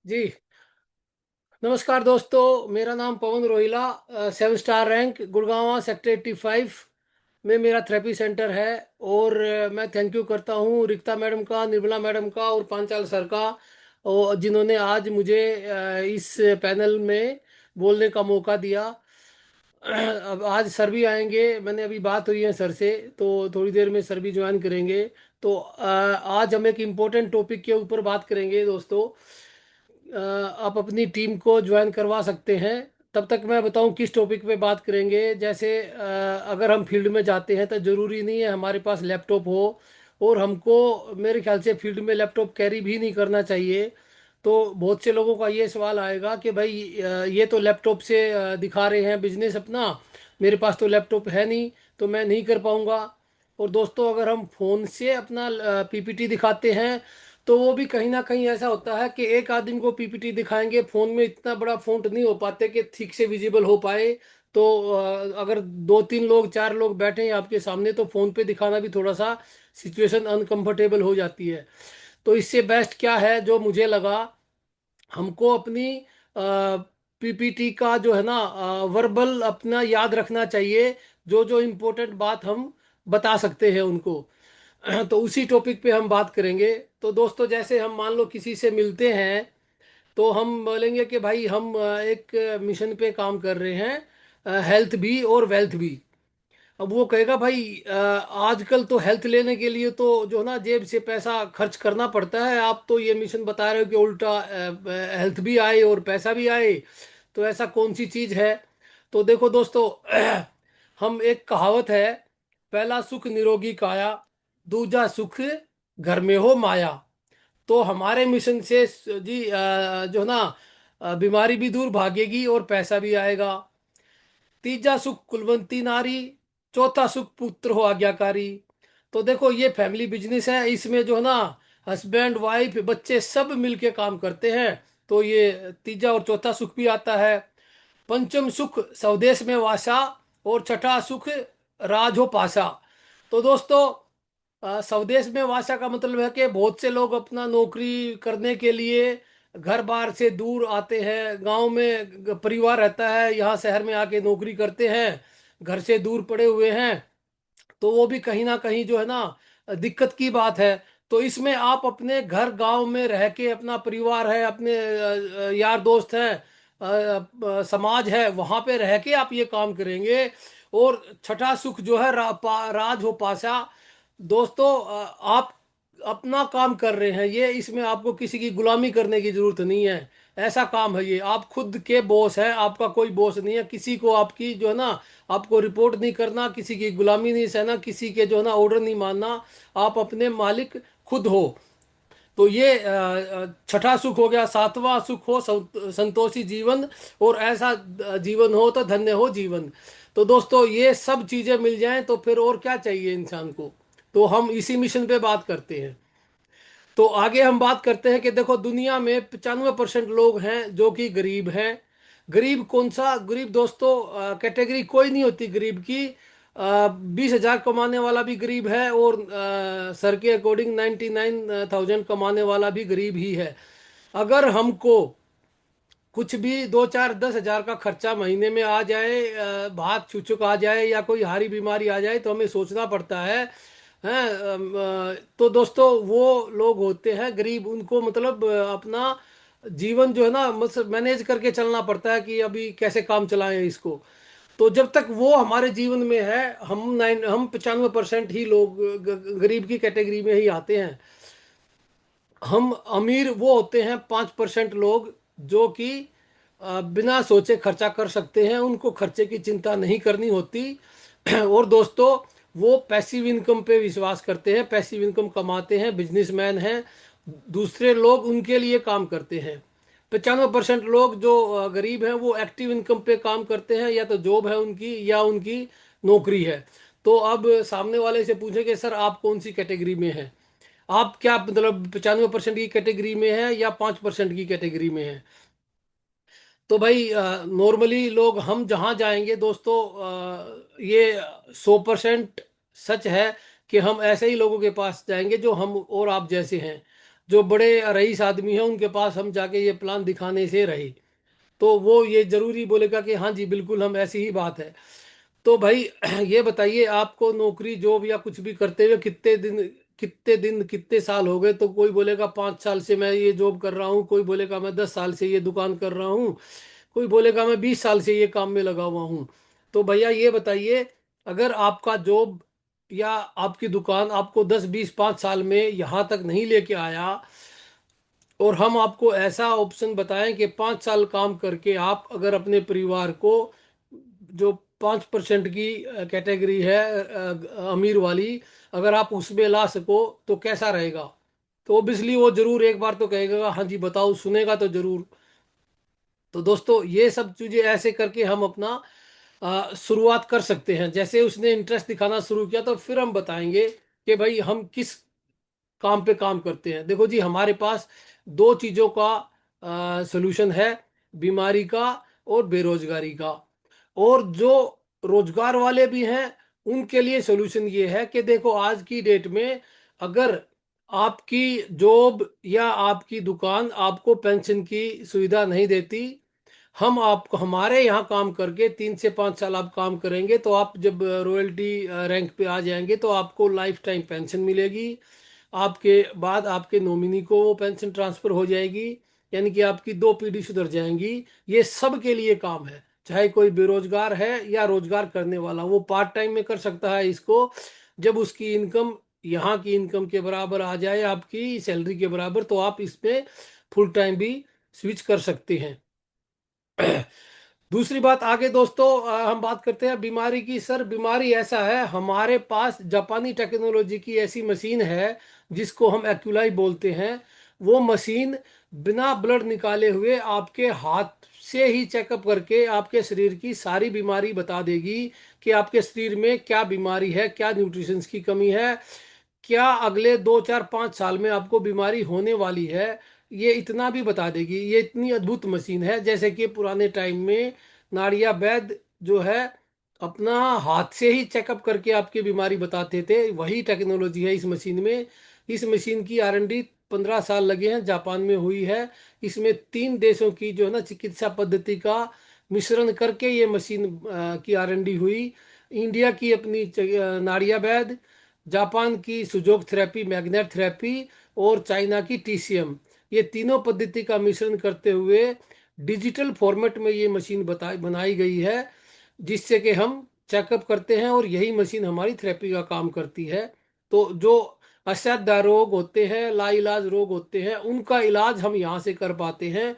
जी। नमस्कार दोस्तों, मेरा नाम Pawan Rohila, 7 star rank Gurgaon sector 85 में मेरा थेरेपी सेंटर है। और मैं थैंक यू करता हूँ रिक्ता मैडम का, निर्मला मैडम का और पांचाल सर का, और जिन्होंने आज मुझे इस पैनल में बोलने का मौका दिया। अब आज सर भी आएंगे, मैंने अभी बात हुई है सर से, तो थोड़ी देर में सर भी ज्वाइन करेंगे। तो आज हम एक इम्पोर्टेंट टॉपिक के ऊपर बात करेंगे दोस्तों। आप अपनी टीम को ज्वाइन करवा सकते हैं। तब तक मैं बताऊं किस टॉपिक पे बात करेंगे। जैसे अगर हम फील्ड में जाते हैं तो ज़रूरी नहीं है हमारे पास लैपटॉप हो, और हमको मेरे ख्याल से फील्ड में लैपटॉप कैरी भी नहीं करना चाहिए। तो बहुत से लोगों का ये सवाल आएगा कि भाई ये तो लैपटॉप से दिखा रहे हैं बिजनेस अपना, मेरे पास तो लैपटॉप है नहीं, तो मैं नहीं कर पाऊंगा। और दोस्तों, अगर हम फ़ोन से अपना पीपीटी दिखाते हैं तो वो भी कहीं ना कहीं ऐसा होता है कि एक आदमी को पीपीटी दिखाएंगे, फोन में इतना बड़ा फॉन्ट नहीं हो पाते कि ठीक से विजिबल हो पाए। तो अगर 2 3 लोग 4 लोग बैठे हैं आपके सामने तो फोन पे दिखाना भी थोड़ा सा सिचुएशन अनकंफर्टेबल हो जाती है। तो इससे बेस्ट क्या है जो मुझे लगा, हमको अपनी पीपीटी का जो है ना वर्बल अपना याद रखना चाहिए, जो जो इम्पोर्टेंट बात हम बता सकते हैं उनको। तो उसी टॉपिक पे हम बात करेंगे। तो दोस्तों, जैसे हम मान लो किसी से मिलते हैं तो हम बोलेंगे कि भाई हम एक मिशन पे काम कर रहे हैं, हेल्थ भी और वेल्थ भी। अब वो कहेगा भाई आजकल तो हेल्थ लेने के लिए तो जो ना जेब से पैसा खर्च करना पड़ता है, आप तो ये मिशन बता रहे हो कि उल्टा हेल्थ भी आए और पैसा भी आए, तो ऐसा कौन सी चीज है। तो देखो दोस्तों, हम एक कहावत है, पहला सुख निरोगी काया, दूजा सुख घर में हो माया। तो हमारे मिशन से जी जो ना बीमारी भी दूर भागेगी और पैसा भी आएगा। तीजा सुख कुलवंती नारी, चौथा सुख पुत्र हो आज्ञाकारी। तो देखो, ये फैमिली बिजनेस है, इसमें जो है ना हस्बैंड वाइफ बच्चे सब मिलके काम करते हैं। तो ये तीजा और चौथा सुख भी आता है। पंचम सुख स्वदेश में वासा, और छठा सुख राज हो पासा। तो दोस्तों, स्वदेश में वासा का मतलब है कि बहुत से लोग अपना नौकरी करने के लिए घर बार से दूर आते हैं। गांव में परिवार रहता है, यहाँ शहर में आके नौकरी करते हैं, घर से दूर पड़े हुए हैं। तो वो भी कहीं ना कहीं जो है ना दिक्कत की बात है। तो इसमें आप अपने घर गांव में रह के, अपना परिवार है, अपने यार दोस्त हैं, समाज है, वहां पे रह के आप ये काम करेंगे। और छठा सुख जो है राज हो पासा। दोस्तों, आप अपना काम कर रहे हैं, ये इसमें आपको किसी की गुलामी करने की जरूरत नहीं है। ऐसा काम है ये, आप खुद के बॉस हैं, आपका कोई बॉस नहीं है। किसी को आपकी जो है ना आपको रिपोर्ट नहीं करना, किसी की गुलामी नहीं सहना, किसी के जो है ना ऑर्डर नहीं मानना। आप अपने मालिक खुद हो। तो ये छठा सुख हो गया। सातवां सुख हो संतोषी जीवन, और ऐसा जीवन हो तो धन्य हो जीवन। तो दोस्तों, ये सब चीजें मिल जाएं तो फिर और क्या चाहिए इंसान को। तो हम इसी मिशन पे बात करते हैं। तो आगे हम बात करते हैं कि देखो, दुनिया में 95% लोग हैं जो कि गरीब हैं। गरीब कौन सा गरीब दोस्तों, कैटेगरी कोई नहीं होती गरीब की। 20,000 कमाने वाला भी गरीब है, और सर के अकॉर्डिंग 99,000 कमाने वाला भी गरीब ही है। अगर हमको कुछ भी 2 4 10 हजार का खर्चा महीने में आ जाए, भाग छूछुक आ जाए या कोई हारी बीमारी आ जाए, तो हमें सोचना पड़ता है। हैं तो दोस्तों, वो लोग होते हैं गरीब, उनको मतलब अपना जीवन जो है ना मतलब मैनेज करके चलना पड़ता है कि अभी कैसे काम चलाएं इसको। तो जब तक वो हमारे जीवन में है, हम 95% ही लोग गरीब की कैटेगरी में ही आते हैं। हम अमीर वो होते हैं 5% लोग, जो कि बिना सोचे खर्चा कर सकते हैं, उनको खर्चे की चिंता नहीं करनी होती। और दोस्तों, वो पैसिव इनकम पे विश्वास करते हैं, पैसिव इनकम कमाते हैं, बिजनेसमैन हैं। दूसरे लोग उनके लिए काम करते हैं। 95% लोग जो गरीब हैं वो एक्टिव इनकम पे काम करते हैं, या तो जॉब है उनकी या उनकी नौकरी है। तो अब सामने वाले से पूछे कि सर आप कौन सी कैटेगरी में हैं, आप क्या मतलब 95% की कैटेगरी में है या 5% की कैटेगरी में है। तो भाई नॉर्मली लोग हम जहाँ जाएंगे दोस्तों, ये 100% सच है कि हम ऐसे ही लोगों के पास जाएंगे जो हम और आप जैसे हैं। जो बड़े रईस आदमी हैं उनके पास हम जाके ये प्लान दिखाने से रहे, तो वो ये जरूरी बोलेगा कि हाँ जी बिल्कुल हम ऐसी ही बात है। तो भाई ये बताइए, आपको नौकरी जॉब या कुछ भी करते हुए कितने दिन कितने साल हो गए? तो कोई बोलेगा 5 साल से मैं ये जॉब कर रहा हूँ, कोई बोलेगा मैं 10 साल से ये दुकान कर रहा हूँ, कोई बोलेगा मैं 20 साल से ये काम में लगा हुआ हूँ। तो भैया ये बताइए, अगर आपका जॉब या आपकी दुकान आपको 10 20 5 साल में यहाँ तक नहीं लेके आया, और हम आपको ऐसा ऑप्शन बताएं कि 5 साल काम करके आप अगर अपने परिवार को, जो 5% की कैटेगरी है अमीर वाली, अगर आप उसमें ला सको तो कैसा रहेगा? तो ओबियसली वो जरूर एक बार तो कहेगा हाँ जी बताओ, सुनेगा तो जरूर। तो दोस्तों ये सब चीजें ऐसे करके हम अपना शुरुआत कर सकते हैं। जैसे उसने इंटरेस्ट दिखाना शुरू किया तो फिर हम बताएंगे कि भाई हम किस काम पे काम करते हैं। देखो जी, हमारे पास दो चीजों का सलूशन है, बीमारी का और बेरोजगारी का। और जो रोजगार वाले भी हैं उनके लिए सलूशन ये है कि देखो आज की डेट में अगर आपकी जॉब या आपकी दुकान आपको पेंशन की सुविधा नहीं देती, हम आपको हमारे यहाँ काम करके 3 से 5 साल आप काम करेंगे तो आप जब रॉयल्टी रैंक पे आ जाएंगे तो आपको लाइफ टाइम पेंशन मिलेगी। आपके बाद आपके नॉमिनी को वो पेंशन ट्रांसफर हो जाएगी, यानी कि आपकी 2 पीढ़ी सुधर जाएंगी। ये सब के लिए काम है, चाहे कोई बेरोजगार है या रोजगार करने वाला, वो पार्ट टाइम में कर सकता है इसको। जब उसकी इनकम यहाँ की इनकम के बराबर आ जाए, आपकी सैलरी के बराबर, तो आप इसमें फुल टाइम भी स्विच कर सकते हैं। दूसरी बात आगे दोस्तों, हम बात करते हैं बीमारी की। सर बीमारी ऐसा है, हमारे पास जापानी टेक्नोलॉजी की ऐसी मशीन है जिसको हम एक्यूलाई बोलते हैं। वो मशीन बिना ब्लड निकाले हुए आपके हाथ से ही चेकअप करके आपके शरीर की सारी बीमारी बता देगी कि आपके शरीर में क्या बीमारी है, क्या न्यूट्रिशंस की कमी है, क्या अगले 2 4 5 साल में आपको बीमारी होने वाली है। ये इतना भी बता देगी। ये इतनी अद्भुत मशीन है, जैसे कि पुराने टाइम में नाड़िया वैद्य जो है अपना हाथ से ही चेकअप करके आपकी बीमारी बताते थे, वही टेक्नोलॉजी है इस मशीन में। इस मशीन की R&D 15 साल लगे हैं, जापान में हुई है। इसमें 3 देशों की जो है ना चिकित्सा पद्धति का मिश्रण करके ये मशीन की R&D हुई। इंडिया की अपनी नाड़िया वैद्य, जापान की सुजोक थेरेपी मैग्नेट थेरेपी, और चाइना की TCM, ये तीनों पद्धति का मिश्रण करते हुए डिजिटल फॉर्मेट में ये मशीन बनाई गई है, जिससे कि हम चेकअप करते हैं और यही मशीन हमारी थेरेपी का काम करती है। तो जो असाध्य रोग होते हैं, लाइलाज रोग होते हैं, उनका इलाज हम यहाँ से कर पाते हैं।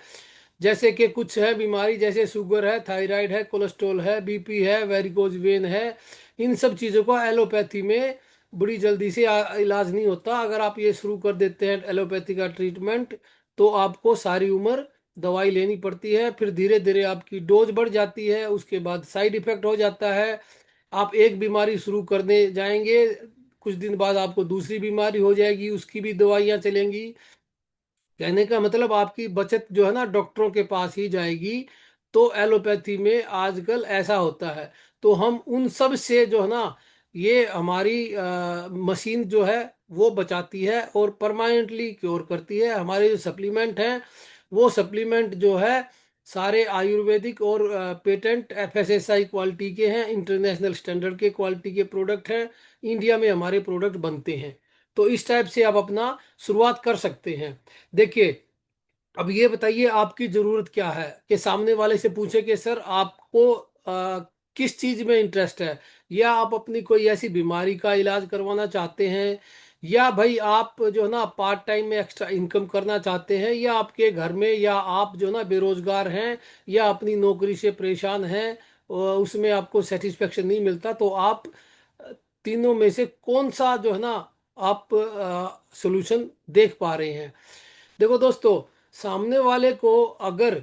जैसे कि कुछ है बीमारी, जैसे शुगर है, थायराइड है, कोलेस्ट्रॉल है, BP है, वेरिकोज वेन है, इन सब चीज़ों का एलोपैथी में बड़ी जल्दी से इलाज नहीं होता। अगर आप ये शुरू कर देते हैं एलोपैथी का ट्रीटमेंट, तो आपको सारी उम्र दवाई लेनी पड़ती है, फिर धीरे धीरे आपकी डोज बढ़ जाती है, उसके बाद साइड इफेक्ट हो जाता है। आप एक बीमारी शुरू करने जाएंगे, कुछ दिन बाद आपको दूसरी बीमारी हो जाएगी, उसकी भी दवाइयाँ चलेंगी। कहने का मतलब आपकी बचत जो है ना डॉक्टरों के पास ही जाएगी। तो एलोपैथी में आजकल ऐसा होता है। तो हम उन सब से जो है ना, ये हमारी मशीन जो है वो बचाती है और परमानेंटली क्योर करती है। हमारे जो सप्लीमेंट हैं, वो सप्लीमेंट जो है सारे आयुर्वेदिक और पेटेंट FSSAI क्वालिटी के हैं, इंटरनेशनल स्टैंडर्ड के क्वालिटी के प्रोडक्ट हैं। इंडिया में हमारे प्रोडक्ट बनते हैं। तो इस टाइप से आप अपना शुरुआत कर सकते हैं। देखिए, अब ये बताइए आपकी जरूरत क्या है, कि सामने वाले से पूछे कि सर आपको किस चीज में इंटरेस्ट है, या आप अपनी कोई ऐसी बीमारी का इलाज करवाना चाहते हैं, या भाई आप जो है ना पार्ट टाइम में एक्स्ट्रा इनकम करना चाहते हैं, या आपके घर में, या आप जो है ना बेरोजगार हैं, या अपनी नौकरी से परेशान हैं और उसमें आपको सेटिस्फेक्शन नहीं मिलता, तो आप तीनों में से कौन सा जो है ना आप सोल्यूशन देख पा रहे हैं? देखो दोस्तों, सामने वाले को अगर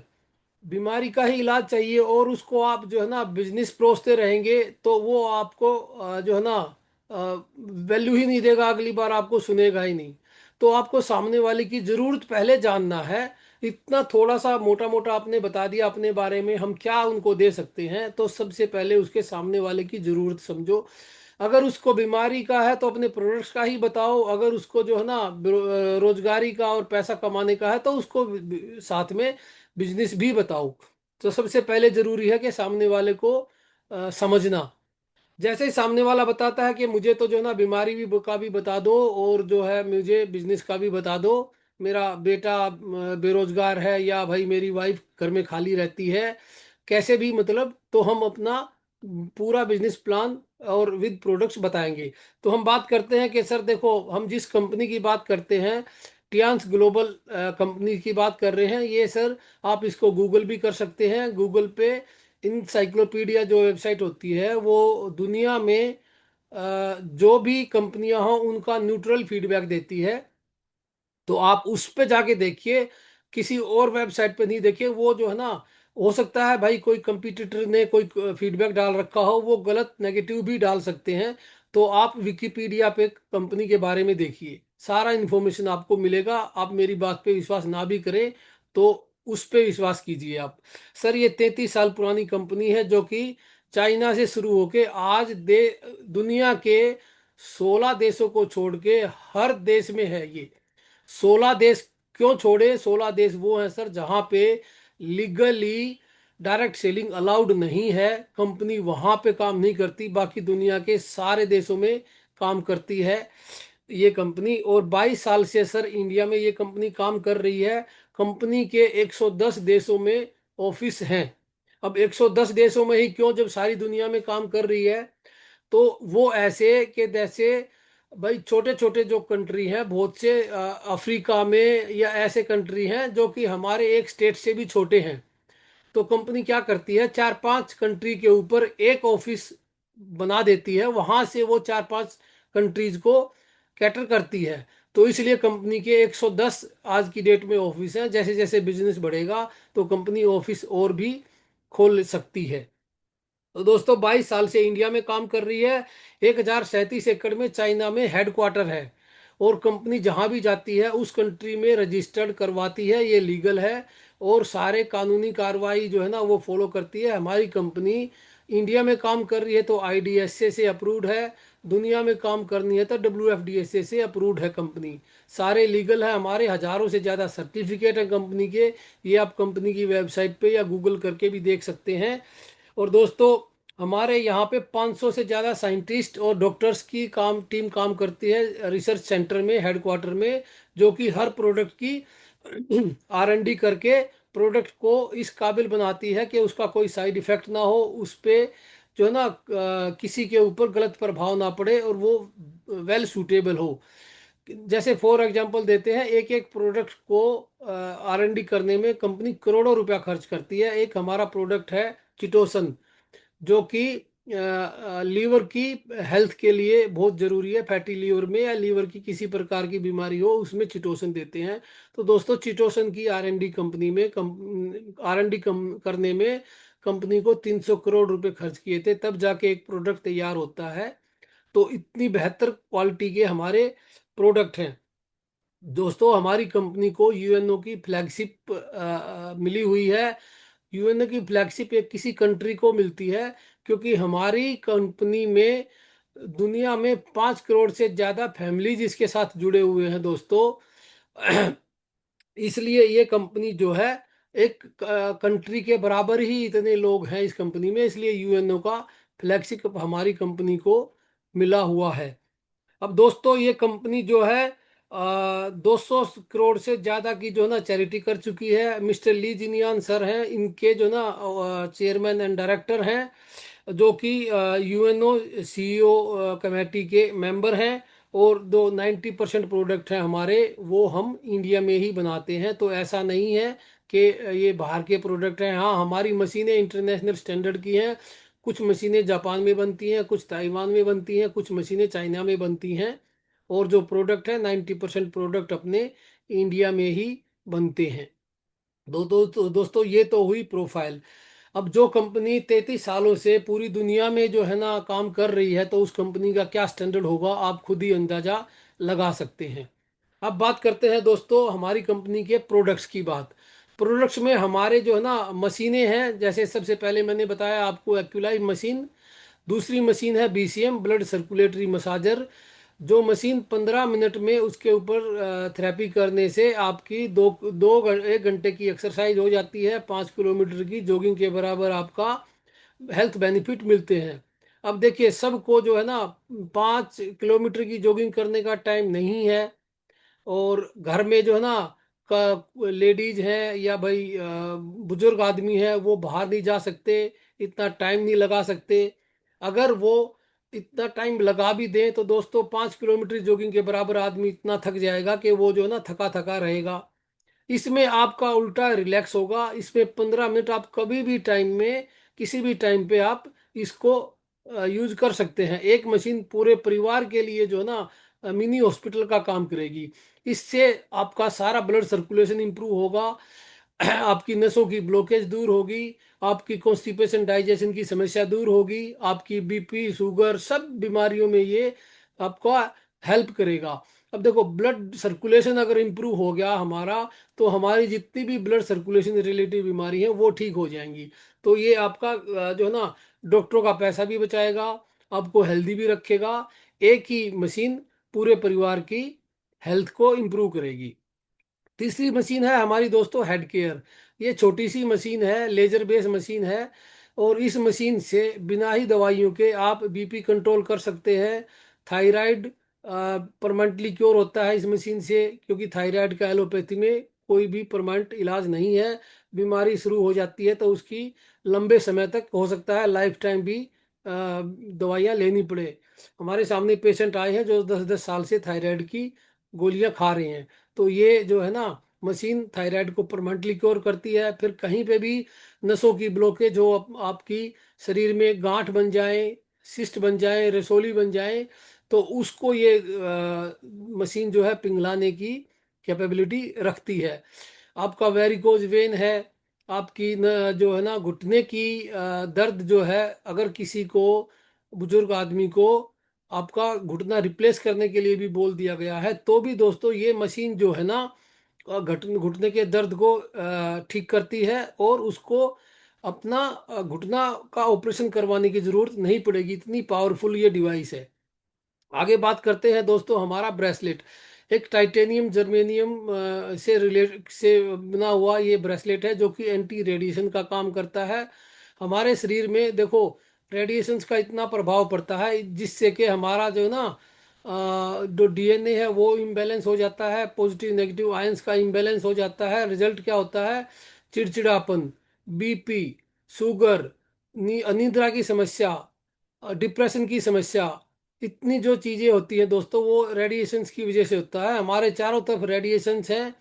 बीमारी का ही इलाज चाहिए और उसको आप जो है ना बिजनेस परोसते रहेंगे, तो वो आपको जो है ना वैल्यू ही नहीं देगा, अगली बार आपको सुनेगा ही नहीं। तो आपको सामने वाले की ज़रूरत पहले जानना है। इतना थोड़ा सा मोटा मोटा आपने बता दिया अपने बारे में, हम क्या उनको दे सकते हैं। तो सबसे पहले उसके सामने वाले की ज़रूरत समझो। अगर उसको बीमारी का है तो अपने प्रोडक्ट्स का ही बताओ, अगर उसको जो है ना रोजगारी का और पैसा कमाने का है तो उसको साथ में बिजनेस भी बताओ। तो सबसे पहले जरूरी है कि सामने वाले को समझना। जैसे ही सामने वाला बताता है कि मुझे तो जो है ना बीमारी भी का भी बता दो, और जो है मुझे बिजनेस का भी बता दो, मेरा बेटा बेरोजगार है, या भाई मेरी वाइफ घर में खाली रहती है, कैसे भी मतलब, तो हम अपना पूरा बिजनेस प्लान और विद प्रोडक्ट्स बताएंगे। तो हम बात करते हैं कि सर देखो, हम जिस कंपनी की बात करते हैं, टियांस ग्लोबल कंपनी की बात कर रहे हैं ये सर। आप इसको गूगल भी कर सकते हैं। गूगल पे इंसाइक्लोपीडिया जो वेबसाइट होती है, वो दुनिया में जो भी कंपनियां हों उनका न्यूट्रल फीडबैक देती है। तो आप उस पे जाके देखिए, किसी और वेबसाइट पे नहीं देखिए। वो जो है ना, हो सकता है भाई कोई कंपटीटर ने कोई फीडबैक डाल रखा हो, वो गलत नेगेटिव भी डाल सकते हैं। तो आप विकिपीडिया पे कंपनी के बारे में देखिए, सारा इन्फॉर्मेशन आपको मिलेगा। आप मेरी बात पे विश्वास ना भी करें तो उस पे विश्वास कीजिए आप। सर ये 33 साल पुरानी कंपनी है, जो कि चाइना से शुरू होके आज दुनिया के 16 देशों को छोड़ के हर देश में है ये। 16 देश क्यों छोड़े? 16 देश वो हैं सर जहां पे लीगली डायरेक्ट सेलिंग अलाउड नहीं है। कंपनी वहां पे काम नहीं करती, बाकी दुनिया के सारे देशों में काम करती है ये कंपनी। और 22 साल से सर इंडिया में ये कंपनी काम कर रही है। कंपनी के 110 देशों में ऑफिस हैं। अब 110 देशों में ही क्यों, जब सारी दुनिया में काम कर रही है। तो वो ऐसे के जैसे भाई छोटे छोटे जो कंट्री हैं, बहुत से अफ्रीका में या ऐसे कंट्री हैं जो कि हमारे एक स्टेट से भी छोटे हैं। तो कंपनी क्या करती है, 4-5 कंट्री के ऊपर एक ऑफिस बना देती है, वहां से वो 4-5 कंट्रीज को कैटर करती है। तो इसलिए कंपनी के 110 आज की डेट में ऑफिस हैं। जैसे जैसे बिजनेस बढ़ेगा तो कंपनी ऑफिस और भी खोल सकती है। तो दोस्तों 22 साल से इंडिया में काम कर रही है। 1037 एकड़ में चाइना में हेडक्वार्टर है। और कंपनी जहां भी जाती है उस कंट्री में रजिस्टर्ड करवाती है, ये लीगल है। और सारे कानूनी कार्रवाई जो है ना वो फॉलो करती है। हमारी कंपनी इंडिया में काम कर रही है तो आईडीएसए से अप्रूव्ड है। दुनिया में काम करनी है तो डब्ल्यूएफडीएसए से अप्रूव्ड है कंपनी। सारे लीगल है हमारे। हजारों से ज़्यादा सर्टिफिकेट है कंपनी के। ये आप कंपनी की वेबसाइट पे या गूगल करके भी देख सकते हैं। और दोस्तों हमारे यहाँ पे 500 से ज़्यादा साइंटिस्ट और डॉक्टर्स की टीम काम करती है रिसर्च सेंटर में, हेडक्वार्टर में, जो कि हर प्रोडक्ट की R&D करके प्रोडक्ट को इस काबिल बनाती है कि उसका कोई साइड इफेक्ट ना हो, उस पे जो है ना किसी के ऊपर गलत प्रभाव ना पड़े, और वो वेल सूटेबल हो। जैसे फॉर एग्जांपल देते हैं, एक एक प्रोडक्ट को R&D करने में कंपनी करोड़ों रुपया खर्च करती है। एक हमारा प्रोडक्ट है चिटोसन, जो कि लीवर की हेल्थ के लिए बहुत जरूरी है। फैटी लीवर में या लीवर की किसी प्रकार की बीमारी हो उसमें चिटोसन देते हैं। तो दोस्तों चिटोसन की R&D कंपनी में R&D करने में कंपनी को 300 करोड़ रुपए खर्च किए थे, तब जाके एक प्रोडक्ट तैयार होता है। तो इतनी बेहतर क्वालिटी के हमारे प्रोडक्ट हैं। दोस्तों हमारी कंपनी को यूएनओ की फ्लैगशिप मिली हुई है। यूएनओ की फ्लैगशिप एक किसी कंट्री को मिलती है, क्योंकि हमारी कंपनी में दुनिया में 5 करोड़ से ज़्यादा फैमिलीज इसके साथ जुड़े हुए हैं दोस्तों। इसलिए ये कंपनी जो है एक कंट्री के बराबर ही इतने लोग हैं इस कंपनी में, इसलिए यूएनओ का फ्लैगशिप हमारी कंपनी को मिला हुआ है। अब दोस्तों ये कंपनी जो है 200 करोड़ से ज़्यादा की जो है ना चैरिटी कर चुकी है। मिस्टर ली जिनियान सर हैं इनके जो ना चेयरमैन एंड डायरेक्टर हैं, जो कि यूएनओ सीईओ कमेटी के मेंबर हैं। और दो 90% प्रोडक्ट हैं हमारे, वो हम इंडिया में ही बनाते हैं। तो ऐसा नहीं है कि ये बाहर के प्रोडक्ट हैं। हाँ हमारी मशीनें इंटरनेशनल स्टैंडर्ड की हैं। कुछ मशीनें जापान में बनती हैं, कुछ ताइवान में बनती हैं, कुछ मशीनें चाइना में बनती हैं। और जो प्रोडक्ट है 90% प्रोडक्ट अपने इंडिया में ही बनते हैं। दोस्तों ये तो हुई प्रोफाइल। अब जो कंपनी 33 सालों से पूरी दुनिया में जो है ना काम कर रही है, तो उस कंपनी का क्या स्टैंडर्ड होगा आप खुद ही अंदाजा लगा सकते हैं। अब बात करते हैं दोस्तों हमारी कंपनी के प्रोडक्ट्स की बात। प्रोडक्ट्स में हमारे जो है ना मशीनें हैं। जैसे सबसे पहले मैंने बताया आपको एक्यूलाइज मशीन, दूसरी मशीन है BCM, ब्लड सर्कुलेटरी मसाजर। जो मशीन 15 मिनट में उसके ऊपर थेरेपी करने से आपकी 1 घंटे की एक्सरसाइज हो जाती है, 5 किलोमीटर की जॉगिंग के बराबर आपका हेल्थ बेनिफिट मिलते हैं। अब देखिए, सबको जो है ना 5 किलोमीटर की जॉगिंग करने का टाइम नहीं है, और घर में जो है ना का लेडीज हैं या भाई बुजुर्ग आदमी है, वो बाहर नहीं जा सकते, इतना टाइम नहीं लगा सकते। अगर वो इतना टाइम लगा भी दें तो दोस्तों 5 किलोमीटर जॉगिंग के बराबर आदमी इतना थक जाएगा कि वो जो है ना थका थका रहेगा। इसमें आपका उल्टा रिलैक्स होगा। इसमें 15 मिनट आप कभी भी टाइम में, किसी भी टाइम पे आप इसको यूज कर सकते हैं। एक मशीन पूरे परिवार के लिए जो है ना मिनी हॉस्पिटल का काम करेगी। इससे आपका सारा ब्लड सर्कुलेशन इंप्रूव होगा, आपकी नसों की ब्लॉकेज दूर होगी, आपकी कॉन्स्टिपेशन डाइजेशन की समस्या दूर होगी, आपकी BP शुगर सब बीमारियों में ये आपका हेल्प करेगा। अब देखो, ब्लड सर्कुलेशन अगर इम्प्रूव हो गया हमारा, तो हमारी जितनी भी ब्लड सर्कुलेशन रिलेटेड बीमारी है वो ठीक हो जाएंगी। तो ये आपका जो है ना डॉक्टरों का पैसा भी बचाएगा, आपको हेल्दी भी रखेगा। एक ही मशीन पूरे परिवार की हेल्थ को इम्प्रूव करेगी। तीसरी मशीन है हमारी दोस्तों हेड केयर। ये छोटी सी मशीन है, लेजर बेस्ड मशीन है, और इस मशीन से बिना ही दवाइयों के आप BP कंट्रोल कर सकते हैं। थायराइड परमानेंटली क्योर होता है इस मशीन से, क्योंकि थायराइड का एलोपैथी में कोई भी परमानेंट इलाज नहीं है। बीमारी शुरू हो जाती है तो उसकी लंबे समय तक हो सकता है लाइफ टाइम भी दवाइयाँ लेनी पड़े। हमारे सामने पेशेंट आए हैं जो 10-10 साल से थायराइड की गोलियां खा रहे हैं। तो ये जो है ना मशीन थायराइड को परमानेंटली क्योर करती है। फिर कहीं पे भी नसों की ब्लॉकेज हो, आपकी शरीर में गांठ बन जाए, सिस्ट बन जाए, रसोली बन जाए, तो उसको ये मशीन जो है पिघलाने की कैपेबिलिटी रखती है। आपका वेरिकोज वेन है, आपकी जो है ना घुटने की दर्द जो है, अगर किसी को, बुजुर्ग आदमी को आपका घुटना रिप्लेस करने के लिए भी बोल दिया गया है, तो भी दोस्तों ये मशीन जो है ना घुटने के दर्द को ठीक करती है, और उसको अपना घुटना का ऑपरेशन करवाने की जरूरत नहीं पड़ेगी। इतनी पावरफुल ये डिवाइस है। आगे बात करते हैं दोस्तों हमारा ब्रेसलेट। एक टाइटेनियम जर्मेनियम से बना हुआ ये ब्रेसलेट है, जो कि एंटी रेडिएशन का काम करता है। हमारे शरीर में देखो, रेडिएशंस का इतना प्रभाव पड़ता है जिससे कि हमारा जो है ना जो DNA है वो इम्बैलेंस हो जाता है, पॉजिटिव नेगेटिव आयंस का इम्बैलेंस हो जाता है। रिजल्ट क्या होता है? चिड़चिड़ापन, BP, शुगर, अनिद्रा की समस्या, डिप्रेशन की समस्या, इतनी जो चीज़ें होती हैं दोस्तों, वो रेडिएशंस की वजह से होता है। हमारे चारों तरफ रेडिएशंस हैं,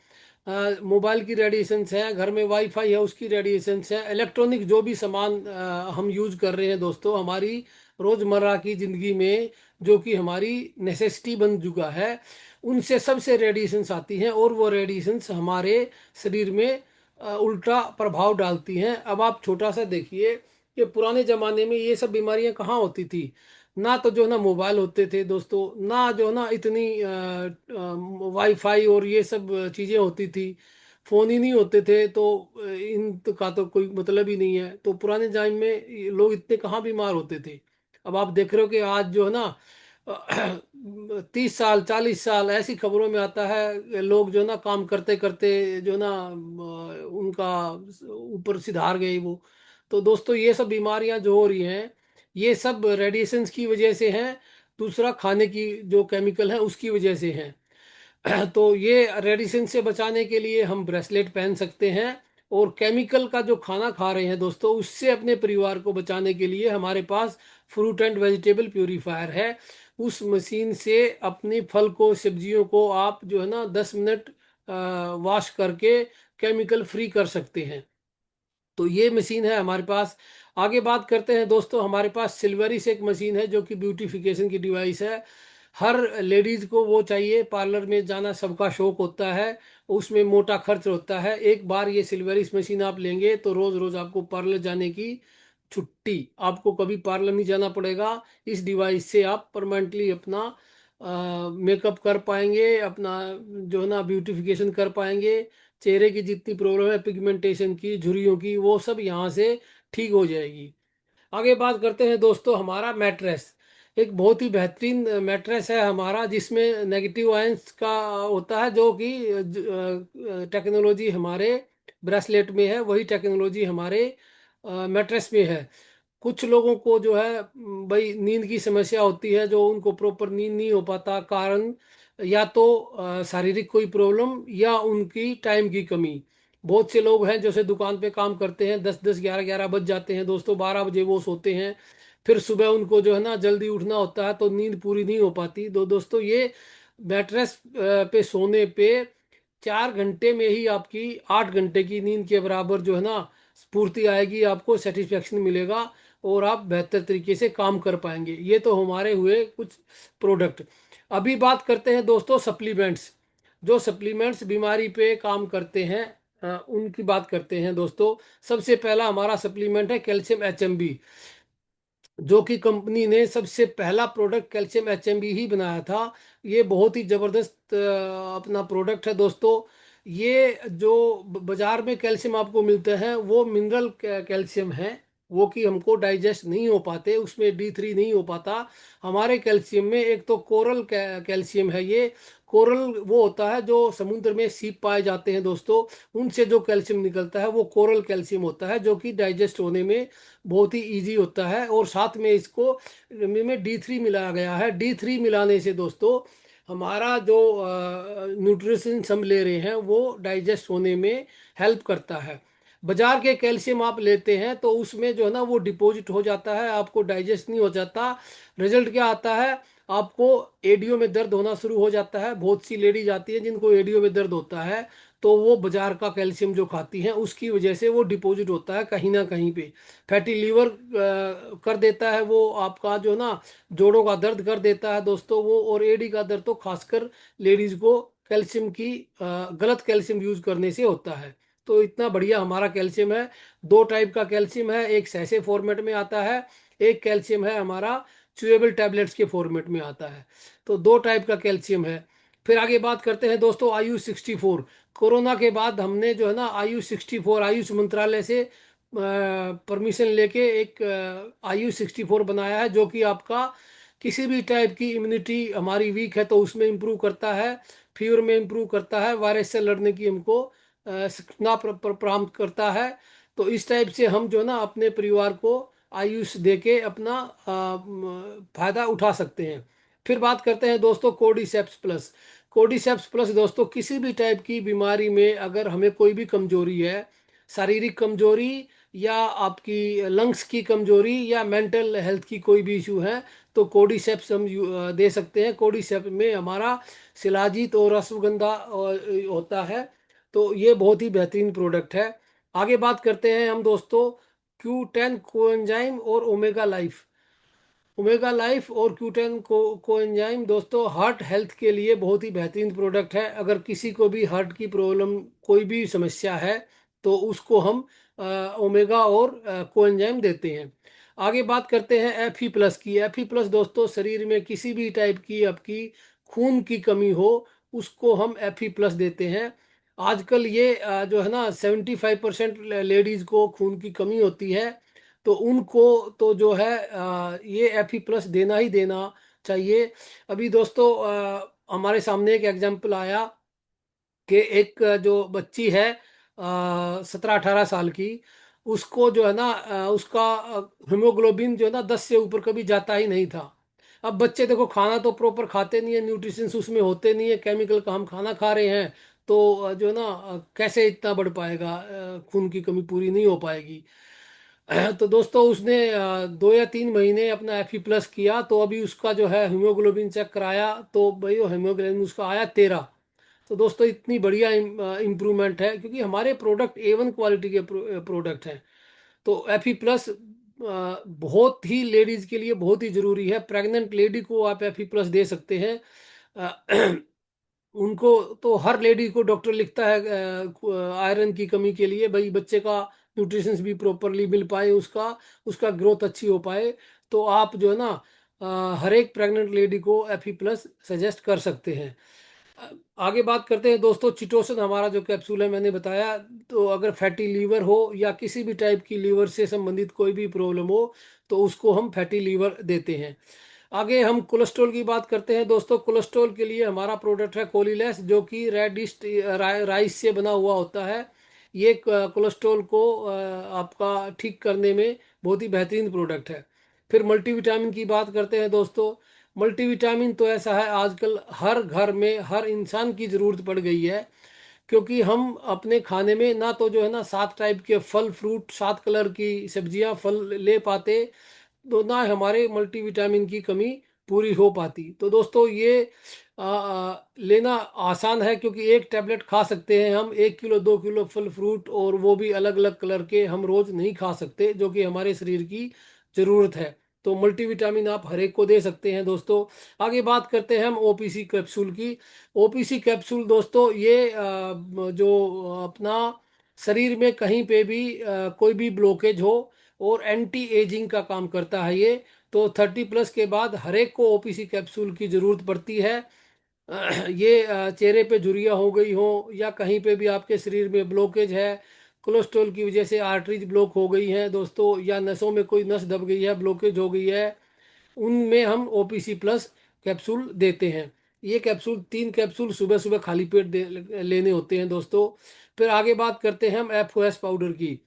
मोबाइल की रेडिएशंस हैं, घर में वाईफाई है उसकी रेडिएशंस है, इलेक्ट्रॉनिक जो भी सामान हम यूज कर रहे हैं दोस्तों हमारी रोज़मर्रा की ज़िंदगी में, जो कि हमारी नेसेसिटी बन चुका है, उनसे सबसे रेडिएशंस आती हैं, और वो रेडिएशंस हमारे शरीर में उल्टा प्रभाव डालती हैं। अब आप छोटा सा देखिए कि पुराने ज़माने में ये सब बीमारियां कहाँ होती थी। ना तो जो है ना मोबाइल होते थे दोस्तों, ना जो है ना इतनी वाईफाई और ये सब चीज़ें होती थी, फ़ोन ही नहीं होते थे, तो इन का तो कोई मतलब ही नहीं है। तो पुराने टाइम में ये लोग इतने कहाँ बीमार होते थे। अब आप देख रहे हो कि आज जो है ना 30 साल 40 साल ऐसी खबरों में आता है, लोग जो है ना काम करते करते जो है ना उनका ऊपर सिधार गए वो। तो दोस्तों ये सब बीमारियां जो हो रही हैं, ये सब रेडिएशंस की वजह से हैं। दूसरा, खाने की जो केमिकल है उसकी वजह से हैं। तो ये रेडिएशन से बचाने के लिए हम ब्रेसलेट पहन सकते हैं। और केमिकल का जो खाना खा रहे हैं दोस्तों, उससे अपने परिवार को बचाने के लिए हमारे पास फ्रूट एंड वेजिटेबल प्यूरीफायर है। उस मशीन से अपने फल को, सब्जियों को आप जो है ना 10 मिनट वॉश करके केमिकल फ्री कर सकते हैं। तो ये मशीन है हमारे पास। आगे बात करते हैं दोस्तों, हमारे पास सिल्वरिस एक मशीन है जो कि ब्यूटिफिकेशन की डिवाइस है। हर लेडीज को वो चाहिए, पार्लर में जाना सबका शौक होता है, उसमें मोटा खर्च होता है। एक बार ये सिल्वरिस मशीन आप लेंगे तो रोज रोज आपको पार्लर जाने की छुट्टी, आपको कभी पार्लर नहीं जाना पड़ेगा। इस डिवाइस से आप परमानेंटली अपना मेकअप कर पाएंगे, अपना जो है ना ब्यूटिफिकेशन कर पाएंगे। चेहरे की जितनी प्रॉब्लम है, पिगमेंटेशन की, झुर्रियों की, वो सब यहाँ से ठीक हो जाएगी। आगे बात करते हैं दोस्तों, हमारा मैट्रेस एक बहुत ही बेहतरीन मैट्रेस है हमारा, जिसमें नेगेटिव आयंस का होता है, जो कि टेक्नोलॉजी हमारे ब्रेसलेट में है, वही टेक्नोलॉजी हमारे मैट्रेस में है। कुछ लोगों को जो है भाई नींद की समस्या होती है, जो उनको प्रॉपर नींद नहीं हो पाता, कारण या तो शारीरिक कोई प्रॉब्लम या उनकी टाइम की कमी। बहुत से लोग हैं जैसे दुकान पे काम करते हैं, 10 10 11 11 बज जाते हैं दोस्तों, 12 बजे वो सोते हैं, फिर सुबह उनको जो है ना जल्दी उठना होता है, तो नींद पूरी नहीं हो पाती। दोस्तों ये मैट्रेस पे सोने पे 4 घंटे में ही आपकी 8 घंटे की नींद के बराबर जो है ना स्फूर्ति आएगी, आपको सेटिस्फेक्शन मिलेगा और आप बेहतर तरीके से काम कर पाएंगे। ये तो हमारे हुए कुछ प्रोडक्ट। अभी बात करते हैं दोस्तों सप्लीमेंट्स। जो सप्लीमेंट्स बीमारी पे काम करते हैं उनकी बात करते हैं दोस्तों। सबसे पहला हमारा सप्लीमेंट है कैल्शियम एचएमबी, जो कि कंपनी ने सबसे पहला प्रोडक्ट कैल्शियम एचएमबी ही बनाया था। ये बहुत ही ज़बरदस्त अपना प्रोडक्ट है दोस्तों। ये जो बाजार में कैल्शियम आपको मिलते हैं वो मिनरल कैल्शियम है, वो कि हमको डाइजेस्ट नहीं हो पाते, उसमें D3 नहीं हो पाता। हमारे कैल्शियम में एक तो कोरल कैल्शियम है। ये कोरल वो होता है जो समुद्र में सीप पाए जाते हैं दोस्तों, उनसे जो कैल्शियम निकलता है वो कोरल कैल्शियम होता है, जो कि डाइजेस्ट होने में बहुत ही इजी होता है। और साथ में इसको में D3 मिलाया गया है। D3 मिलाने से दोस्तों हमारा जो न्यूट्रिशन हम ले रहे हैं वो डाइजेस्ट होने में हेल्प करता है। बाजार के कैल्शियम आप लेते हैं तो उसमें जो है ना वो डिपॉजिट हो जाता है, आपको डाइजेस्ट नहीं हो जाता। रिजल्ट क्या आता है, आपको एडियो में दर्द होना शुरू हो जाता है। बहुत सी लेडीज आती हैं जिनको एडियो में दर्द होता है, तो वो बाजार का कैल्शियम जो खाती हैं उसकी वजह से वो डिपॉजिट होता है कहीं ना कहीं पे। फैटी लीवर कर देता है वो, आपका जो ना जोड़ों का दर्द कर देता है दोस्तों वो। और एडी का दर्द तो खासकर लेडीज को कैल्शियम की गलत कैल्शियम यूज करने से होता है। तो इतना बढ़िया हमारा कैल्शियम है। दो टाइप का कैल्शियम है, एक सैसे फॉर्मेट में आता है, एक कैल्शियम है हमारा च्यूएबल टैबलेट्स के फॉर्मेट में आता है। तो दो टाइप का कैल्शियम है। फिर आगे बात करते हैं दोस्तों आयु 64। कोरोना के बाद हमने जो है ना आयु 64 आयुष मंत्रालय से परमिशन लेके एक आयु 64 बनाया है, जो कि आपका किसी भी टाइप की इम्यूनिटी हमारी वीक है तो उसमें इम्प्रूव करता है, फीवर में इम्प्रूव करता है, वायरस से लड़ने की हमको सूचना प्राप्त करता है। तो इस टाइप से हम जो है ना अपने परिवार को आयुष दे के अपना फायदा उठा सकते हैं। फिर बात करते हैं दोस्तों कोडिसेप्स प्लस। कोडिसेप्स प्लस दोस्तों किसी भी टाइप की बीमारी में अगर हमें कोई भी कमजोरी है, शारीरिक कमजोरी या आपकी लंग्स की कमजोरी या मेंटल हेल्थ की कोई भी इशू है, तो कोडिसेप्स हम दे सकते हैं। कोडिसेप्स में हमारा शिलाजीत और अश्वगंधा होता है। तो ये बहुत ही बेहतरीन प्रोडक्ट है। आगे बात करते हैं हम दोस्तों Q10 कोएंजाइम और ओमेगा लाइफ। ओमेगा लाइफ और Q10 कोएंजाइम दोस्तों हार्ट हेल्थ के लिए बहुत ही बेहतरीन प्रोडक्ट है। अगर किसी को भी हार्ट की प्रॉब्लम कोई भी समस्या है तो उसको हम ओमेगा और कोएंजाइम देते हैं। आगे बात करते हैं Fe+ की। Fe+ दोस्तों शरीर में किसी भी टाइप की आपकी खून की कमी हो उसको हम Fe+ देते हैं। आजकल ये जो है ना 75% लेडीज को खून की कमी होती है, तो उनको तो जो है ये Fe+ देना ही देना चाहिए। अभी दोस्तों हमारे सामने एक एग्जांपल आया कि एक जो बच्ची है 17 18 साल की, उसको जो है ना उसका हीमोग्लोबिन जो है ना 10 से ऊपर कभी जाता ही नहीं था। अब बच्चे देखो खाना तो प्रॉपर खाते नहीं है, न्यूट्रिशंस उसमें होते नहीं है, केमिकल का हम खाना खा रहे हैं, तो जो है ना कैसे इतना बढ़ पाएगा, खून की कमी पूरी नहीं हो पाएगी। तो दोस्तों उसने 2 या 3 महीने अपना Fe+ किया, तो अभी उसका जो है हीमोग्लोबिन चेक कराया तो भाई वो हीमोग्लोबिन उसका आया 13। तो दोस्तों इतनी बढ़िया इम्प्रूवमेंट है, क्योंकि हमारे प्रोडक्ट A1 क्वालिटी के प्रोडक्ट हैं। तो Fe+ बहुत ही लेडीज के लिए बहुत ही जरूरी है। प्रेग्नेंट लेडी को आप Fe+ दे सकते हैं। उनको तो हर लेडी को डॉक्टर लिखता है आयरन की कमी के लिए, भाई बच्चे का न्यूट्रिशंस भी प्रॉपरली मिल पाए, उसका उसका ग्रोथ अच्छी हो पाए। तो आप जो है ना हर एक प्रेग्नेंट लेडी को Fe+ सजेस्ट कर सकते हैं। आगे बात करते हैं दोस्तों, चिटोसन हमारा जो कैप्सूल है मैंने बताया। तो अगर फैटी लीवर हो या किसी भी टाइप की लीवर से संबंधित कोई भी प्रॉब्लम हो तो उसको हम फैटी लीवर देते हैं। आगे हम कोलेस्ट्रॉल की बात करते हैं दोस्तों। कोलेस्ट्रॉल के लिए हमारा प्रोडक्ट है कोलिलेस, जो कि रेडिस्ट राइस से बना हुआ होता है। ये कोलेस्ट्रॉल को आपका ठीक करने में बहुत ही बेहतरीन प्रोडक्ट है। फिर मल्टीविटामिन की बात करते हैं दोस्तों। मल्टीविटामिन तो ऐसा है आजकल हर घर में हर इंसान की ज़रूरत पड़ गई है, क्योंकि हम अपने खाने में ना तो जो है ना 7 टाइप के फल फ्रूट, 7 कलर की सब्जियां फल ले पाते, तो ना हमारे मल्टीविटामिन की कमी पूरी हो पाती। तो दोस्तों ये लेना आसान है, क्योंकि एक टैबलेट खा सकते हैं हम। 1 किलो 2 किलो फल फ्रूट, और वो भी अलग अलग कलर के, हम रोज नहीं खा सकते, जो कि हमारे शरीर की ज़रूरत है। तो मल्टीविटामिन आप हर एक को दे सकते हैं दोस्तों। आगे बात करते हैं हम ओपीसी कैप्सूल की। ओपीसी कैप्सूल दोस्तों ये जो अपना शरीर में कहीं पे भी कोई भी ब्लॉकेज हो और एंटी एजिंग का काम करता है ये। तो 30+ के बाद हर एक को ओपीसी कैप्सूल की ज़रूरत पड़ती है। ये चेहरे पे झुर्रियाँ हो गई हो, या कहीं पे भी आपके शरीर में ब्लॉकेज है, कोलेस्ट्रॉल की वजह से आर्टरीज ब्लॉक हो गई हैं दोस्तों, या नसों में कोई नस दब गई है, ब्लॉकेज हो गई है, उनमें हम ओपीसी प्लस कैप्सूल देते हैं। ये कैप्सूल 3 कैप्सूल सुबह सुबह खाली पेट लेने होते हैं दोस्तों। फिर आगे बात करते हैं हम एफओएस पाउडर की।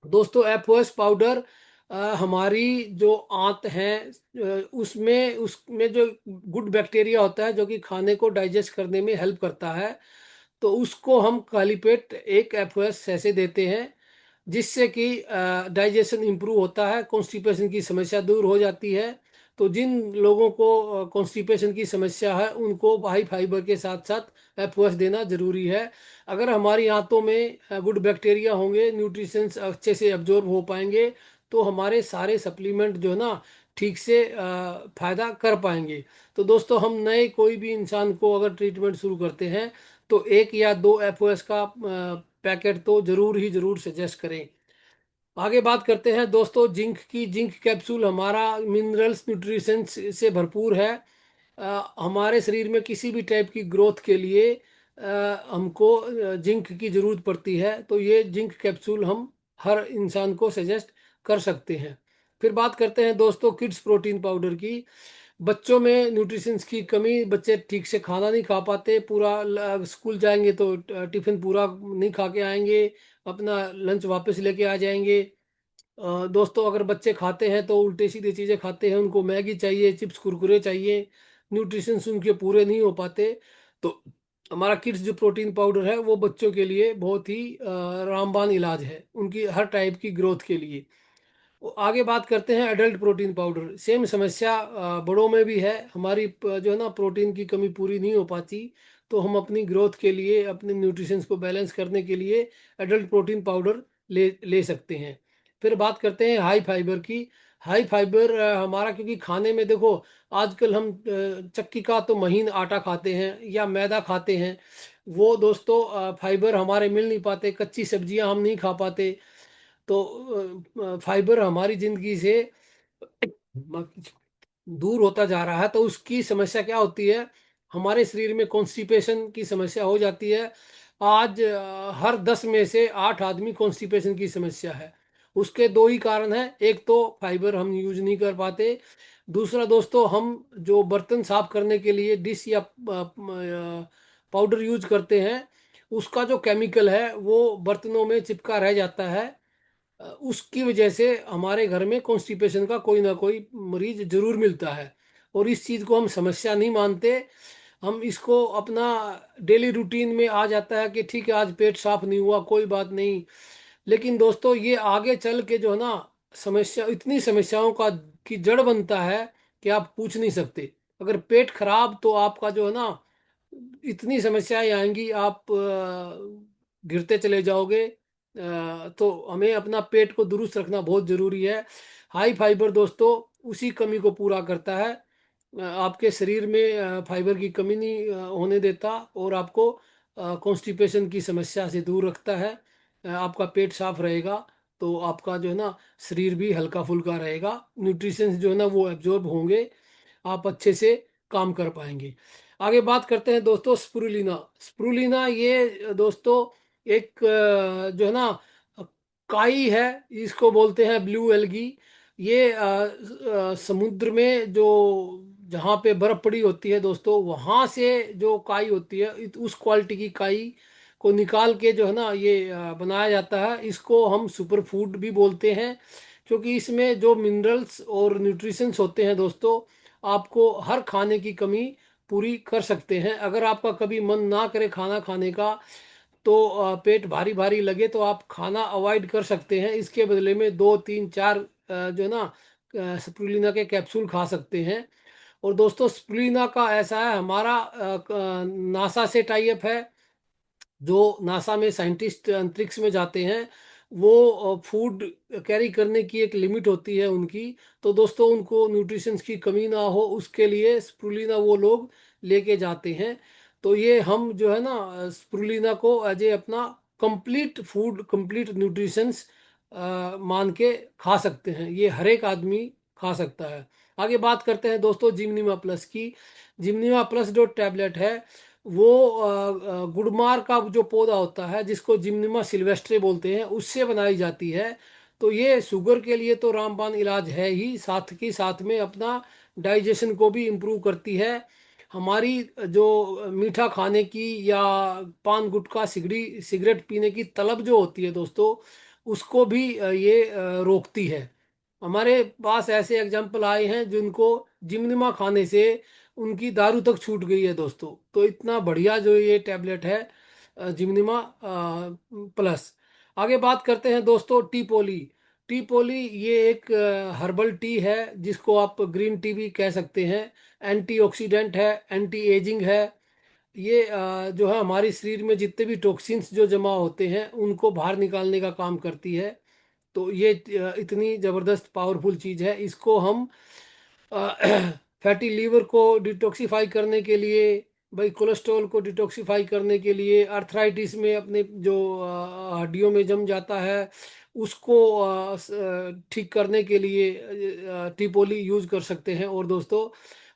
दोस्तों एफओएस पाउडर हमारी जो आंत है उसमें जो गुड बैक्टीरिया होता है, जो कि खाने को डाइजेस्ट करने में हेल्प करता है, तो उसको हम खाली पेट एक एफओएस ऐसे देते हैं, जिससे कि डाइजेशन इम्प्रूव होता है, कॉन्स्टिपेशन की समस्या दूर हो जाती है। तो जिन लोगों को कॉन्स्टिपेशन की समस्या है उनको हाई फाइबर के साथ साथ एफओएस देना जरूरी है। अगर हमारी आंतों में गुड बैक्टीरिया होंगे, न्यूट्रिशंस अच्छे से एब्जॉर्ब हो पाएंगे, तो हमारे सारे सप्लीमेंट जो है ना ठीक से फायदा कर पाएंगे। तो दोस्तों हम नए कोई भी इंसान को अगर ट्रीटमेंट शुरू करते हैं तो 1 या 2 एफओएस का पैकेट तो जरूर ही जरूर सजेस्ट करें। आगे बात करते हैं दोस्तों जिंक की। जिंक कैप्सूल हमारा मिनरल्स न्यूट्रिशन से भरपूर है। हमारे शरीर में किसी भी टाइप की ग्रोथ के लिए हमको जिंक की ज़रूरत पड़ती है, तो ये जिंक कैप्सूल हम हर इंसान को सजेस्ट कर सकते हैं। फिर बात करते हैं दोस्तों किड्स प्रोटीन पाउडर की। बच्चों में न्यूट्रिशंस की कमी, बच्चे ठीक से खाना नहीं खा पाते, पूरा स्कूल जाएंगे तो टिफिन पूरा नहीं खा के आएंगे, अपना लंच वापस लेके आ जाएंगे। दोस्तों अगर बच्चे खाते हैं तो उल्टे सीधे चीज़ें खाते हैं, उनको मैगी चाहिए, चिप्स कुरकुरे चाहिए, न्यूट्रिशंस उनके पूरे नहीं हो पाते। तो हमारा किड्स जो प्रोटीन पाउडर है वो बच्चों के लिए बहुत ही रामबान इलाज है, उनकी हर टाइप की ग्रोथ के लिए। आगे बात करते हैं एडल्ट प्रोटीन पाउडर। सेम समस्या बड़ों में भी है, हमारी जो है ना प्रोटीन की कमी पूरी नहीं हो पाती, तो हम अपनी ग्रोथ के लिए, अपने न्यूट्रिशंस को बैलेंस करने के लिए एडल्ट प्रोटीन पाउडर ले ले सकते हैं। फिर बात करते हैं हाई फाइबर की। हाई फाइबर हमारा, क्योंकि खाने में देखो आजकल हम चक्की का तो महीन आटा खाते हैं या मैदा खाते हैं, वो दोस्तों फाइबर हमारे मिल नहीं पाते, कच्ची सब्जियां हम नहीं खा पाते। तो फाइबर हमारी जिंदगी से दूर होता जा रहा है। तो उसकी समस्या क्या होती है, हमारे शरीर में कॉन्स्टिपेशन की समस्या हो जाती है। आज हर 10 में से 8 आदमी कॉन्स्टिपेशन की समस्या है। उसके दो ही कारण हैं, एक तो फाइबर हम यूज नहीं कर पाते, दूसरा दोस्तों हम जो बर्तन साफ करने के लिए डिश या पाउडर यूज करते हैं, उसका जो केमिकल है वो बर्तनों में चिपका रह जाता है। उसकी वजह से हमारे घर में कॉन्स्टिपेशन का कोई ना कोई मरीज जरूर मिलता है। और इस चीज़ को हम समस्या नहीं मानते, हम इसको अपना डेली रूटीन में आ जाता है कि ठीक है आज पेट साफ नहीं हुआ कोई बात नहीं। लेकिन दोस्तों ये आगे चल के जो है ना समस्या, इतनी समस्याओं का की जड़ बनता है कि आप पूछ नहीं सकते। अगर पेट खराब तो आपका जो है ना इतनी समस्याएं आएंगी, आप गिरते चले जाओगे। तो हमें अपना पेट को दुरुस्त रखना बहुत ज़रूरी है। हाई फाइबर दोस्तों उसी कमी को पूरा करता है, आपके शरीर में फाइबर की कमी नहीं होने देता, और आपको कॉन्स्टिपेशन की समस्या से दूर रखता है। आपका पेट साफ रहेगा तो आपका जो है ना शरीर भी हल्का फुल्का रहेगा, न्यूट्रिशंस जो है ना वो एब्जॉर्ब होंगे, आप अच्छे से काम कर पाएंगे। आगे बात करते हैं दोस्तों स्पुरुलिना। स्पुरुलिना ये दोस्तों एक जो है ना काई है, इसको बोलते हैं ब्लू एल्गी। ये समुद्र में जो जहाँ पे बर्फ पड़ी होती है दोस्तों, वहाँ से जो काई होती है उस क्वालिटी की काई को निकाल के जो है ना ये बनाया जाता है। इसको हम सुपर फूड भी बोलते हैं, क्योंकि इसमें जो मिनरल्स और न्यूट्रिशंस होते हैं दोस्तों, आपको हर खाने की कमी पूरी कर सकते हैं। अगर आपका कभी मन ना करे खाना खाने का, तो पेट भारी भारी लगे, तो आप खाना अवॉइड कर सकते हैं। इसके बदले में दो तीन चार जो है ना स्प्रुलिना के कैप्सूल खा सकते हैं। और दोस्तों स्प्रुलिना का ऐसा है, हमारा नासा से टाई अप है। जो नासा में साइंटिस्ट अंतरिक्ष में जाते हैं, वो फूड कैरी करने की एक लिमिट होती है उनकी। तो दोस्तों उनको न्यूट्रिशंस की कमी ना हो, उसके लिए स्प्रुलिना वो लोग लेके जाते हैं। तो ये हम जो है ना स्प्रुलिना को एज ए अपना कंप्लीट फूड, कंप्लीट न्यूट्रिशंस मान के खा सकते हैं। ये हर एक आदमी खा सकता है। आगे बात करते हैं दोस्तों जिमनीमा प्लस की। जिमनीमा प्लस जो टैबलेट है, वो गुड़मार का जो पौधा होता है, जिसको जिम्निमा सिल्वेस्ट्रे बोलते हैं, उससे बनाई जाती है। तो ये शुगर के लिए तो रामबाण इलाज है ही, साथ के साथ में अपना डाइजेशन को भी इम्प्रूव करती है। हमारी जो मीठा खाने की या पान गुटखा सिगड़ी सिगरेट पीने की तलब जो होती है दोस्तों, उसको भी ये रोकती है। हमारे पास ऐसे एग्जाम्पल आए हैं जिनको जिम्निमा खाने से उनकी दारू तक छूट गई है दोस्तों। तो इतना बढ़िया जो ये टैबलेट है जिम्निमा प्लस। आगे बात करते हैं दोस्तों टी पोली ये एक हर्बल टी है, जिसको आप ग्रीन टी भी कह सकते हैं। एंटीऑक्सीडेंट है, एंटी एजिंग है। ये जो है हमारे शरीर में जितने भी टॉक्सिन्स जो जमा होते हैं, उनको बाहर निकालने का काम करती है। तो ये इतनी ज़बरदस्त पावरफुल चीज़ है। इसको हम फैटी लीवर को डिटॉक्सिफाई करने के लिए, भाई कोलेस्ट्रॉल को डिटॉक्सिफाई करने के लिए, अर्थराइटिस में अपने जो हड्डियों में जम जाता है उसको ठीक करने के लिए टीपोली यूज कर सकते हैं। और दोस्तों,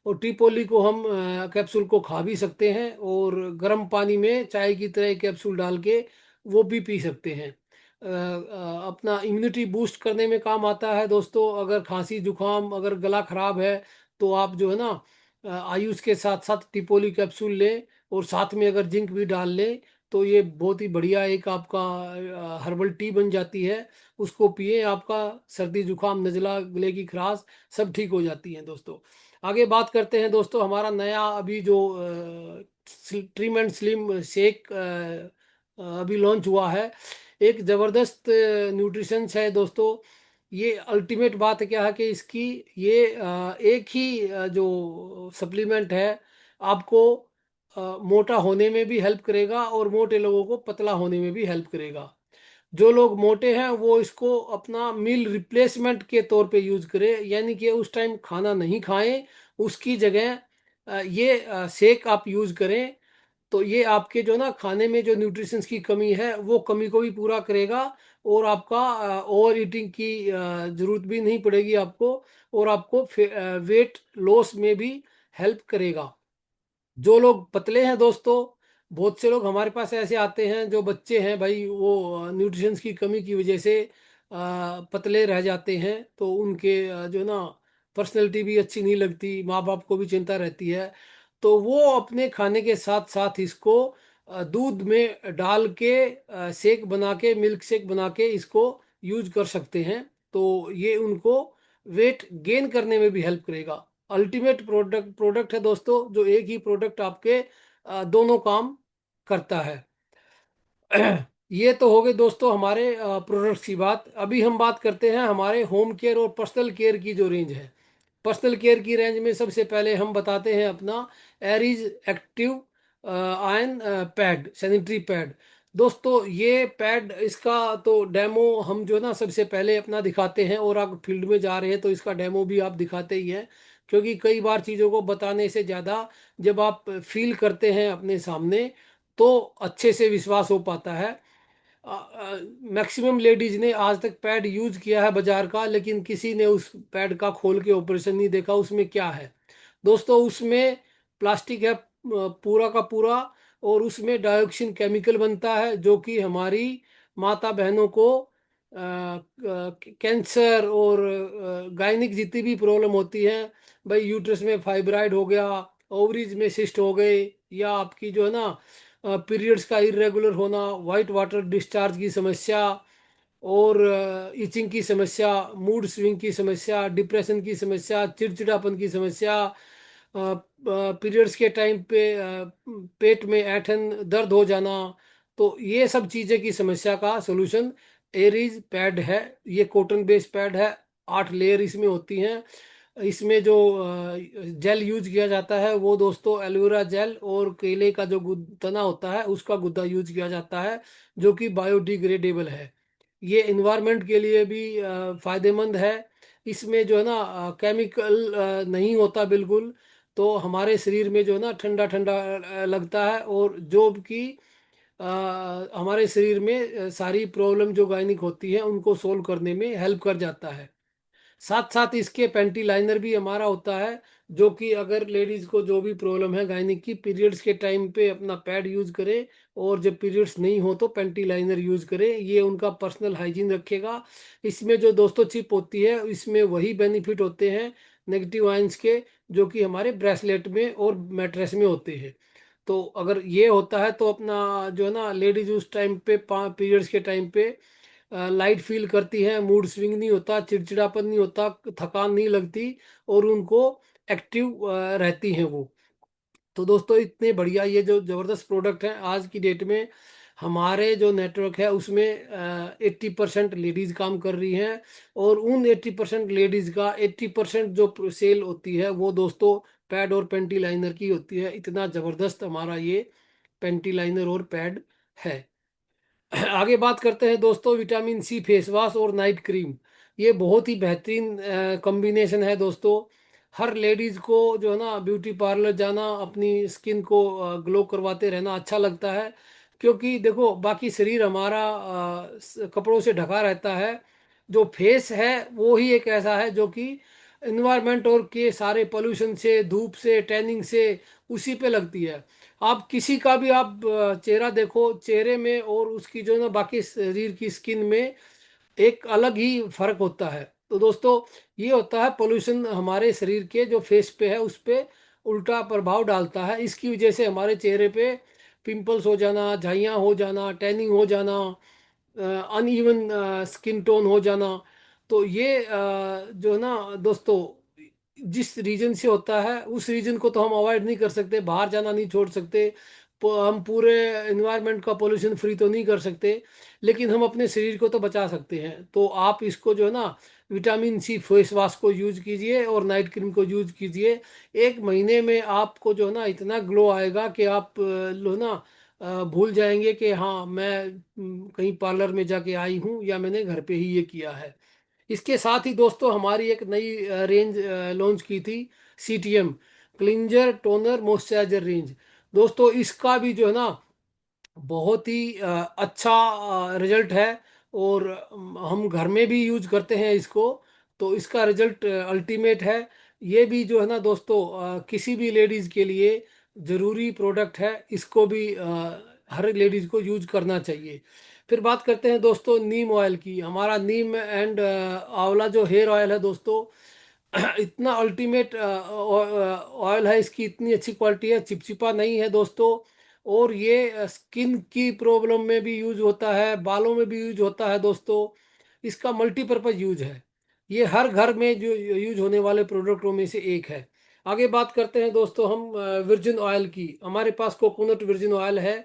और टीपोली को हम कैप्सूल को खा भी सकते हैं, और गर्म पानी में चाय की तरह कैप्सूल डाल के वो भी पी सकते हैं। अपना इम्यूनिटी बूस्ट करने में काम आता है दोस्तों। अगर खांसी जुकाम, अगर गला खराब है, तो आप जो है ना आयुष के साथ साथ टिपोली कैप्सूल लें, और साथ में अगर जिंक भी डाल लें, तो ये बहुत ही बढ़िया एक आपका हर्बल टी बन जाती है। उसको पिए, आपका सर्दी जुकाम नज़ला गले की खराश सब ठीक हो जाती है दोस्तों। आगे बात करते हैं दोस्तों, हमारा नया अभी जो ट्रिम एंड स्लिम शेक अभी लॉन्च हुआ है। एक ज़बरदस्त न्यूट्रिशन है दोस्तों। ये अल्टीमेट बात क्या है कि इसकी ये एक ही जो सप्लीमेंट है, आपको मोटा होने में भी हेल्प करेगा, और मोटे लोगों को पतला होने में भी हेल्प करेगा। जो लोग मोटे हैं वो इसको अपना मील रिप्लेसमेंट के तौर पे यूज करें, यानी कि उस टाइम खाना नहीं खाएं, उसकी जगह ये शेक आप यूज करें। तो ये आपके जो ना खाने में जो न्यूट्रिशंस की कमी है, वो कमी को भी पूरा करेगा। और आपका ओवर ईटिंग की जरूरत भी नहीं पड़ेगी आपको, और आपको वेट लॉस में भी हेल्प करेगा। जो लोग पतले हैं दोस्तों, बहुत से लोग हमारे पास ऐसे आते हैं, जो बच्चे हैं भाई, वो न्यूट्रिशंस की कमी की वजह से पतले रह जाते हैं। तो उनके जो ना पर्सनैलिटी भी अच्छी नहीं लगती, माँ बाप को भी चिंता रहती है। तो वो अपने खाने के साथ साथ इसको दूध में डाल के शेक बना के, मिल्क शेक बना के इसको यूज कर सकते हैं। तो ये उनको वेट गेन करने में भी हेल्प करेगा। अल्टीमेट प्रोडक्ट है दोस्तों, जो एक ही प्रोडक्ट आपके दोनों काम करता है। ये तो हो गए दोस्तों हमारे प्रोडक्ट्स की बात। अभी हम बात करते हैं हमारे होम केयर और पर्सनल केयर की जो रेंज है। पर्सनल केयर की रेंज में सबसे पहले हम बताते हैं अपना Aries active ion pad, sanitary pad. दोस्तों ये पैड, इसका तो डेमो हम जो ना सबसे पहले अपना दिखाते हैं, और अगर फील्ड में जा रहे हैं तो इसका डेमो भी आप दिखाते ही हैं। क्योंकि कई बार चीज़ों को बताने से ज़्यादा जब आप फील करते हैं अपने सामने, तो अच्छे से विश्वास हो पाता है। मैक्सिमम लेडीज ने आज तक पैड यूज किया है बाजार का, लेकिन किसी ने उस पैड का खोल के ऑपरेशन नहीं देखा उसमें क्या है। दोस्तों उसमें प्लास्टिक है, पूरा का पूरा, और उसमें डायोक्सिन केमिकल बनता है जो कि हमारी माता बहनों को कैंसर और गायनिक जितनी भी प्रॉब्लम होती है, भाई यूट्रस में फाइब्राइड हो गया, ओवरीज में सिस्ट हो गए, या आपकी जो है ना पीरियड्स का इरेगुलर होना, वाइट वाटर डिस्चार्ज की समस्या, और इचिंग की समस्या, मूड स्विंग की समस्या, डिप्रेशन की समस्या, चिड़चिड़ापन की समस्या, पीरियड्स के टाइम पे पेट में ऐंठन दर्द हो जाना, तो ये सब चीज़ें की समस्या का सोल्यूशन एरीज पैड है। ये कॉटन बेस्ड पैड है, 8 लेयर इसमें होती हैं। इसमें जो जेल यूज किया जाता है वो दोस्तों एलोवेरा जेल और केले का जो तना होता है उसका गुद्दा यूज किया जाता है, जो कि बायोडिग्रेडेबल है। ये इन्वायरमेंट के लिए भी फायदेमंद है। इसमें जो है ना केमिकल नहीं होता बिल्कुल, तो हमारे शरीर में जो है ना ठंडा ठंडा लगता है, और जो कि अ, हमारे शरीर में सारी प्रॉब्लम जो गायनिक होती है उनको सोल्व करने में हेल्प कर जाता है। साथ साथ इसके पेंटी लाइनर भी हमारा होता है, जो कि अगर लेडीज को जो भी प्रॉब्लम है गायनिक की, पीरियड्स के टाइम पे अपना पैड यूज करे, और जब पीरियड्स नहीं हो तो पेंटी लाइनर यूज करे, ये उनका पर्सनल हाइजीन रखेगा। इसमें जो दोस्तों चिप होती है इसमें वही बेनिफिट होते हैं नेगेटिव आयंस के, जो कि हमारे ब्रेसलेट में और मैट्रेस में होते हैं। तो अगर ये होता है तो अपना जो है ना लेडीज उस टाइम पे पीरियड्स के टाइम पे लाइट फील करती हैं, मूड स्विंग नहीं होता, चिड़चिड़ापन नहीं होता, थकान नहीं लगती, और उनको एक्टिव रहती हैं वो। तो दोस्तों इतने बढ़िया ये जो ज़बरदस्त प्रोडक्ट है आज की डेट में, हमारे जो नेटवर्क है उसमें 80% लेडीज़ काम कर रही हैं, और उन 80% लेडीज़ का 80% जो सेल होती है वो दोस्तों पैड और पेंटी लाइनर की होती है। इतना ज़बरदस्त हमारा ये पेंटी लाइनर और पैड है। आगे बात करते हैं दोस्तों विटामिन सी फेस वॉश और नाइट क्रीम। ये बहुत ही बेहतरीन कॉम्बिनेशन है दोस्तों। हर लेडीज को जो है ना ब्यूटी पार्लर जाना, अपनी स्किन को ग्लो करवाते रहना अच्छा लगता है, क्योंकि देखो बाकी शरीर हमारा कपड़ों से ढका रहता है, जो फेस है वो ही एक ऐसा है जो कि इन्वायरमेंट और के सारे पोल्यूशन से, धूप से, टैनिंग से उसी पे लगती है। आप किसी का भी आप चेहरा देखो, चेहरे में और उसकी जो है ना बाकी शरीर की स्किन में एक अलग ही फर्क होता है। तो दोस्तों ये होता है पोल्यूशन हमारे शरीर के जो फेस पे है उस पे उल्टा प्रभाव डालता है। इसकी वजह से हमारे चेहरे पे पिंपल्स हो जाना, झाइयाँ हो जाना, टैनिंग हो जाना, अनइवन स्किन टोन हो जाना। तो ये जो है ना दोस्तों जिस रीजन से होता है उस रीजन को तो हम अवॉइड नहीं कर सकते, बाहर जाना नहीं छोड़ सकते, हम पूरे इन्वायरमेंट का पोल्यूशन फ्री तो नहीं कर सकते, लेकिन हम अपने शरीर को तो बचा सकते हैं। तो आप इसको जो है ना विटामिन सी फेस वॉश को यूज कीजिए और नाइट क्रीम को यूज कीजिए। 1 महीने में आपको जो है ना इतना ग्लो आएगा कि आप लो ना भूल जाएंगे कि हाँ मैं कहीं पार्लर में जाके आई हूँ या मैंने घर पे ही ये किया है। इसके साथ ही दोस्तों हमारी एक नई रेंज लॉन्च की थी, CTM cleanser toner moisturiser range. दोस्तों इसका भी जो है ना बहुत ही अच्छा रिजल्ट है, और हम घर में भी यूज करते हैं इसको, तो इसका रिजल्ट अल्टीमेट है। ये भी जो है ना दोस्तों किसी भी लेडीज़ के लिए ज़रूरी प्रोडक्ट है, इसको भी हर लेडीज़ को यूज करना चाहिए। फिर बात करते हैं दोस्तों नीम ऑयल की। हमारा नीम एंड आंवला जो हेयर ऑयल है दोस्तों, इतना अल्टीमेट ऑयल है, इसकी इतनी अच्छी क्वालिटी है, चिपचिपा नहीं है दोस्तों, और ये स्किन की प्रॉब्लम में भी यूज होता है, बालों में भी यूज होता है दोस्तों। इसका मल्टीपर्पज यूज है, ये हर घर में जो यूज होने वाले प्रोडक्टों में से एक है। आगे बात करते हैं दोस्तों हम वर्जिन ऑयल की। हमारे पास कोकोनट वर्जिन ऑयल है,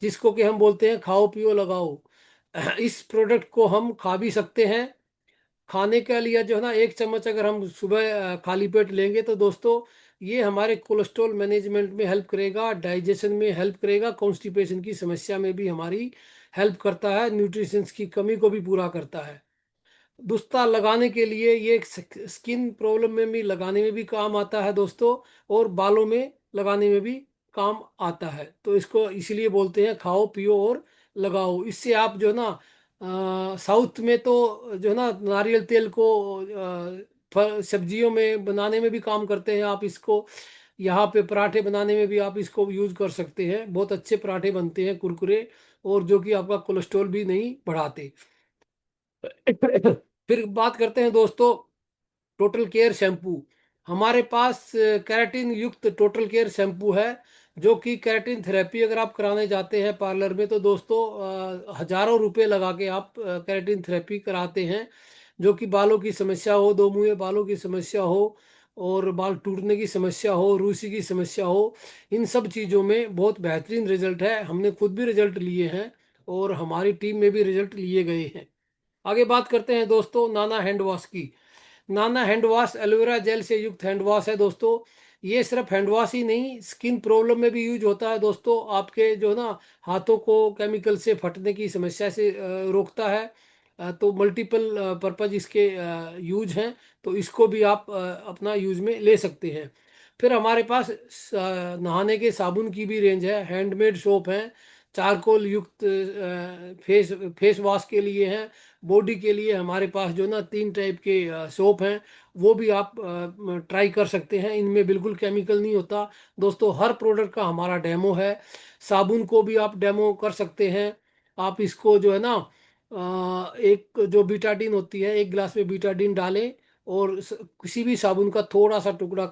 जिसको कि हम बोलते हैं खाओ पियो लगाओ। इस प्रोडक्ट को हम खा भी सकते हैं। खाने के लिए जो है ना 1 चम्मच अगर हम सुबह खाली पेट लेंगे तो दोस्तों ये हमारे कोलेस्ट्रॉल मैनेजमेंट में हेल्प करेगा, डाइजेशन में हेल्प करेगा, कॉन्स्टिपेशन की समस्या में भी हमारी हेल्प करता है, न्यूट्रिशंस की कमी को भी पूरा करता है। दुस्ता लगाने के लिए ये स्किन प्रॉब्लम में भी लगाने में भी काम आता है दोस्तों, और बालों में लगाने में भी काम आता है। तो इसको इसीलिए बोलते हैं खाओ पियो और लगाओ। इससे आप जो है ना साउथ में तो जो है ना नारियल तेल को सब्जियों में बनाने में भी काम करते हैं आप इसको। यहाँ पे पराठे बनाने में भी आप इसको यूज कर सकते हैं, बहुत अच्छे पराठे बनते हैं कुरकुरे, और जो कि आपका कोलेस्ट्रॉल भी नहीं बढ़ाते। फिर बात करते हैं दोस्तों टोटल केयर शैम्पू। हमारे पास कैराटिन युक्त टोटल केयर शैम्पू है, जो कि कैराटिन थेरेपी अगर आप कराने जाते हैं पार्लर में तो दोस्तों हजारों रुपए लगा के आप कैराटिन थेरेपी कराते हैं। जो कि बालों की समस्या हो, दो मुंहे बालों की समस्या हो, और बाल टूटने की समस्या हो, रूसी की समस्या हो, इन सब चीज़ों में बहुत बेहतरीन रिजल्ट है। हमने खुद भी रिजल्ट लिए हैं और हमारी टीम में भी रिजल्ट लिए गए हैं। आगे बात करते हैं दोस्तों नाना हैंड वॉश की। नाना हैंड वॉश एलोवेरा जेल से युक्त हैंड वॉश है दोस्तों। ये सिर्फ हैंड वॉश ही नहीं, स्किन प्रॉब्लम में भी यूज होता है दोस्तों। आपके जो ना हाथों को केमिकल से फटने की समस्या से रोकता है। तो मल्टीपल पर्पज इसके यूज हैं, तो इसको भी आप अपना यूज में ले सकते हैं। फिर हमारे पास नहाने के साबुन की भी रेंज है, हैंडमेड सोप है, चारकोल युक्त फेस फेस वॉश के लिए हैं, बॉडी के लिए हमारे पास जो ना 3 टाइप के सोप हैं, वो भी आप ट्राई कर सकते हैं। इनमें बिल्कुल केमिकल नहीं होता दोस्तों। हर प्रोडक्ट का हमारा डेमो है। साबुन को भी आप डेमो कर सकते हैं। आप इसको जो है ना एक जो बीटाडीन होती है, एक गिलास में बीटाडीन डालें और किसी भी साबुन का थोड़ा सा टुकड़ा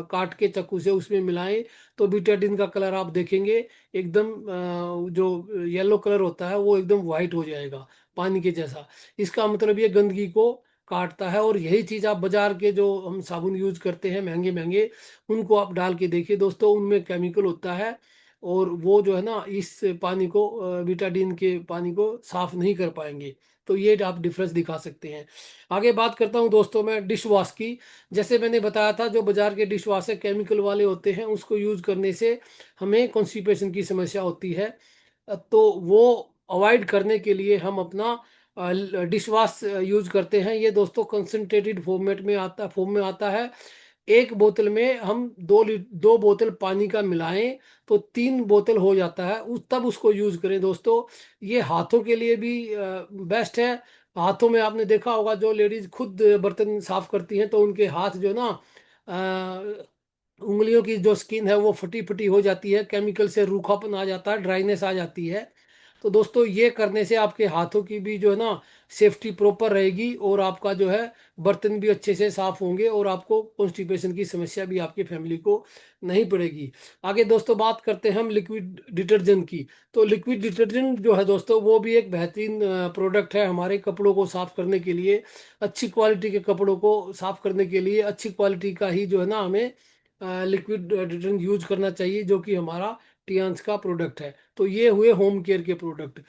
काट के चाकू से उसमें मिलाएं, तो बीटाडीन का कलर आप देखेंगे एकदम जो येलो कलर होता है वो एकदम वाइट हो जाएगा, पानी के जैसा। इसका मतलब ये गंदगी को काटता है। और यही चीज़ आप बाजार के जो हम साबुन यूज करते हैं महंगे महंगे, उनको आप डाल के देखिए दोस्तों, उनमें केमिकल होता है और वो जो है ना इस पानी को बीटाडीन के पानी को साफ नहीं कर पाएंगे। तो ये आप डिफरेंस दिखा सकते हैं। आगे बात करता हूँ दोस्तों मैं डिश वॉश की। जैसे मैंने बताया था, जो बाजार के डिश वॉश है केमिकल वाले होते हैं, उसको यूज करने से हमें कॉन्स्टिपेशन की समस्या होती है। तो वो अवॉइड करने के लिए हम अपना डिश वॉश यूज करते हैं। ये दोस्तों कंसंट्रेटेड फॉर्म में आता है। एक बोतल में हम 2 बोतल पानी का मिलाएं तो 3 बोतल हो जाता है, उस तब उसको यूज करें दोस्तों। ये हाथों के लिए भी बेस्ट है। हाथों में आपने देखा होगा, जो लेडीज खुद बर्तन साफ करती हैं तो उनके हाथ जो ना उंगलियों की जो स्किन है वो फटी फटी हो जाती है, केमिकल से रूखापन आ जाता है, ड्राइनेस आ जाती है। तो दोस्तों ये करने से आपके हाथों की भी जो है ना सेफ्टी प्रॉपर रहेगी, और आपका जो है बर्तन भी अच्छे से साफ होंगे, और आपको कॉन्स्टिपेशन की समस्या भी आपकी फैमिली को नहीं पड़ेगी। आगे दोस्तों बात करते हैं हम लिक्विड डिटर्जेंट की। तो लिक्विड डिटर्जेंट जो है दोस्तों, वो भी एक बेहतरीन प्रोडक्ट है हमारे कपड़ों को साफ करने के लिए। अच्छी क्वालिटी के कपड़ों को साफ करने के लिए अच्छी क्वालिटी का ही जो है ना हमें लिक्विड डिटर्जेंट यूज करना चाहिए, जो कि हमारा टियान्स का प्रोडक्ट है। तो ये हुए होम केयर के प्रोडक्ट।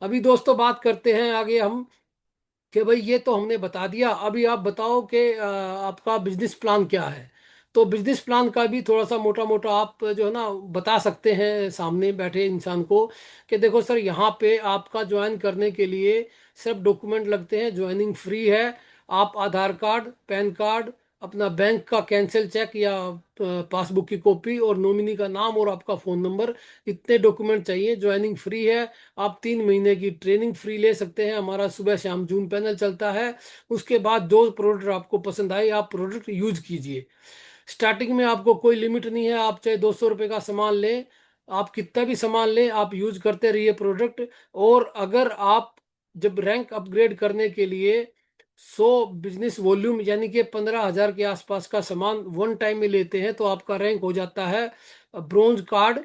अभी दोस्तों बात करते हैं आगे हम, कि भाई ये तो हमने बता दिया, अभी आप बताओ कि आपका बिजनेस प्लान क्या है। तो बिजनेस प्लान का भी थोड़ा सा मोटा मोटा आप जो है ना बता सकते हैं सामने बैठे इंसान को, कि देखो सर यहाँ पे आपका ज्वाइन करने के लिए सिर्फ डॉक्यूमेंट लगते हैं, ज्वाइनिंग फ्री है। आप आधार कार्ड, पैन कार्ड, अपना बैंक का कैंसिल चेक या पासबुक की कॉपी, और नॉमिनी का नाम और आपका फ़ोन नंबर, इतने डॉक्यूमेंट चाहिए। ज्वाइनिंग फ्री है। आप 3 महीने की ट्रेनिंग फ्री ले सकते हैं। हमारा सुबह शाम जूम पैनल चलता है। उसके बाद जो प्रोडक्ट आपको पसंद आए आप प्रोडक्ट यूज कीजिए। स्टार्टिंग में आपको कोई लिमिट नहीं है, आप चाहे 200 रुपये का सामान लें, आप कितना भी सामान लें, आप यूज करते रहिए प्रोडक्ट। और अगर आप जब रैंक अपग्रेड करने के लिए 100 बिजनेस वॉल्यूम यानी कि 15,000 के आसपास का सामान वन टाइम में लेते हैं, तो आपका रैंक हो जाता है ब्रोंज कार्ड,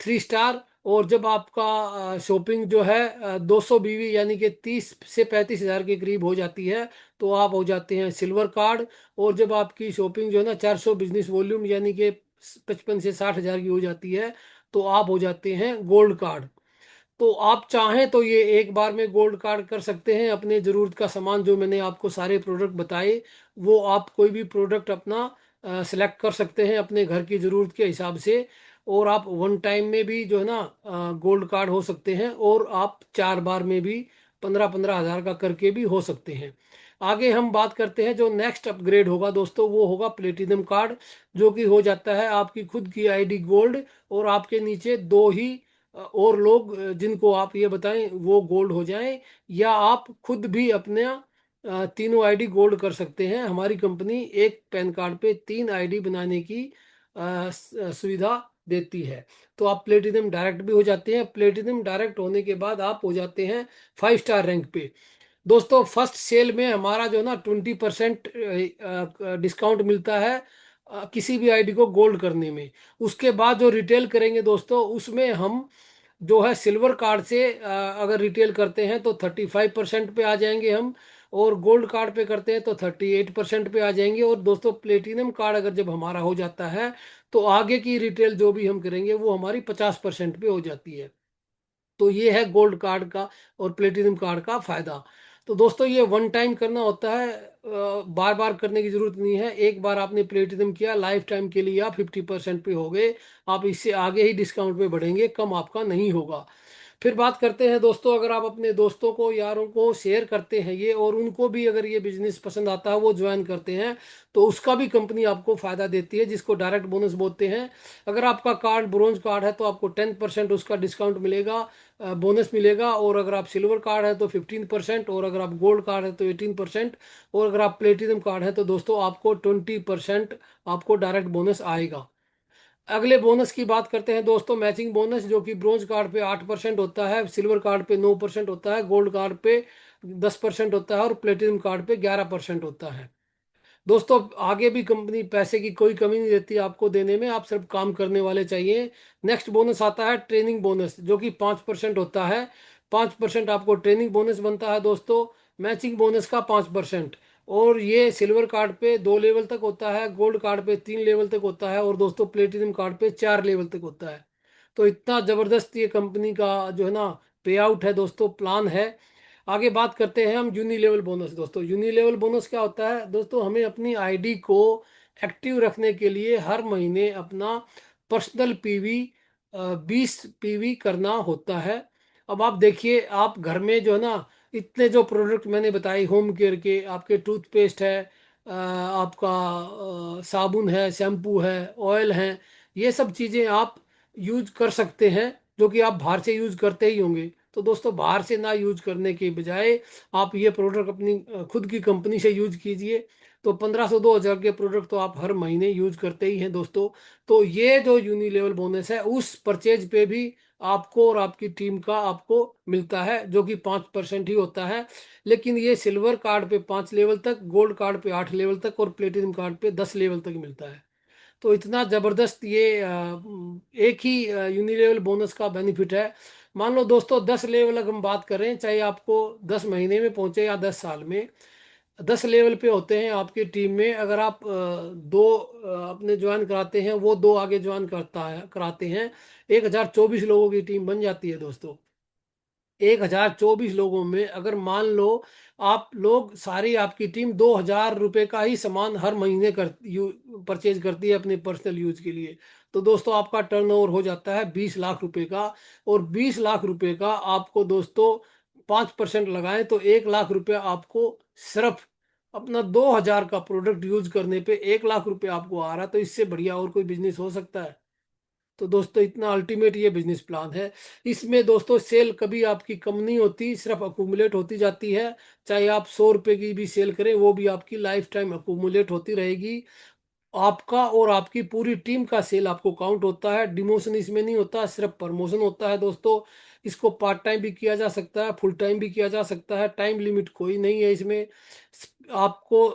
3 स्टार। और जब आपका शॉपिंग जो है 200 बीवी यानी कि 30 से 35 हज़ार के करीब हो जाती है, तो आप हो जाते हैं सिल्वर कार्ड। और जब आपकी शॉपिंग जो है ना 400 बिजनेस वॉल्यूम यानी कि 55 से 60 हज़ार की हो जाती है, तो आप हो जाते हैं गोल्ड कार्ड। तो आप चाहें तो ये एक बार में गोल्ड कार्ड कर सकते हैं। अपने ज़रूरत का सामान जो मैंने आपको सारे प्रोडक्ट बताए, वो आप कोई भी प्रोडक्ट अपना सेलेक्ट कर सकते हैं अपने घर की ज़रूरत के हिसाब से। और आप वन टाइम में भी जो है ना गोल्ड कार्ड हो सकते हैं, और आप 4 बार में भी 15-15 हज़ार का करके भी हो सकते हैं। आगे हम बात करते हैं जो नेक्स्ट अपग्रेड होगा दोस्तों, वो होगा प्लेटिनम कार्ड, जो कि हो जाता है आपकी खुद की आईडी गोल्ड, और आपके नीचे दो ही और लोग जिनको आप ये बताएं वो गोल्ड हो जाएं, या आप खुद भी अपने तीनों आईडी गोल्ड कर सकते हैं। हमारी कंपनी एक पैन कार्ड पे 3 आईडी बनाने की सुविधा देती है। तो आप प्लेटिनम डायरेक्ट भी हो जाते हैं। प्लेटिनम डायरेक्ट होने के बाद आप हो जाते हैं 5 स्टार रैंक पे। दोस्तों फर्स्ट सेल में हमारा जो ना 20% डिस्काउंट मिलता है किसी भी आईडी को गोल्ड करने में। उसके बाद जो रिटेल करेंगे दोस्तों, उसमें हम जो है सिल्वर कार्ड से अगर रिटेल करते हैं तो 35% पे आ जाएंगे हम, और गोल्ड कार्ड पे करते हैं तो 38% पे आ जाएंगे। और दोस्तों प्लेटिनम कार्ड अगर जब हमारा हो जाता है तो आगे की रिटेल जो भी हम करेंगे वो हमारी 50% पे हो जाती है। तो ये है गोल्ड कार्ड का और प्लेटिनम कार्ड का फायदा। तो दोस्तों ये वन टाइम करना होता है, बार बार करने की जरूरत नहीं है। एक बार आपने प्लेटिनम किया, लाइफ टाइम के लिए आप 50% पे हो गए। आप इससे आगे ही डिस्काउंट पे बढ़ेंगे, कम आपका नहीं होगा। फिर बात करते हैं दोस्तों, अगर आप अपने दोस्तों को यारों को शेयर करते हैं ये, और उनको भी अगर ये बिजनेस पसंद आता है वो ज्वाइन करते हैं, तो उसका भी कंपनी आपको फायदा देती है, जिसको डायरेक्ट बोनस बोलते हैं। अगर आपका कार्ड ब्रोंज कार्ड है तो आपको 10% उसका डिस्काउंट मिलेगा, बोनस मिलेगा। और अगर आप सिल्वर कार्ड है तो 15%, और अगर आप गोल्ड कार्ड है तो 18%, और अगर आप प्लेटिनम कार्ड है तो दोस्तों आपको 20% आपको डायरेक्ट बोनस आएगा। अगले बोनस की बात करते हैं दोस्तों, मैचिंग बोनस, जो कि ब्रोंज कार्ड पे 8% होता है, सिल्वर कार्ड पे 9% होता है, गोल्ड कार्ड पे 10% होता है, और प्लेटिनम कार्ड पे 11% होता है। दोस्तों आगे भी कंपनी पैसे की कोई कमी नहीं रहती आपको देने में, आप सिर्फ काम करने वाले चाहिए। नेक्स्ट बोनस आता है ट्रेनिंग बोनस, जो कि 5% होता है। 5% आपको ट्रेनिंग बोनस बनता है दोस्तों। मैचिंग बोनस का 5%। और ये सिल्वर कार्ड पे 2 लेवल तक होता है, गोल्ड कार्ड पे 3 लेवल तक होता है, और दोस्तों प्लेटिनम कार्ड पे 4 लेवल तक होता है। तो इतना ज़बरदस्त ये कंपनी का जो है ना पे आउट है दोस्तों, प्लान है। आगे बात करते हैं हम यूनी लेवल बोनस। दोस्तों यूनी लेवल बोनस क्या होता है दोस्तों, हमें अपनी आईडी को एक्टिव रखने के लिए हर महीने अपना पर्सनल पीवी 20 पीवी करना होता है। अब आप देखिए, आप घर में जो है ना इतने जो प्रोडक्ट मैंने बताए होम केयर के, आपके टूथपेस्ट है, आपका साबुन है, शैम्पू है, ऑयल है, ये सब चीज़ें आप यूज कर सकते हैं, जो कि आप बाहर से यूज करते ही होंगे। तो दोस्तों बाहर से ना यूज करने के बजाय आप ये प्रोडक्ट अपनी खुद की कंपनी से यूज कीजिए। तो 1500 2000 के प्रोडक्ट तो आप हर महीने यूज करते ही हैं दोस्तों। तो ये जो यूनी लेवल बोनस है उस परचेज पे भी आपको और आपकी टीम का आपको मिलता है, जो कि 5% ही होता है। लेकिन ये सिल्वर कार्ड पे 5 लेवल तक, गोल्ड कार्ड पे 8 लेवल तक, और प्लेटिनम कार्ड पे 10 लेवल तक मिलता है। तो इतना ज़बरदस्त ये एक ही यूनिलेवल बोनस का बेनिफिट है। मान लो दोस्तों 10 लेवल अगर हम बात करें, चाहे आपको 10 महीने में पहुंचे या 10 साल में, 10 लेवल पे होते हैं आपकी टीम में। अगर आप दो अपने ज्वाइन कराते हैं, वो दो आगे ज्वाइन करता है कराते हैं, 1024 लोगों की टीम बन जाती है दोस्तों। 1024 लोगों में अगर मान लो आप लोग सारी आपकी टीम 2000 रुपये का ही सामान हर महीने परचेज करती है अपने पर्सनल यूज के लिए, तो दोस्तों आपका टर्नओवर हो जाता है 20 लाख रुपए का। और 20 लाख रुपए का आपको दोस्तों 5% लगाएं तो 1 लाख रुपए आपको सिर्फ अपना 2000 का प्रोडक्ट यूज करने पे 1 लाख रुपए आपको आ रहा है। तो इससे बढ़िया और कोई बिजनेस हो सकता है? तो दोस्तों इतना अल्टीमेट ये बिजनेस प्लान है। इसमें दोस्तों सेल कभी आपकी कम नहीं होती, सिर्फ अकूमुलेट होती जाती है। चाहे आप 100 रुपए की भी सेल करें, वो भी आपकी लाइफ टाइम अकूमुलेट होती रहेगी। आपका और आपकी पूरी टीम का सेल आपको काउंट होता है। डिमोशन इसमें नहीं होता, सिर्फ प्रमोशन होता है दोस्तों। इसको पार्ट टाइम भी किया जा सकता है, फुल टाइम भी किया जा सकता है, टाइम लिमिट कोई नहीं है इसमें। आपको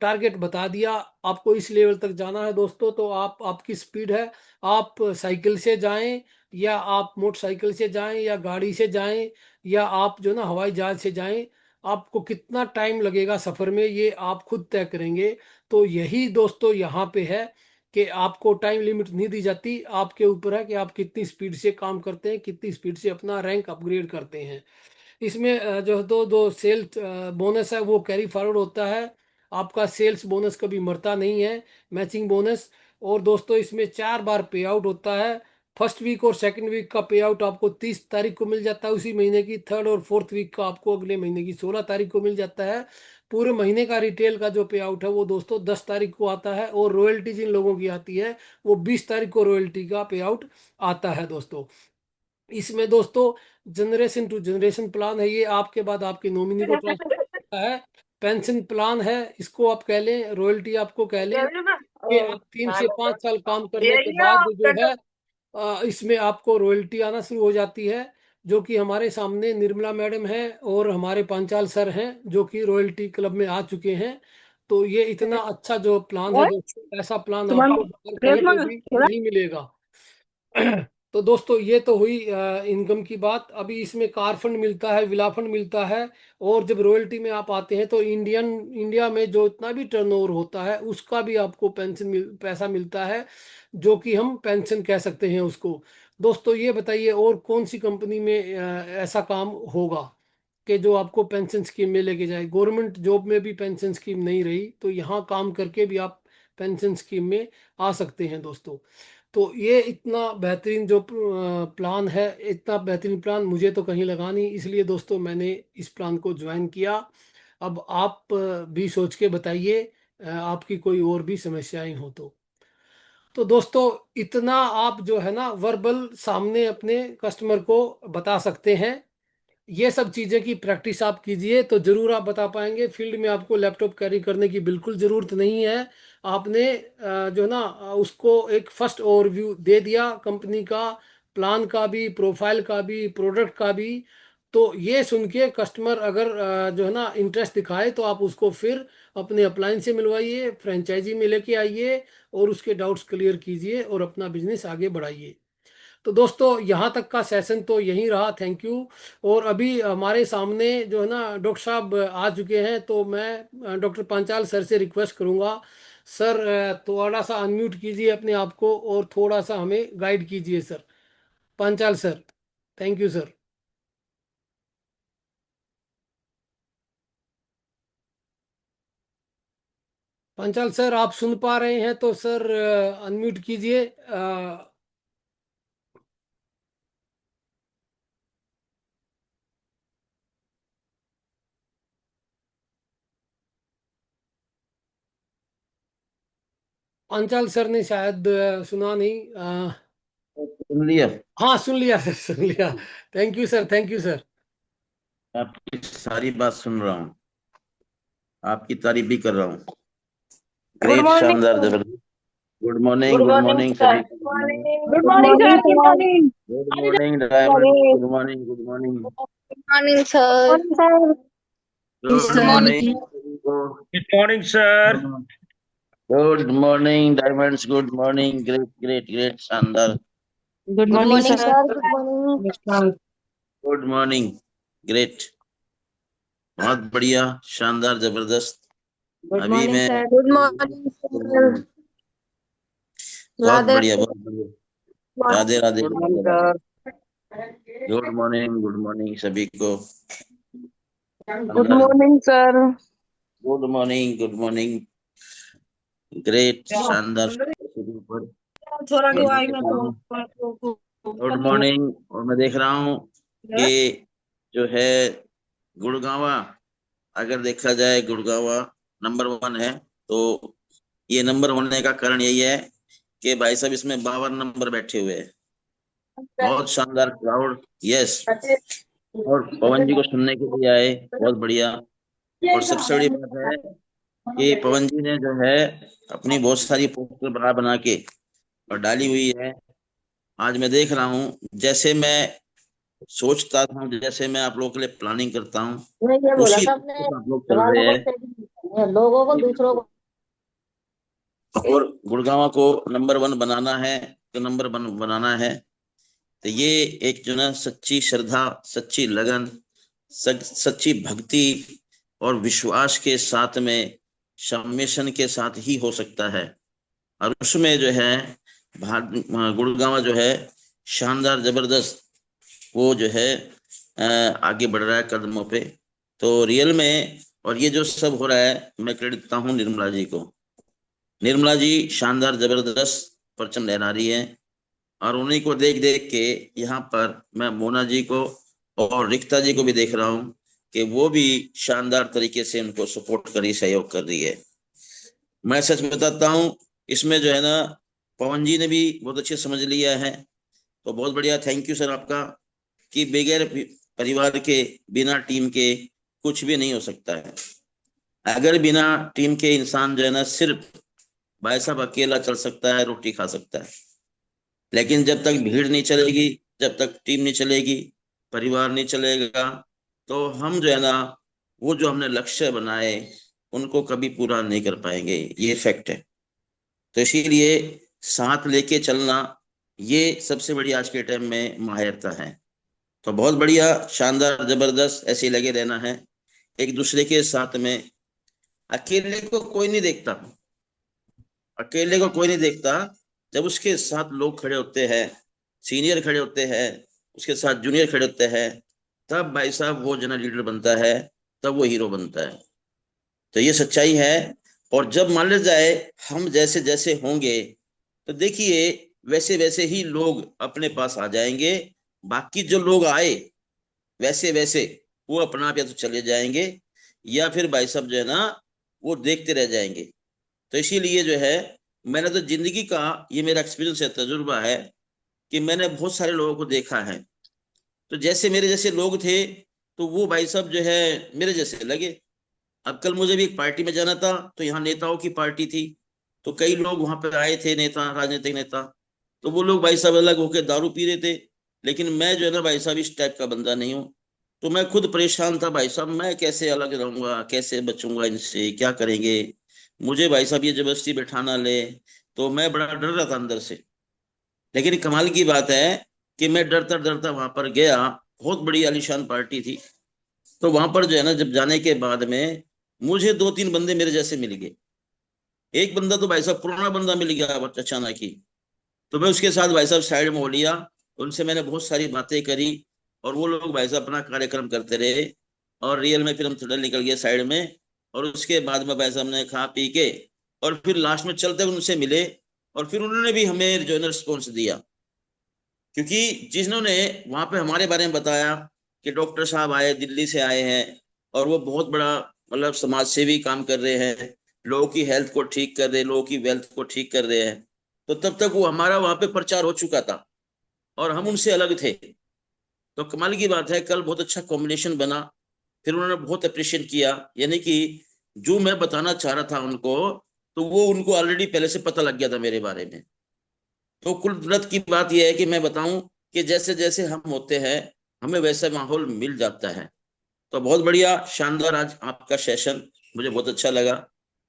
टारगेट बता दिया, आपको इस लेवल तक जाना है दोस्तों, तो आप आपकी स्पीड है, आप साइकिल से जाएं या आप मोटरसाइकिल से जाएं या गाड़ी से जाएं या आप जो ना हवाई जहाज से जाएं, आपको कितना टाइम लगेगा सफ़र में ये आप खुद तय करेंगे। तो यही दोस्तों यहाँ पे है कि आपको टाइम लिमिट नहीं दी जाती, आपके ऊपर है कि आप कितनी स्पीड से काम करते हैं, कितनी स्पीड से अपना रैंक अपग्रेड करते हैं। इसमें जो दो दो सेल बोनस है वो कैरी फॉरवर्ड होता है। आपका सेल्स बोनस कभी मरता नहीं है, मैचिंग बोनस। और दोस्तों इसमें 4 बार पे आउट होता है। फर्स्ट वीक और सेकंड वीक का पे आउट आपको 30 तारीख को मिल जाता है उसी महीने की, थर्ड और फोर्थ वीक का आपको अगले महीने की 16 तारीख को मिल जाता है। पूरे महीने का रिटेल का जो पे आउट है वो दोस्तों 10 तारीख को आता है। और रॉयल्टी जिन लोगों की आती है वो 20 तारीख को रॉयल्टी का पे आउट आता है दोस्तों। इसमें दोस्तों जनरेशन टू जनरेशन प्लान है, ये आपके बाद आपके नॉमिनी को ट्रांसफर करता है। पेंशन प्लान है, इसको आप कह लें, रॉयल्टी आपको कह लें। कि 3 से 5 साल काम करने के बाद जो है इसमें आपको रॉयल्टी आना शुरू हो जाती है, जो कि हमारे सामने निर्मला मैडम है और हमारे पांचाल सर हैं जो कि रॉयल्टी क्लब में आ चुके हैं। तो ये इतना अच्छा जो प्लान है दोस्तों, ऐसा प्लान आपको बाहर कहीं पे भी नहीं मिलेगा। तो दोस्तों ये तो हुई इनकम की बात। अभी इसमें कार फंड मिलता है, विला फंड मिलता है, और जब रॉयल्टी में आप आते हैं तो इंडिया में जो इतना भी टर्नओवर होता है उसका भी आपको पैसा मिलता है, जो कि हम पेंशन कह सकते हैं उसको। दोस्तों ये बताइए और कौन सी कंपनी में ऐसा काम होगा कि जो आपको पेंशन स्कीम में लेके जाए। गवर्नमेंट जॉब में भी पेंशन स्कीम नहीं रही, तो यहाँ काम करके भी आप पेंशन स्कीम में आ सकते हैं दोस्तों। तो ये इतना बेहतरीन जो प्लान है, इतना बेहतरीन प्लान मुझे तो कहीं लगा नहीं, इसलिए दोस्तों मैंने इस प्लान को ज्वाइन किया। अब आप भी सोच के बताइए, आपकी कोई और भी समस्याएं हो तो दोस्तों इतना आप जो है ना वर्बल सामने अपने कस्टमर को बता सकते हैं। ये सब चीज़ें की प्रैक्टिस आप कीजिए तो जरूर आप बता पाएंगे। फील्ड में आपको लैपटॉप कैरी करने की बिल्कुल ज़रूरत नहीं है। आपने जो ना उसको एक फर्स्ट ओवरव्यू दे दिया कंपनी का, प्लान का भी, प्रोफाइल का भी, प्रोडक्ट का भी। तो ये सुन के कस्टमर अगर जो है ना इंटरेस्ट दिखाए तो आप उसको फिर अपने अपलाइन से मिलवाइए, फ्रेंचाइजी में लेके आइए और उसके डाउट्स क्लियर कीजिए और अपना बिजनेस आगे बढ़ाइए। तो दोस्तों यहाँ तक का सेशन तो यहीं रहा, थैंक यू। और अभी हमारे सामने जो है ना डॉक्टर साहब आ चुके हैं, तो मैं डॉक्टर पांचाल सर से रिक्वेस्ट करूँगा, सर थोड़ा सा अनम्यूट कीजिए अपने आप को और थोड़ा सा हमें गाइड कीजिए sir. Panchal sir, thank you sir. Panchal sir आप सुन पा रहे हैं तो सर अनम्यूट कीजिए। पांचाल सर ने शायद सुना नहीं। सुन लिया। हाँ सुन लिया सर, सुन लिया। Thank you sir, thank you sir. आपकी सारी बात सुन रहा हूँ, आपकी तारीफ भी कर रहा हूँ। गुड ग्रेट, मॉर्निंग शानदार, सर। जबरदस्त। Good morning, good good morning morning sir. सभी को, good morning. Good morning sir. Good morning. Good morning diamond, good morning, good morning. Morning sir. Sir. Good good morning morning. सभी को। Good morning sir. Good morning diamonds, good morning, great great great, शानदार। Good good morning morning sir. Good morning. Good morning, great, बहुत बढ़िया, शानदार, जबरदस्त। Good अभी morning मैं sir. Good morning sir. बहुत राधे बढ़िया, बहुत बढ़िया। Radhe Radhe, good Radhe morning Radhe. Sir. Good morning, good morning सभी को। Good morning sir. Good morning, good morning, great, शानदार, सभी पर। छोरा और को मैं आई देख मैं रहा हूँ, गुड मॉर्निंग, और मैं देख रहा हूँ कि जो है गुड़गांवा, अगर देखा जाए गुड़गांवा नंबर 1 है। तो ये नंबर होने का कारण यही है कि भाई साहब इसमें 52 नंबर बैठे हुए हैं। बहुत शानदार क्राउड, यस। और पवन जी को सुनने के लिए आए, बहुत बढ़िया। और सबसे बड़ी बात है कि पवन जी ने जो है अपनी बहुत सारी पोस्टर बना बना के और डाली हुई है। आज मैं देख रहा हूँ, जैसे मैं सोचता था, जैसे मैं आप लोगों के लिए प्लानिंग करता हूँ, मैं ये बोला उसी था अपने आप लोग चल वालों रहे को, हैं। लोगों को, दूसरों को। और गुड़गांव को नंबर 1 बनाना है, तो नंबर 1 बनाना है। तो ये एक जो ना सच्ची श्रद्धा, सच्ची लगन, सच्ची भक्ति और विश्वास के साथ में, सम्मेशन के साथ ही हो सकता है। और उसमें जो है गुड़गांव जो है शानदार, जबरदस्त, वो जो है आगे बढ़ रहा है कदमों पे। तो रियल में, और ये जो सब हो रहा है, मैं क्रेडिट देता हूँ निर्मला जी को। निर्मला जी शानदार, जबरदस्त परचम लहरा रही है। और उन्हीं को देख देख के यहाँ पर मैं मोना जी को और रिक्ता जी को भी देख रहा हूँ कि वो भी शानदार तरीके से उनको सपोर्ट कर रही, सहयोग कर रही है। मैं सच बताता हूँ, इसमें जो है ना पवन जी ने भी बहुत अच्छे समझ लिया है। तो बहुत बढ़िया, थैंक यू सर आपका। कि बगैर परिवार के, बिना टीम के कुछ भी नहीं हो सकता है। अगर बिना टीम के इंसान जो है ना सिर्फ भाई साहब अकेला चल सकता है, रोटी खा सकता है, लेकिन जब तक भीड़ नहीं चलेगी, जब तक टीम नहीं चलेगी, परिवार नहीं चलेगा, तो हम जो है ना, वो जो हमने लक्ष्य बनाए उनको कभी पूरा नहीं कर पाएंगे। ये फैक्ट है। तो इसीलिए साथ लेके चलना, ये सबसे बड़ी आज के टाइम में माहिरता है। तो बहुत बढ़िया, शानदार, जबरदस्त, ऐसे ही लगे रहना है एक दूसरे के साथ में। अकेले को कोई नहीं देखता, अकेले को कोई नहीं देखता। जब उसके साथ लोग खड़े होते हैं, सीनियर खड़े होते हैं, उसके साथ जूनियर खड़े होते हैं, तब भाई साहब वो जना लीडर बनता है, तब वो हीरो बनता है। तो ये सच्चाई है। और जब मान लिया जाए हम जैसे जैसे होंगे, तो देखिए वैसे वैसे ही लोग अपने पास आ जाएंगे। बाकी जो लोग आए वैसे वैसे वो अपना आप या तो चले जाएंगे, या फिर भाई साहब जो है ना, वो देखते रह जाएंगे। तो इसीलिए जो है, मैंने तो जिंदगी का, ये मेरा एक्सपीरियंस है, तजुर्बा है, कि मैंने बहुत सारे लोगों को देखा है। तो जैसे मेरे जैसे लोग थे, तो वो भाई साहब जो है मेरे जैसे लगे। अब कल मुझे भी एक पार्टी में जाना था, तो यहाँ नेताओं की पार्टी थी, तो कई लोग वहां पर आए थे, नेता, राजनीतिक नेता। तो वो लोग भाई साहब अलग होकर दारू पी रहे थे, लेकिन मैं जो है ना भाई साहब इस टाइप का बंदा नहीं हूँ। तो मैं खुद परेशान था भाई साहब, मैं कैसे अलग रहूंगा, कैसे बचूंगा इनसे, क्या करेंगे। मुझे भाई साहब ये जबरदस्ती बैठाना ले, तो मैं बड़ा डर रहा था अंदर से। लेकिन कमाल की बात है कि मैं डरता डरता वहां पर गया। बहुत बड़ी आलीशान पार्टी थी। तो वहां पर जो है ना, जब जाने के बाद में मुझे दो तीन बंदे मेरे जैसे मिल गए। एक बंदा तो भाई साहब पुराना बंदा मिल गया अचानक ही। तो मैं उसके साथ भाई साहब साइड में हो लिया, उनसे मैंने बहुत सारी बातें करी, और वो लोग भाई साहब अपना कार्यक्रम करते रहे। और रियल में फिर हम थोड़ा निकल गए साइड में। और उसके बाद में भाई साहब ने खा पी के, और फिर लास्ट में चलते हुए उनसे मिले। और फिर उन्होंने भी हमें जो है ना रिस्पॉन्स दिया, क्योंकि जिन्होंने वहां पे हमारे बारे में बताया कि डॉक्टर साहब आए, दिल्ली से आए हैं, और वो बहुत बड़ा मतलब समाज सेवी काम कर रहे हैं, लोगों की हेल्थ को ठीक कर रहे हैं, लोगों की वेल्थ को ठीक कर रहे हैं। तो तब तक वो हमारा वहां पे प्रचार हो चुका था, और हम उनसे अलग थे। तो कमाल की बात है, कल बहुत अच्छा कॉम्बिनेशन बना। फिर उन्होंने बहुत अप्रिशिएट किया, यानी कि जो मैं बताना चाह रहा था उनको, तो वो उनको ऑलरेडी पहले से पता लग गया था मेरे बारे में। तो कुदरत की बात यह है कि मैं बताऊं कि जैसे जैसे हम होते हैं, हमें वैसा माहौल मिल जाता है। तो बहुत बढ़िया, शानदार आज आपका सेशन, मुझे बहुत अच्छा लगा।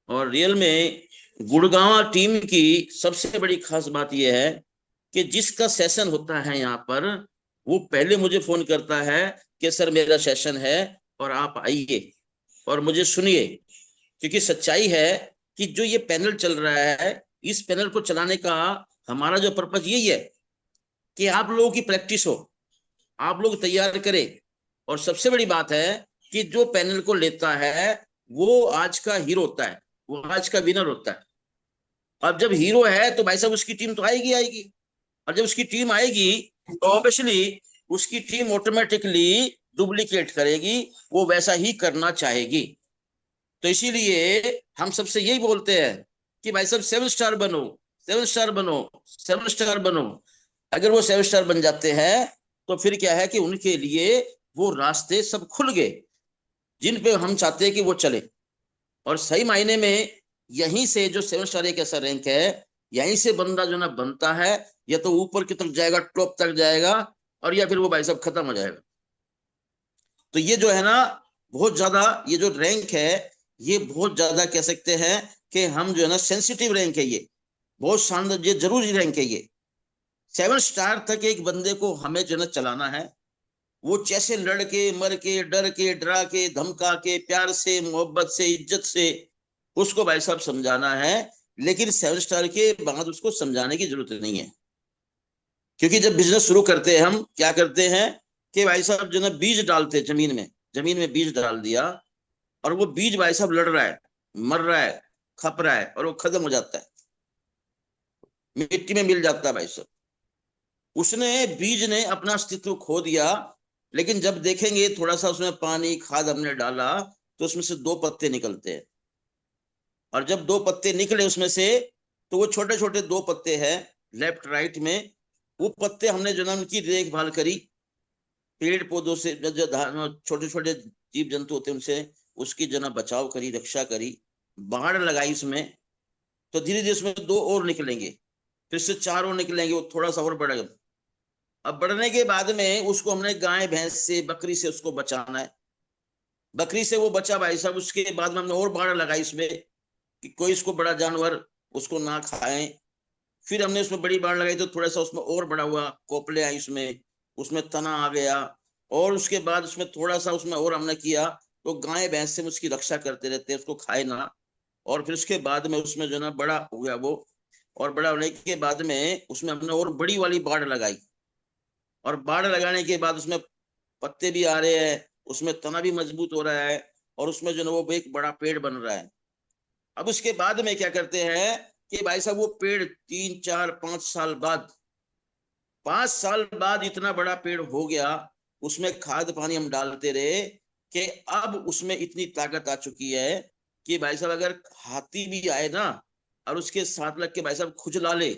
और रियल में गुड़गांव टीम की सबसे बड़ी खास बात यह है कि जिसका सेशन होता है यहाँ पर, वो पहले मुझे फोन करता है कि सर मेरा सेशन है और आप आइए और मुझे सुनिए। क्योंकि सच्चाई है कि जो ये पैनल चल रहा है, इस पैनल को चलाने का हमारा जो पर्पज यही है कि आप लोगों की प्रैक्टिस हो, आप लोग तैयार करें। और सबसे बड़ी बात है कि जो पैनल को लेता है वो आज का हीरो होता है, वो आज का विनर होता है। अब जब हीरो है तो भाई साहब उसकी टीम तो आएगी आएगी, और जब उसकी टीम आएगी तो ऑब्वियसली उसकी टीम ऑटोमेटिकली डुप्लीकेट करेगी, वो वैसा ही करना चाहेगी। तो इसीलिए हम सबसे यही बोलते हैं कि भाई साहब 7 स्टार बनो, 7 स्टार बनो, 7 स्टार बनो। अगर वो 7 स्टार बन जाते हैं, तो फिर क्या है कि उनके लिए वो रास्ते सब खुल गए जिन पे हम चाहते हैं कि वो चले। और सही मायने में यहीं से जो 7 स्टार एक ऐसा रैंक है, यहीं से बंदा जो ना बनता है, या तो ऊपर की तरफ जाएगा, टॉप तक जाएगा, और या फिर वो भाई साहब खत्म हो जाएगा। तो ये जो है ना, बहुत ज्यादा ये जो रैंक है, ये बहुत ज्यादा कह सकते हैं कि हम जो है ना सेंसिटिव रैंक है ये, बहुत शानदार, ये जरूरी रैंक है ये। 7 स्टार तक एक बंदे को हमें जो है ना चलाना है। वो जैसे लड़ के, मर के, डर के, डरा के, धमका के, प्यार से, मोहब्बत से, इज्जत से उसको भाई साहब समझाना है। लेकिन 7 स्टार के बाद उसको समझाने की जरूरत नहीं है। क्योंकि जब बिजनेस शुरू करते हैं, हम क्या करते हैं कि भाई साहब जो ना बीज डालते हैं जमीन में, जमीन में बीज डाल दिया, और वो बीज भाई साहब लड़ रहा है, मर रहा है, खप रहा है, और वो खत्म हो जाता है, मिट्टी में मिल जाता है भाई साहब। उसने, बीज ने अपना अस्तित्व खो दिया। लेकिन जब देखेंगे थोड़ा सा उसमें पानी, खाद हमने डाला, तो उसमें से 2 पत्ते निकलते हैं। और जब 2 पत्ते निकले उसमें से, तो वो छोटे छोटे 2 पत्ते हैं लेफ्ट राइट में। वो पत्ते हमने जो ना उनकी देखभाल करी, पेड़ पौधों से जो छोटे छोटे जीव जंतु होते हैं उनसे उसकी जो ना बचाव करी, रक्षा करी, बाढ़ लगाई उसमें। तो धीरे धीरे उसमें 2 और निकलेंगे, फिर से 4 और निकलेंगे, वो थोड़ा सा और बढ़ेगा। अब बढ़ने के बाद में उसको हमने गाय भैंस से बकरी से उसको बचाना है। बकरी से वो बचा भाई साहब, उसके बाद में हमने और बाड़ लगाई इसमें कि कोई इसको बड़ा जानवर उसको ना खाए। फिर हमने उसमें बड़ी बाड़ लगाई तो थोड़ा सा उसमें और बड़ा हुआ, कोपले आई उसमें, उसमें तना आ गया। और उसके बाद उसमें थोड़ा सा उसमें और हमने किया, तो गाय भैंस से उसकी रक्षा करते रहते हैं, उसको खाए ना। और फिर उसके बाद में उसमें जो ना बड़ा हो गया वो, और बड़ा होने के बाद में उसमें हमने और बड़ी वाली बाड़ लगाई। और बाड़ लगाने के बाद उसमें पत्ते भी आ रहे हैं, उसमें तना भी मजबूत हो रहा है, और उसमें जो ना वो एक बड़ा पेड़ बन रहा है। अब उसके बाद में क्या करते हैं कि भाई साहब वो पेड़ 3 4 5 साल बाद, 5 साल बाद इतना बड़ा पेड़ हो गया, उसमें खाद पानी हम डालते रहे कि अब उसमें इतनी ताकत आ चुकी है कि भाई साहब अगर हाथी भी आए ना और उसके साथ लग के भाई साहब खुजला ले,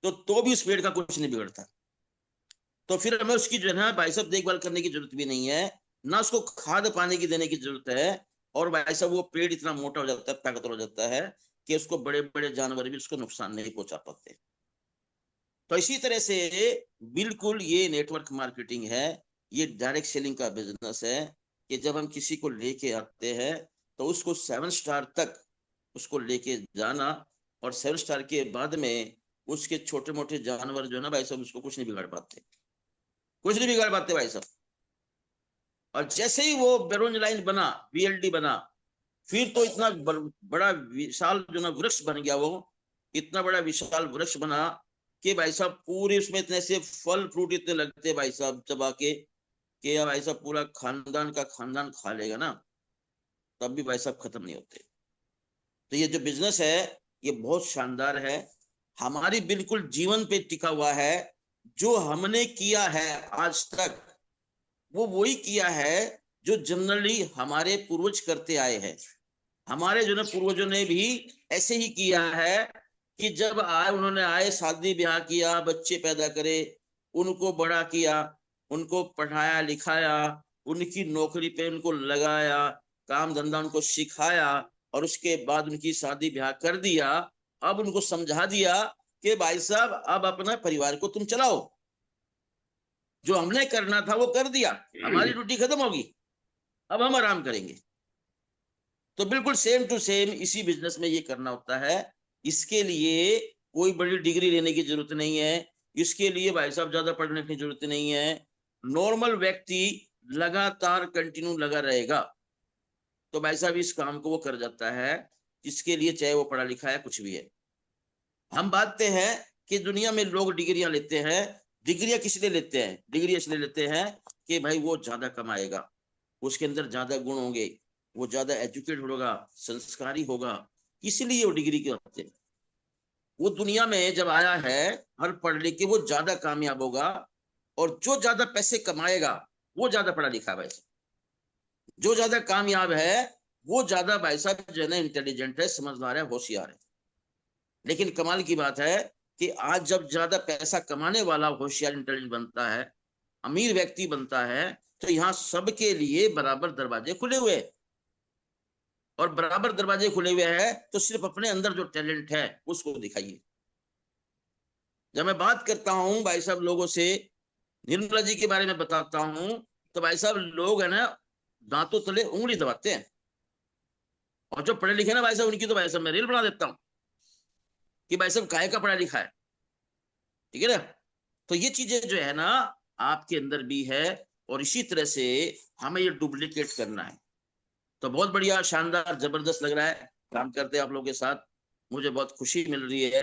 तो भी उस पेड़ का कुछ नहीं बिगड़ता। तो फिर हमें उसकी जो है ना भाई साहब देखभाल करने की जरूरत भी नहीं है, ना उसको खाद पानी की देने की जरूरत है। और भाई साहब वो पेड़ इतना मोटा हो जाता है, ताकतवर हो जाता है कि उसको बड़े बड़े जानवर भी उसको नुकसान नहीं पहुंचा पाते। तो इसी तरह से बिल्कुल ये नेटवर्क मार्केटिंग है, ये डायरेक्ट सेलिंग का बिजनेस है कि जब हम किसी को लेके आते हैं तो उसको 7 स्टार तक उसको लेके जाना, और 7 स्टार के बाद में उसके छोटे मोटे जानवर जो है ना भाई साहब उसको कुछ नहीं बिगाड़ पाते, कुछ नहीं बिगाड़ पाते भाई साहब। और जैसे ही वो बेरोज लाइन बना, बीएलडी बना, फिर तो इतना बड़ा विशाल जो ना वृक्ष बन गया वो, इतना बड़ा विशाल वृक्ष बना कि भाई साहब पूरे उसमें इतने से फल फ्रूट इतने लगते भाई साहब चबा के कि भाई साहब पूरा खानदान का खानदान खा लेगा ना, तब भी भाई साहब खत्म नहीं होते। तो ये जो बिजनेस है ये बहुत शानदार है, हमारी बिल्कुल जीवन पे टिका हुआ है। जो हमने किया है आज तक वो वही किया है जो जनरली हमारे पूर्वज करते आए हैं। हमारे जो ना पूर्वजों ने भी ऐसे ही किया है कि जब आए उन्होंने आए शादी ब्याह किया, बच्चे पैदा करे, उनको बड़ा किया, उनको पढ़ाया लिखाया, उनकी नौकरी पे उनको लगाया, काम धंधा उनको सिखाया, और उसके बाद उनकी शादी ब्याह कर दिया। अब उनको समझा दिया कि भाई साहब अब अपना परिवार को तुम चलाओ, जो हमने करना था वो कर दिया, हमारी ड्यूटी खत्म होगी, अब हम आराम करेंगे। तो बिल्कुल सेम टू सेम इसी बिजनेस में ये करना होता है। इसके लिए कोई बड़ी डिग्री लेने की जरूरत नहीं है, इसके लिए भाई साहब ज्यादा पढ़ने की जरूरत नहीं है। नॉर्मल व्यक्ति लगातार कंटिन्यू लगा रहेगा तो भाई साहब इस काम को वो कर जाता है, इसके लिए चाहे वो पढ़ा लिखा है कुछ भी है। हम बातते हैं कि दुनिया में लोग डिग्रियां लेते हैं, डिग्रियां किस लिए लेते हैं? डिग्री इसलिए लेते हैं कि भाई वो ज्यादा कमाएगा, उसके अंदर ज्यादा गुण होंगे, वो ज्यादा एजुकेटेड होगा, संस्कारी होगा, इसलिए वो डिग्री के होते हैं। वो दुनिया में जब आया है हर पढ़ लिख के वो ज्यादा कामयाब होगा, और जो ज्यादा पैसे कमाएगा वो ज्यादा पढ़ा लिखा है। जो ज्यादा कामयाब है वो ज्यादा भाई साहब जो है ना इंटेलिजेंट है, समझदार है, होशियार है। लेकिन कमाल की बात है कि आज जब ज्यादा पैसा कमाने वाला होशियार इंटेलिजेंट बनता है, अमीर व्यक्ति बनता है, तो यहाँ सबके लिए बराबर दरवाजे खुले हुए हैं। और बराबर दरवाजे खुले हुए हैं तो सिर्फ अपने अंदर जो टैलेंट है उसको दिखाइए। जब मैं बात करता हूं भाई साहब लोगों से, निर्मला जी के बारे में बताता हूं, तो भाई साहब लोग है ना दांतों तले उंगली दबाते हैं, और जो पढ़े लिखे ना भाई साहब उनकी तो भाई साहब मैं रील बना देता हूँ कि भाई साहब काय का पढ़ा लिखा है, ठीक है ना। तो ये चीजें जो है ना आपके अंदर भी है, और इसी तरह से हमें ये डुप्लीकेट करना है। तो बहुत बढ़िया, शानदार, जबरदस्त लग रहा है काम करते आप लोगों के साथ। मुझे बहुत खुशी मिल रही है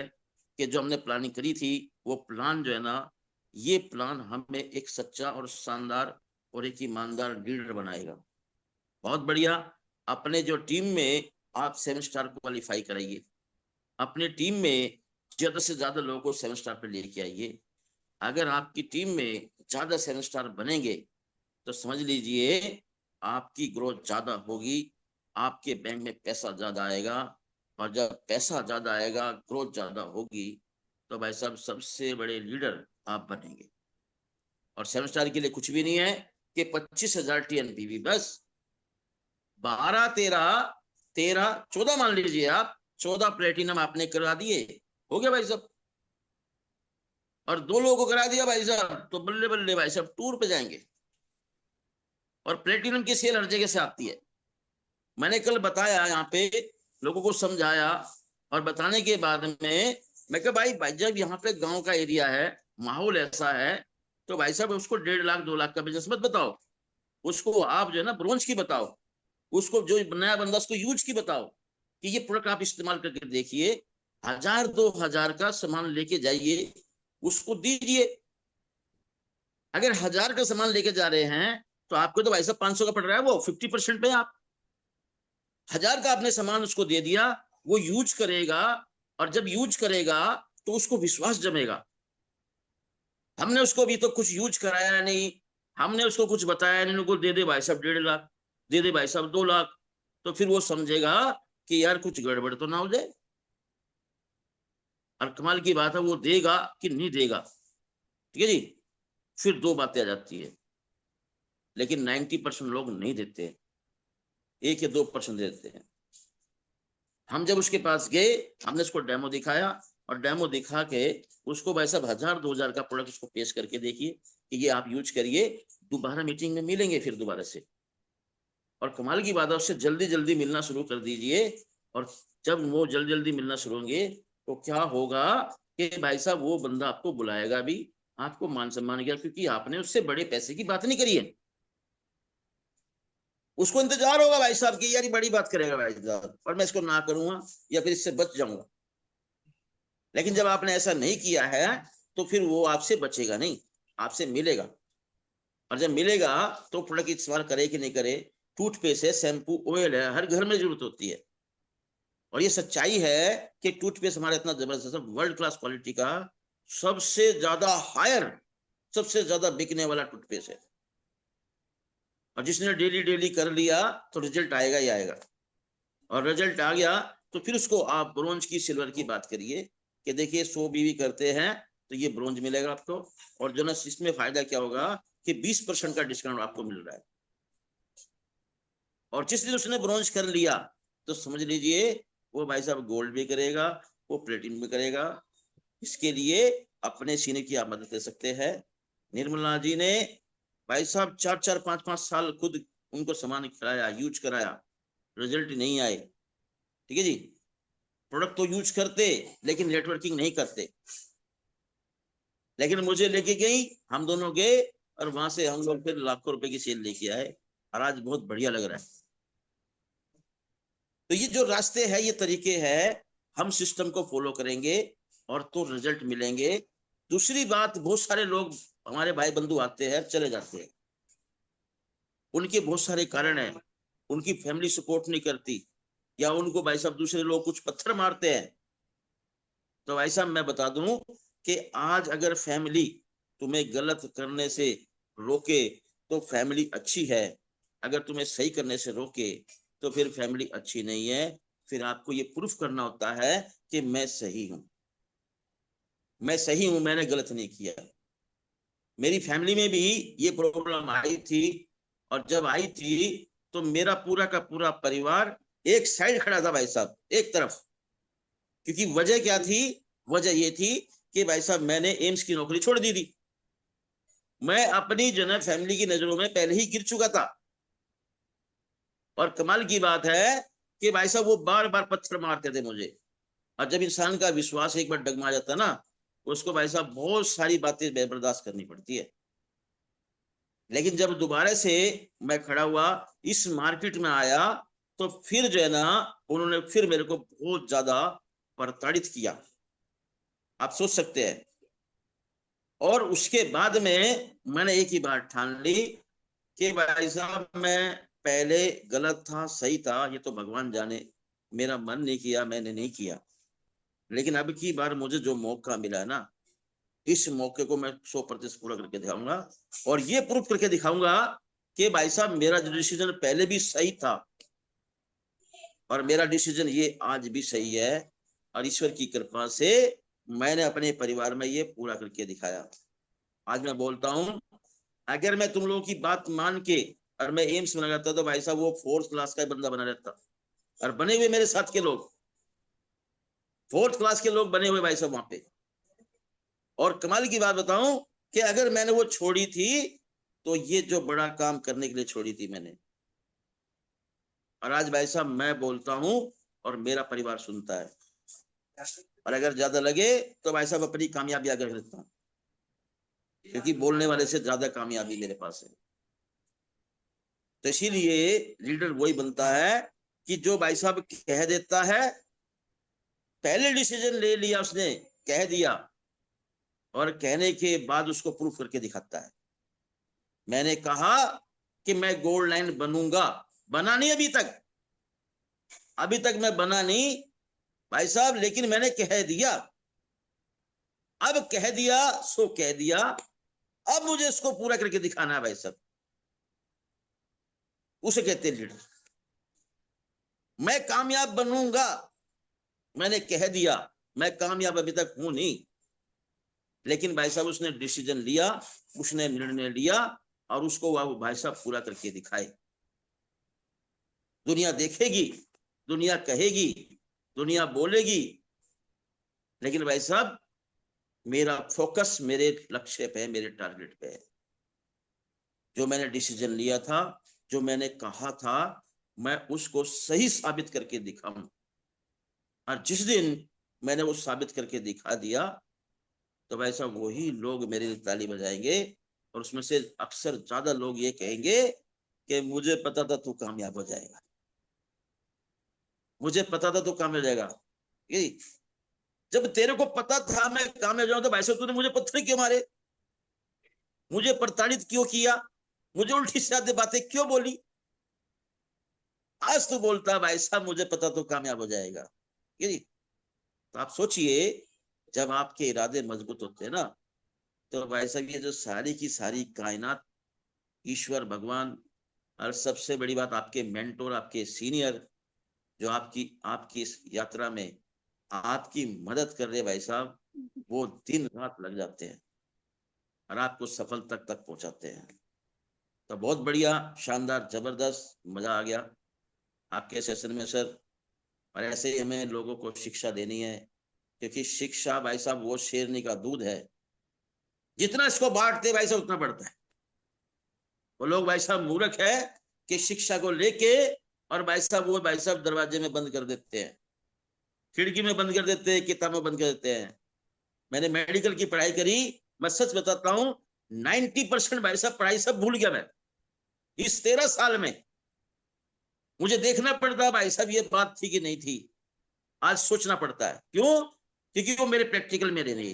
कि जो हमने प्लानिंग करी थी वो प्लान जो है ना, ये प्लान हमें एक सच्चा और शानदार और एक ईमानदार लीडर बनाएगा। बहुत बढ़िया। अपने जो टीम में आप 7 स्टार क्वालिफाई कराइए, अपने टीम में ज्यादा से ज्यादा लोगों को 7 स्टार पे लेके आइए। अगर आपकी टीम में ज्यादा 7 स्टार बनेंगे तो समझ लीजिए आपकी ग्रोथ ज्यादा होगी, आपके बैंक में पैसा ज्यादा आएगा, और जब पैसा ज्यादा आएगा, ग्रोथ ज्यादा होगी, तो भाई साहब सबसे बड़े लीडर आप बनेंगे। और 7 स्टार के लिए कुछ भी नहीं है कि 25,000 टीएनपीवी, बस 12 13 13 14 मान लीजिए आप, 14 प्लेटिनम आपने करा दिए, हो गया भाई साहब। और 2 लोगों को करा दिया भाई साहब, तो बल्ले बल्ले भाई साहब टूर पे जाएंगे। और प्लेटिनम की सेल हर जगह से आती है। मैंने कल बताया यहाँ पे, लोगों को समझाया, और बताने के बाद में मैं कहा भाई भाई जब यहाँ पे गांव का एरिया है, माहौल ऐसा है, तो भाई साहब उसको 1.5 लाख 2 लाख का बिजनेस मत बताओ, उसको आप जो है ना ब्रोंज की बताओ, उसको जो नया बंदा उसको यूज की बताओ कि ये प्रोडक्ट आप इस्तेमाल करके देखिए, 1000 2000 का सामान लेके जाइए, उसको दीजिए। अगर 1000 का सामान लेके जा रहे हैं तो आपको तो भाई साहब 500 का पड़ रहा है, वो 50% पे आप 1000 का आपने सामान उसको दे दिया, वो यूज करेगा, और जब यूज करेगा तो उसको विश्वास जमेगा। हमने उसको भी तो कुछ यूज कराया नहीं, हमने उसको कुछ बताया नहीं, उनको दे दे भाई साहब 1.5 लाख, दे दे भाई साहब 2 लाख, तो फिर वो समझेगा कि यार कुछ गड़बड़ तो ना हो जाए। और कमाल की बात है, वो देगा कि नहीं देगा, ठीक है जी। फिर 2 बातें आ जाती है, लेकिन 90% लोग नहीं देते, 1 या 2% देते हैं। हम जब उसके पास गए, हमने उसको डेमो दिखाया, और डेमो दिखा के उसको भाई साहब 1000 2000 का प्रोडक्ट उसको पेश करके देखिए कि ये आप यूज करिए, दोबारा मीटिंग में मिलेंगे फिर दोबारा से। और कमाल की बात है, उससे जल्दी जल्दी मिलना शुरू कर दीजिए। और जब वो जल्दी जल्दी मिलना शुरू होंगे तो क्या होगा कि भाई साहब वो बंदा आपको बुलाएगा भी, आपको मान सम्मान किया, क्योंकि आपने उससे बड़े पैसे की बात नहीं करी है। उसको इंतजार होगा भाई साहब की, यार ये बड़ी बात करेगा भाई साहब और मैं इसको ना करूंगा या फिर इससे बच जाऊंगा। लेकिन जब आपने ऐसा नहीं किया है तो फिर वो आपसे बचेगा नहीं, आपसे मिलेगा। और जब मिलेगा तो प्रोडक्ट इस्तेमाल करे कि नहीं करे, टूथपेस्ट है, शैम्पू, ऑयल है, हर घर में जरूरत होती है। और ये सच्चाई है कि टूथपेस्ट हमारा इतना जबरदस्त वर्ल्ड क्लास क्वालिटी का, सबसे ज्यादा हायर, सबसे ज्यादा बिकने वाला टूथपेस्ट है। और जिसने डेली डेली कर लिया तो रिजल्ट आएगा ही आएगा। और रिजल्ट आ गया तो फिर उसको आप ब्रोंज की सिल्वर की बात करिए कि देखिए 100 बीवी करते हैं तो ये ब्रोंज मिलेगा आपको। और जो ना इसमें फायदा क्या होगा कि 20% का डिस्काउंट आपको मिल रहा है। और जिस दिन उसने ब्रोंज कर लिया तो समझ लीजिए वो भाई साहब गोल्ड भी करेगा, वो प्लेटिनम भी करेगा। इसके लिए अपने सीनियर की आप मदद कर सकते हैं। निर्मला जी ने भाई साहब 4 4 5 5 साल खुद उनको सामान खिलाया, यूज कराया, रिजल्ट नहीं आए, ठीक है जी। प्रोडक्ट तो यूज करते लेकिन नेटवर्किंग नहीं करते। लेकिन मुझे लेके गई, हम दोनों गए, और वहां से हम लोग फिर लाखों रुपए की सेल लेके आए, और आज बहुत बढ़िया लग रहा है। तो ये जो रास्ते हैं, ये तरीके हैं, हम सिस्टम को फॉलो करेंगे और तो रिजल्ट मिलेंगे। दूसरी बात, बहुत सारे लोग हमारे भाई बंधु आते हैं चले जाते हैं, उनके बहुत सारे कारण हैं। उनकी फैमिली सपोर्ट नहीं करती, या उनको भाई साहब दूसरे लोग कुछ पत्थर मारते हैं। तो भाई साहब मैं बता दूं कि आज अगर फैमिली तुम्हें गलत करने से रोके तो फैमिली अच्छी है, अगर तुम्हें सही करने से रोके तो फिर फैमिली अच्छी नहीं है। फिर आपको ये प्रूफ करना होता है कि मैं सही हूं, मैं सही हूं, मैंने गलत नहीं किया। मेरी फैमिली में भी ये प्रॉब्लम आई थी, और जब आई थी तो मेरा पूरा का पूरा परिवार एक साइड खड़ा था भाई साहब, एक तरफ। क्योंकि वजह क्या थी? वजह ये थी कि भाई साहब मैंने एम्स की नौकरी छोड़ दी थी। मैं अपनी जो है फैमिली की नजरों में पहले ही गिर चुका था। और कमाल की बात है कि भाई साहब वो बार बार पत्थर मारते थे मुझे। और जब इंसान का विश्वास एक बार डगमा जाता ना, उसको भाई साहब बहुत सारी बातें बर्दाश्त करनी पड़ती है। लेकिन जब दोबारा से मैं खड़ा हुआ, इस मार्केट में आया, तो फिर जो है ना उन्होंने फिर मेरे को बहुत ज्यादा प्रताड़ित किया, आप सोच सकते हैं। और उसके बाद में मैंने एक ही बात ठान ली कि भाई साहब मैं पहले गलत था, सही था, ये तो भगवान जाने, मेरा मन नहीं किया, मैंने नहीं किया। लेकिन अब की बार मुझे जो मौका मिला ना, इस मौके को मैं 100% पूरा करके दिखाऊंगा। और ये प्रूफ करके दिखाऊंगा कि भाई साहब मेरा जो डिसीजन पहले भी सही था, और मेरा डिसीजन ये आज भी सही है। और ईश्वर की कृपा से मैंने अपने परिवार में ये पूरा करके दिखाया। आज मैं बोलता हूं, अगर मैं तुम लोगों की बात मान के और मैं एम्स में लगाता तो भाई साहब वो 4th क्लास का बंदा बना रहता। और बने हुए मेरे साथ के लोग, 4th क्लास के लोग बने हुए भाई साहब वहां पे। और कमाल की बात बताऊं कि अगर मैंने वो छोड़ी थी तो ये जो बड़ा काम करने के लिए छोड़ी थी मैंने। और आज भाई साहब मैं बोलता हूं और मेरा परिवार सुनता है। और अगर ज्यादा लगे तो भाई साहब अपनी कामयाबी आगे रख देता हूं, क्योंकि बोलने वाले से ज्यादा कामयाबी मेरे पास है। तो इसीलिए लीडर वही बनता है कि जो भाई साहब कह देता है, पहले डिसीजन ले लिया उसने, कह दिया, और कहने के बाद उसको प्रूफ करके दिखाता है। मैंने कहा कि मैं गोल्ड लाइन बनूंगा, बना नहीं अभी तक, अभी तक मैं बना नहीं भाई साहब, लेकिन मैंने कह दिया। अब कह दिया सो कह दिया, अब मुझे इसको पूरा करके दिखाना है भाई साहब। उसे कहते हैं लीडर। मैं कामयाब बनूंगा, मैंने कह दिया, मैं कामयाब अभी तक हूं नहीं, लेकिन भाई साहब उसने डिसीजन लिया, उसने निर्णय लिया, और उसको वह भाई साहब पूरा करके दिखाए। दुनिया देखेगी, दुनिया कहेगी, दुनिया बोलेगी, लेकिन भाई साहब मेरा फोकस मेरे लक्ष्य पे है, मेरे टारगेट पे है। जो मैंने डिसीजन लिया था, जो मैंने कहा था, मैं उसको सही साबित करके दिखाऊं। और जिस दिन मैंने वो साबित करके दिखा दिया तो भाई साहब वही लोग मेरे लिए ताली बजाएंगे। और उसमें से अक्सर ज्यादा लोग ये कहेंगे कि मुझे पता था तू कामयाब हो जाएगा, मुझे पता था तू कामयाब हो जाएगा। यही, जब तेरे को पता था मैं कामयाब जाऊं तो भाई साहब तूने मुझे पत्थर क्यों मारे, मुझे प्रताड़ित क्यों किया, मुझे उल्टी सीधी बातें क्यों बोली। आज तू बोलता भाई साहब मुझे पता तो कामयाब हो जाएगा। यही, तो आप सोचिए, जब आपके इरादे मजबूत होते हैं ना, तो भाई साहब ये जो सारी की सारी कायनात, ईश्वर भगवान, और सबसे बड़ी बात आपके मेंटोर, आपके सीनियर, जो आपकी आपकी इस यात्रा में आपकी मदद कर रहे भाई साहब, वो दिन रात लग जाते हैं और आपको सफल तक पहुंचाते हैं। तो बहुत बढ़िया, शानदार, जबरदस्त, मजा आ गया आपके सेशन में सर। और ऐसे ही हमें लोगों को शिक्षा देनी है, क्योंकि शिक्षा भाई साहब वो शेरनी का दूध है, जितना इसको बांटते भाई साहब उतना बढ़ता है। वो लोग भाई साहब मूर्ख है कि शिक्षा को लेके, और भाई साहब वो भाई साहब दरवाजे में बंद कर देते हैं, खिड़की में बंद कर देते हैं, किताब में बंद कर देते हैं। मैंने मेडिकल की पढ़ाई करी, मैं सच बताता हूं 90% भाई साहब पढ़ाई सब भूल गया मैं इस 13 साल में। मुझे देखना पड़ता भाई साहब ये बात थी कि नहीं थी, आज सोचना पड़ता है। क्यों? क्योंकि वो मेरे प्रैक्टिकल में रही।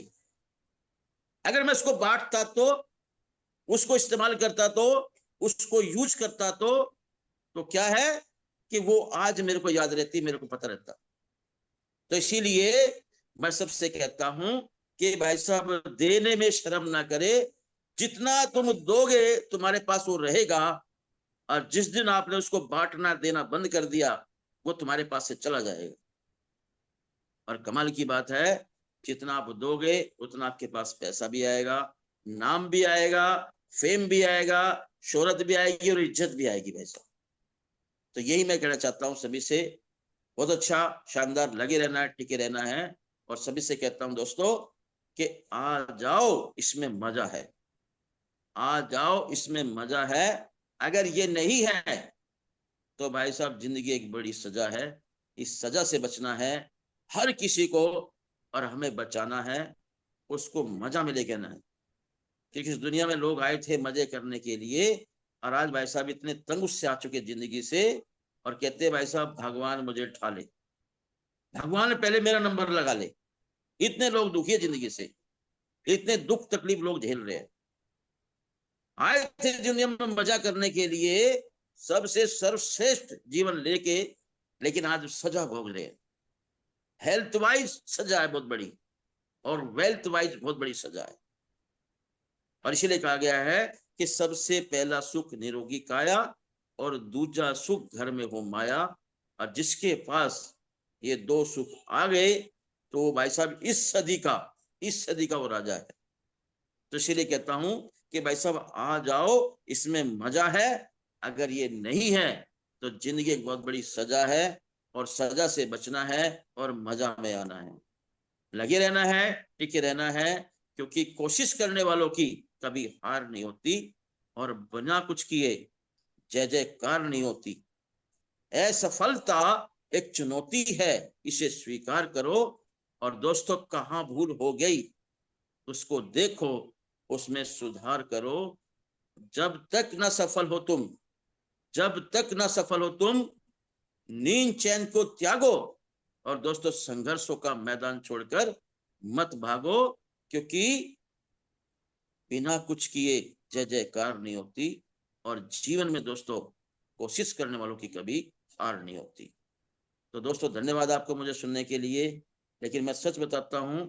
अगर मैं उसको बांटता तो, उसको इस्तेमाल करता तो, उसको यूज करता तो क्या है कि वो आज मेरे को याद रहती, मेरे को पता रहता। तो इसीलिए मैं सबसे कहता हूं कि भाई साहब देने में शर्म ना करे, जितना तुम दोगे तुम्हारे पास वो रहेगा, और जिस दिन आपने उसको बांटना देना बंद कर दिया वो तुम्हारे पास से चला जाएगा। और कमाल की बात है, जितना आप दोगे उतना आपके पास पैसा भी आएगा, नाम भी आएगा, फेम भी आएगा, शोहरत भी आएगी और इज्जत भी आएगी भाई साहब। तो यही मैं कहना चाहता हूं सभी से, बहुत अच्छा, शानदार, लगे रहना है, टिके रहना है। और सभी से कहता हूं दोस्तों कि आ जाओ इसमें मजा है, आ जाओ इसमें मजा है। अगर ये नहीं है तो भाई साहब जिंदगी एक बड़ी सजा है, इस सजा से बचना है हर किसी को, और हमें बचाना है, उसको मजा में लेके आना है। क्योंकि इस दुनिया में लोग आए थे मजे करने के लिए, और आज भाई साहब इतने तंग उससे आ चुके जिंदगी से, और कहते हैं भाई साहब भगवान मुझे उठा ले, भगवान पहले मेरा नंबर लगा ले। इतने लोग दुखी है जिंदगी से, इतने दुख तकलीफ लोग झेल रहे हैं। आए थे दुनिया में मजा करने के लिए, सबसे सर्वश्रेष्ठ जीवन लेके, लेकिन आज सजा भोग रहे हैं। हेल्थ वाइज सजा है बहुत बड़ी, और वेल्थ वाइज बहुत बड़ी सजा है। और इसीलिए कहा गया है कि सबसे पहला सुख निरोगी काया, और दूसरा सुख घर में हो माया। और जिसके पास ये दो सुख आ गए तो वो भाई साहब इस सदी का वो राजा है। तो इसीलिए कहता हूं कि भाई साहब आ जाओ, इसमें मजा है। अगर ये नहीं है तो जिंदगी एक बहुत बड़ी सजा है, और सजा से बचना है और मजा में आना है। लगे रहना है, टिके रहना है, क्योंकि कोशिश करने वालों की कभी हार नहीं होती और बिना कुछ किए जय जयकार नहीं होती। असफलता एक चुनौती है, इसे स्वीकार करो। और दोस्तों, कहां भूल हो गई उसको देखो, उसमें सुधार करो। जब तक न सफल हो तुम, जब तक न सफल हो तुम, नींद चैन को त्यागो। और दोस्तों, संघर्षों का मैदान छोड़कर मत भागो, क्योंकि बिना कुछ किए जय जयकार नहीं होती। और जीवन में दोस्तों, कोशिश करने वालों की कभी हार नहीं होती। तो दोस्तों, धन्यवाद आपको मुझे सुनने के लिए। लेकिन मैं सच बताता हूं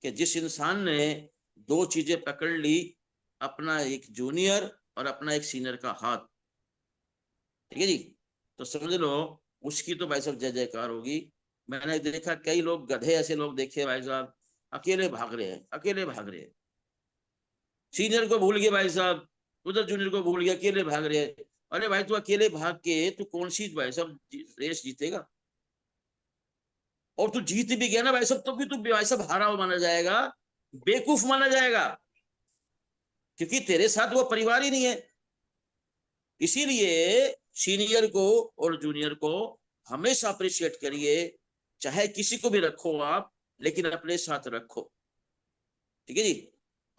कि जिस इंसान ने दो चीजें पकड़ ली, अपना एक जूनियर और अपना एक सीनियर का हाथ, ठीक है जी, तो समझ लो उसकी तो भाई साहब जय जयकार होगी। मैंने देखा कई लोग गधे ऐसे लोग देखे भाई साहब, अकेले भाग रहे हैं, अकेले भाग रहे हैं, सीनियर को भूल गए भाई साहब, उधर जूनियर को भूल गया, अकेले भाग रहे हैं। अरे भाई, तू अकेले भाग के तू कौन सी भाई साहब रेस जीतेगा? और तू जीत भी गया ना भाई साहब, तो भी तू भाई साहब हारा हुआ माना जाएगा, बेवकूफ माना जाएगा, क्योंकि तेरे साथ वो परिवार ही नहीं है। इसीलिए सीनियर को और जूनियर को हमेशा अप्रिशिएट करिए, चाहे किसी को भी रखो आप, लेकिन अपने साथ रखो, ठीक है जी।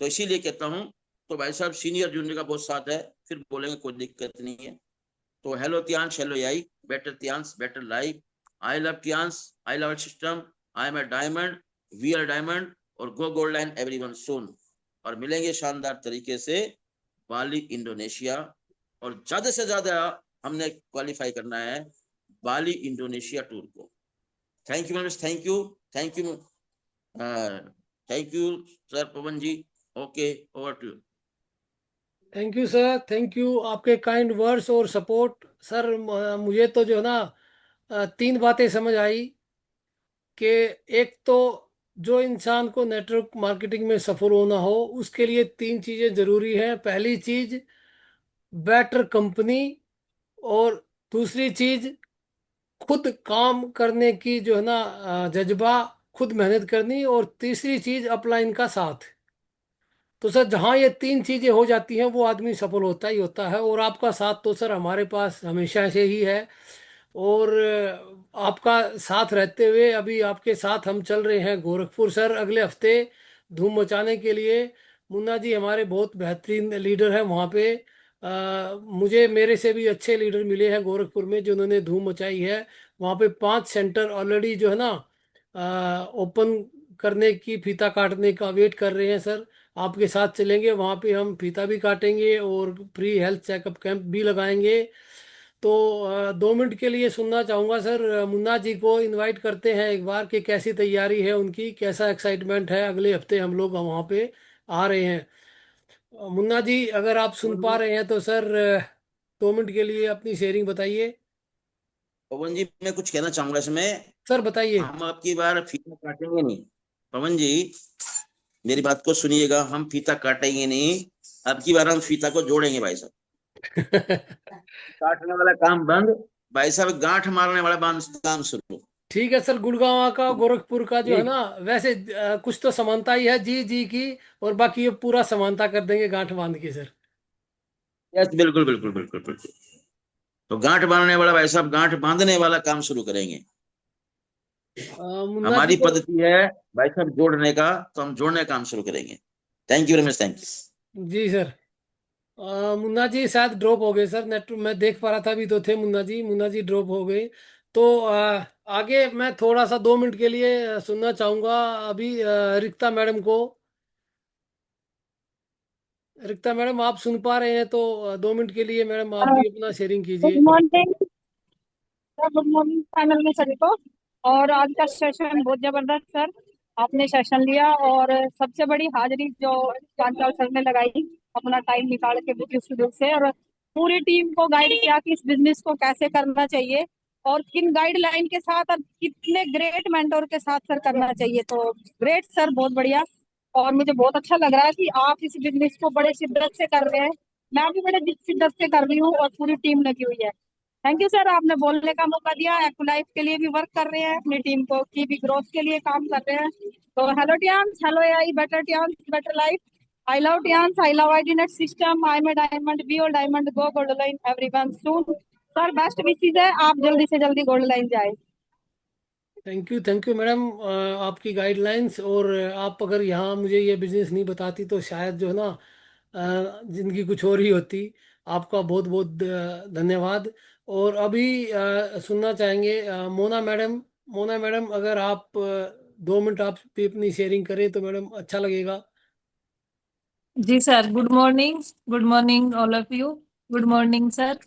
तो इसीलिए कहता हूं, तो भाई साहब सीनियर जूनियर का बहुत साथ है, फिर बोलेंगे कोई दिक्कत नहीं है। तो हेलो त्यांश, हेलो याई, better Tyansh, better life. I love Tyansh, I love system, I am a diamond, we are diamond, और go gold line everyone soon. और मिलेंगे शानदार तरीके से बाली इंडोनेशिया, और ज्यादा से ज्यादा हमने क्वालिफाई करना है बाली इंडोनेशिया टूर को। Thank you ma'am, thank you, thank you, thank you sir Pawan ji. Okay, over to you. Thank you sir, thank you आपके काइंड वर्ड्स और सपोर्ट। सर मुझे तो जो है ना तीन बातें समझ आई कि एक तो जो इंसान को नेटवर्क मार्केटिंग में सफल होना हो उसके लिए तीन चीज़ें ज़रूरी हैं। पहली चीज़ बेटर कंपनी, और दूसरी चीज़ खुद काम करने की जो है ना जज्बा, खुद मेहनत करनी, और तीसरी चीज़ अपलाइन का साथ। तो सर जहाँ ये तीन चीज़ें हो जाती हैं वो आदमी सफल होता ही होता है। और आपका साथ तो सर हमारे पास हमेशा से ही है। और आपका साथ रहते हुए अभी आपके साथ हम चल रहे हैं गोरखपुर सर, अगले हफ्ते धूम मचाने के लिए। मुन्ना जी हमारे बहुत बेहतरीन लीडर हैं वहाँ पे। मुझे मेरे से भी अच्छे लीडर मिले हैं गोरखपुर में जिन्होंने धूम मचाई है। वहाँ पे 5 सेंटर ऑलरेडी जो है ना ओपन करने की, फीता काटने का वेट कर रहे हैं सर। आपके साथ चलेंगे वहाँ पे, हम फीता भी काटेंगे और फ्री हेल्थ चेकअप कैंप भी लगाएंगे। तो 2 मिनट के लिए सुनना चाहूँगा सर, मुन्ना जी को इनवाइट करते हैं एक बार कि कैसी तैयारी है उनकी, कैसा एक्साइटमेंट है। अगले हफ्ते हम लोग वहाँ पे आ रहे हैं। मुन्ना जी अगर आप सुन पा रहे हैं तो सर 2 मिनट के लिए अपनी शेयरिंग बताइए। पवन जी, मैं कुछ कहना चाहूंगा इसमें। सर बताइए। हम आपकी बार फीता काटेंगे नहीं, पवन जी मेरी बात को सुनिएगा, हम फीता काटेंगे नहीं, अब की बार हम फीता को जोड़ेंगे भाई साहब। काटने वाला काम बंद, भाई साहब गांठ मारने वाला काम शुरू। ठीक है सर, गुड़गांव का गोरखपुर का जो है ठीक, ना, वैसे कुछ तो समानता ही है जी जी की, और बाकी ये पूरा समानता कर देंगे गांठ बांध के सर। यस, बिल्कुल बिल्कुल बिल्कुल बिल्कुल। तो गांठ बांधने वाला भाई साहब गांठ बांधने वाला काम शुरू करेंगे। मुन्ना जी हमारी को। पद्धति है भाई साहब जोड़ने का, तो हम जोड़ने का काम शुरू करेंगे। Thank you very much, thank you. जी सर। मुन्ना जी शायद ड्रॉप हो गए सर, नेट मैं देख पा रहा था अभी तो थे मुन्ना जी, मुन्ना जी ड्रॉप हो गए। तो आगे मैं थोड़ा सा 2 मिनट के लिए सुनना चाहूँगा अभी रिक्ता मैडम को। रिक्ता मैडम आप सुन पा रहे हैं तो 2 मिनट के लिए मैडम आप भी अपना शेयरिंग गुड कीजिए। Morning sir, good morning panel में सभी को। और आज का सेशन बहुत जबरदस्त सर, आपने सेशन लिया और सबसे बड़ी हाजिरी जो चांचल सर ने लगाई अपना टाइम निकाल के बुक स्टूडियो से, और पूरी टीम को गाइड किया कि इस बिजनेस को कैसे करना चाहिए और किन गाइडलाइन के साथ और कितने ग्रेट मेंटोर के साथ सर करना चाहिए। तो ग्रेट सर, बहुत बढ़िया। और मुझे बहुत अच्छा लग रहा है कि आप इस बिजनेस को बड़े शिद्दत से कर रहे हैं। मैं भी बड़े शिद्दत से कर रही हूँ और पूरी टीम लगी हुई है। थैंक यू सर, आपने बोलने का मौका दिया। एक्लाइफ के लिए भी वर्क कर रहे हैं, अपनी टीम को की भी ग्रोथ के लिए काम कर रहे हैं। तो hello Tiens, hello AI, better Tiens, better life. I love Tiens, I love ID net system, I am a diamond, be और diamond, go gold line, everyone soon. Sir best wishes है, आप जल्दी से जल्दी गोल्ड लाइन जाए। Thank you madam, आपकी guidelines. और आप अगर यहाँ मुझे ये बिजनेस नहीं बताती तो शायद जो है ना जिंदगी कुछ और ही होती। आपका बहुत बहुत धन्यवाद। और अभी सुनना चाहेंगे मोना मैडम, अगर आप 2 मिनट आप भी अपनी शेयरिंग करें तो मैडम अच्छा लगेगा। जी sir, good morning. Good morning all of you. Good morning sir.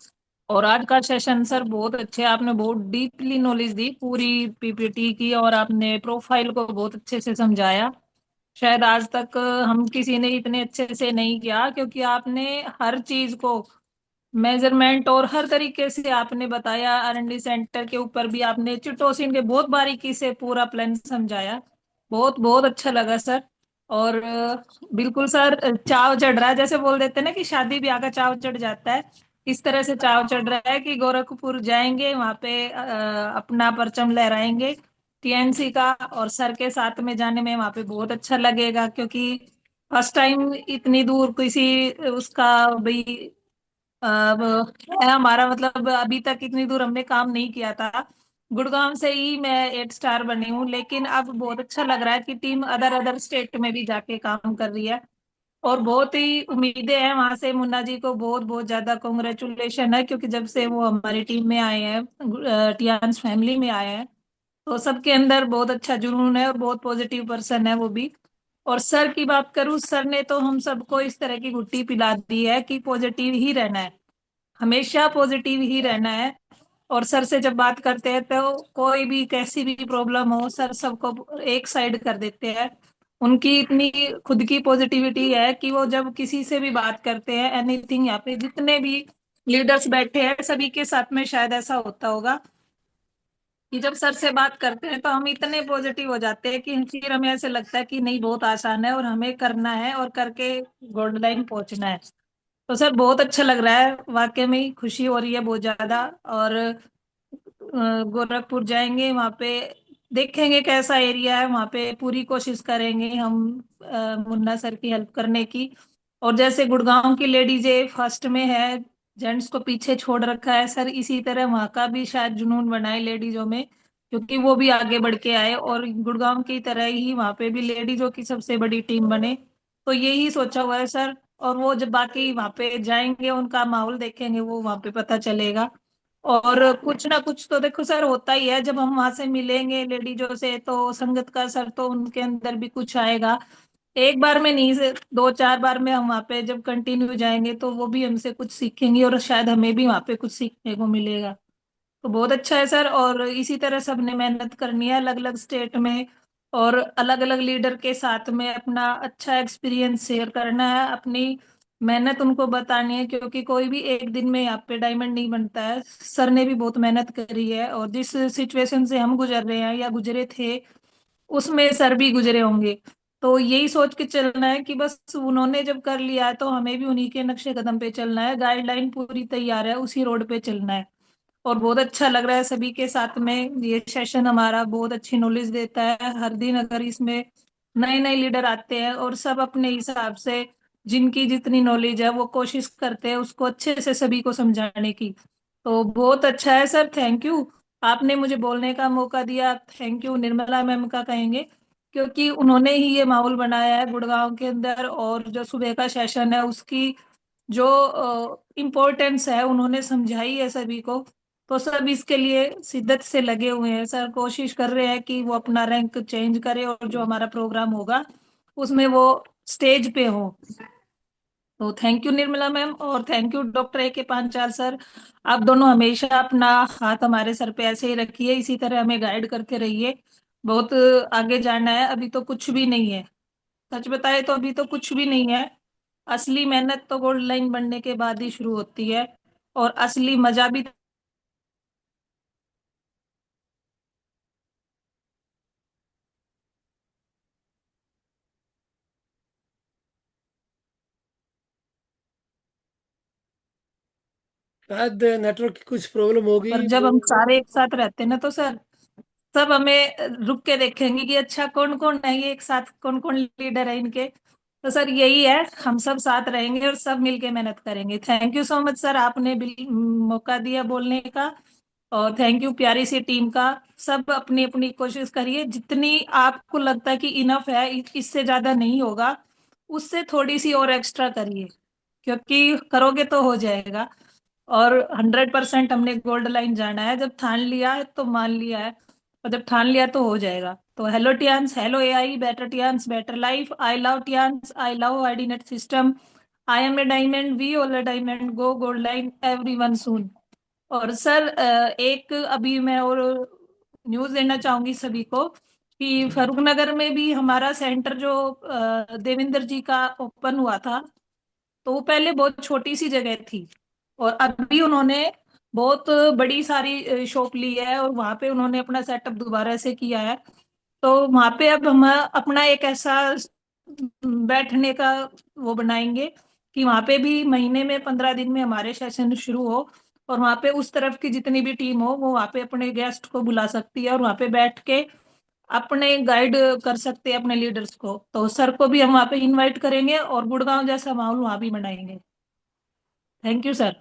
और आज का सेशन सर बहुत अच्छे, आपने बहुत डीपली नॉलेज दी पूरी पीपीटी की, और आपने प्रोफाइल को बहुत अच्छे से समझाया। शायद आज तक हम किसी ने इतने अच्छे से नहीं किया, क्योंकि आपने हर चीज को मेजरमेंट और हर तरीके से आपने बताया। आर&डी सेंटर के ऊपर भी आपने चिटोसिन के बहुत बारीकी से पूरा प्लान समझाया। बहुत बहुत अच्छा लगा सर। और बिल्कुल सर, चाव चढ़ रहा है, जैसे बोल देते हैं ना कि शादी ब्याह का चाव चढ़ जाता है, इस तरह से चाव चढ़ रहा है कि गोरखपुर जाएंगे, वहां पे अपना परचम लहराएंगे टीएनसी का। और सर के साथ में जाने में वहां पे बहुत अच्छा लगेगा, क्योंकि फर्स्ट टाइम इतनी दूर किसी उसका भाई अब है हमारा, मतलब अभी तक इतनी दूर हमने काम नहीं किया था। गुड़गांव से ही मैं 8 स्टार बनी हूँ, लेकिन अब बहुत अच्छा लग रहा है कि टीम अदर अदर स्टेट में भी जाके काम कर रही है। और बहुत ही उम्मीदें हैं वहां से। मुन्ना जी को बहुत बहुत ज्यादा कॉन्ग्रेचुलेशन है, क्योंकि जब से वो हमारी टीम में आए हैं, टियान्स फैमिली में आए हैं, तो सबके अंदर बहुत अच्छा जुनून है और बहुत पॉजिटिव पर्सन है वो भी। और सर की बात करूं, सर ने तो हम सबको इस तरह की गुट्टी पिला दी है कि पॉजिटिव ही रहना है, हमेशा पॉजिटिव ही रहना है। और सर से जब बात करते हैं तो कोई भी कैसी भी प्रॉब्लम हो, सर सबको एक साइड कर देते हैं। उनकी इतनी खुद की पॉजिटिविटी है कि वो जब किसी से भी बात करते हैं, एनीथिंग, यहाँ पे जितने भी लीडर्स बैठे हैं सभी के साथ में शायद ऐसा होता होगा कि जब सर से बात करते हैं तो हम इतने पॉजिटिव हो जाते हैं कि फिर हमें ऐसे लगता है कि नहीं, बहुत आसान है और हमें करना है और करके गोल्ड लाइन पहुंचना है। तो सर बहुत अच्छा लग रहा है, वाकई में ही खुशी हो रही है बहुत ज्यादा। और गोरखपुर जाएंगे, वहाँ पे देखेंगे कैसा एरिया है, वहाँ पे पूरी कोशिश करेंगे हम मुन्ना सर की हेल्प करने की। और जैसे गुड़गांव की लेडीज फर्स्ट में है, जेंट्स को पीछे छोड़ रखा है, सर इसी तरह वहाँ का भी शायद जुनून बनाए लेडीजों में, क्योंकि वो भी आगे बढ़ के आए और गुड़गांव की तरह ही वहाँ पे भी लेडीजों की सबसे बड़ी टीम बने। तो यही सोचा हुआ है सर। और वो जब बाकी वहाँ पे जाएंगे, उनका माहौल देखेंगे, वो वहाँ पे पता चलेगा। और कुछ ना कुछ तो देखो सर होता ही है, जब हम वहां से मिलेंगे लेडीजों से तो संगत का सर तो उनके अंदर भी कुछ आएगा। एक बार में नहीं से 2-4 बार में हम वहाँ पे जब कंटिन्यू जाएंगे तो वो भी हमसे कुछ सीखेंगे, और शायद हमें भी वहाँ पे कुछ सीखने को मिलेगा। तो बहुत अच्छा है सर। और इसी तरह सबने मेहनत करनी है अलग अलग स्टेट में, और अलग अलग लीडर के साथ में अपना अच्छा एक्सपीरियंस शेयर करना है, अपनी मेहनत उनको बतानी है, क्योंकि कोई भी एक दिन में यहाँ पे डायमंड नहीं बनता है। सर ने भी बहुत मेहनत करी है, और जिस सिचुएशन से हम गुजर रहे हैं या गुजरे थे, उसमें सर भी गुजरे होंगे। तो यही सोच के चलना है कि बस उन्होंने जब कर लिया है तो हमें भी उन्हीं के नक्शे कदम पे चलना है, गाइडलाइन पूरी तैयार है, उसी रोड पे चलना है। और बहुत अच्छा लग रहा है सभी के साथ में ये सेशन, हमारा बहुत अच्छी नॉलेज देता है हर दिन। अगर इसमें नए नए लीडर आते हैं और सब अपने हिसाब से जिनकी जितनी नॉलेज है वो कोशिश करते हैं उसको अच्छे से सभी को समझाने की। तो बहुत अच्छा है सर, थैंक यू। आपने मुझे बोलने का मौका दिया, थैंक यू। निर्मला मैम का कहेंगे, क्योंकि उन्होंने ही ये माहौल बनाया है गुड़गांव के अंदर, और जो सुबह का सेशन है उसकी जो इम्पोर्टेंस है उन्होंने समझाई है सभी को। तो सब इसके लिए शिद्दत से लगे हुए हैं सर, कोशिश कर रहे हैं कि वो अपना रैंक चेंज करे और जो हमारा प्रोग्राम होगा उसमें वो स्टेज पे हो। तो थैंक यू निर्मला मैम, और thank you doctor AK Panchal sir. आप दोनों हमेशा अपना हाथ हमारे सर पे ऐसे ही रखिए, इसी तरह हमें गाइड करते रहिए। बहुत आगे जाना है, अभी तो कुछ भी नहीं है। सच बताए तो अभी तो कुछ भी नहीं है। असली मेहनत तो गोल्ड लाइन बनने के बाद ही शुरू होती है, और असली मजा भी। शायद नेटवर्क की कुछ प्रॉब्लम होगी। पर जब हम सारे एक साथ रहते हैं ना तो सर सब हमें रुक के देखेंगे कि अच्छा कौन कौन है ये, एक साथ कौन कौन लीडर है इनके। तो सर यही है, हम सब साथ रहेंगे और सब मिलके मेहनत करेंगे। Thank you so much sir, आपने मौका दिया बोलने का। और थैंक यू प्यारी सी टीम का। सब अपनी अपनी कोशिश करिए, जितनी आपको लगता है कि इनफ है, इससे ज्यादा नहीं होगा, उससे थोड़ी सी और एक्स्ट्रा करिए, क्योंकि करोगे तो हो जाएगा। और 100% हमने गोल्ड लाइन जाना है, जब ठान लिया है तो मान लिया है, और जब ठान लिया तो हो जाएगा। तो hello Tiens, hello AI, better Tiens better life, I love Tiens, I love ID net system, I am a diamond, we all a diamond, go gold line everyone soon. और सर एक अभी मैं और न्यूज देना चाहूंगी सभी को कि फरूखनगर में भी हमारा सेंटर जो देवेंद्र जी का ओपन हुआ था, तो वो पहले बहुत छोटी सी जगह थी, और अभी उन्होंने बहुत बड़ी सारी शॉप ली है, और वहां पे उन्होंने अपना सेटअप दोबारा से किया है। तो वहां पे अब हम अपना एक ऐसा बैठने का वो बनाएंगे कि वहां पे भी महीने में 15 दिन में हमारे सेशन शुरू हो, और वहां पे उस तरफ की जितनी भी टीम हो वो वहां पे अपने गेस्ट को बुला सकती है, और वहां पे बैठ के अपने गाइड कर सकते हैं अपने लीडर्स को। तो सर को भी हम वहां पे इनवाइट करेंगे और गुड़गांव जैसा माहौल वहां भी बनाएंगे। Thank you sir.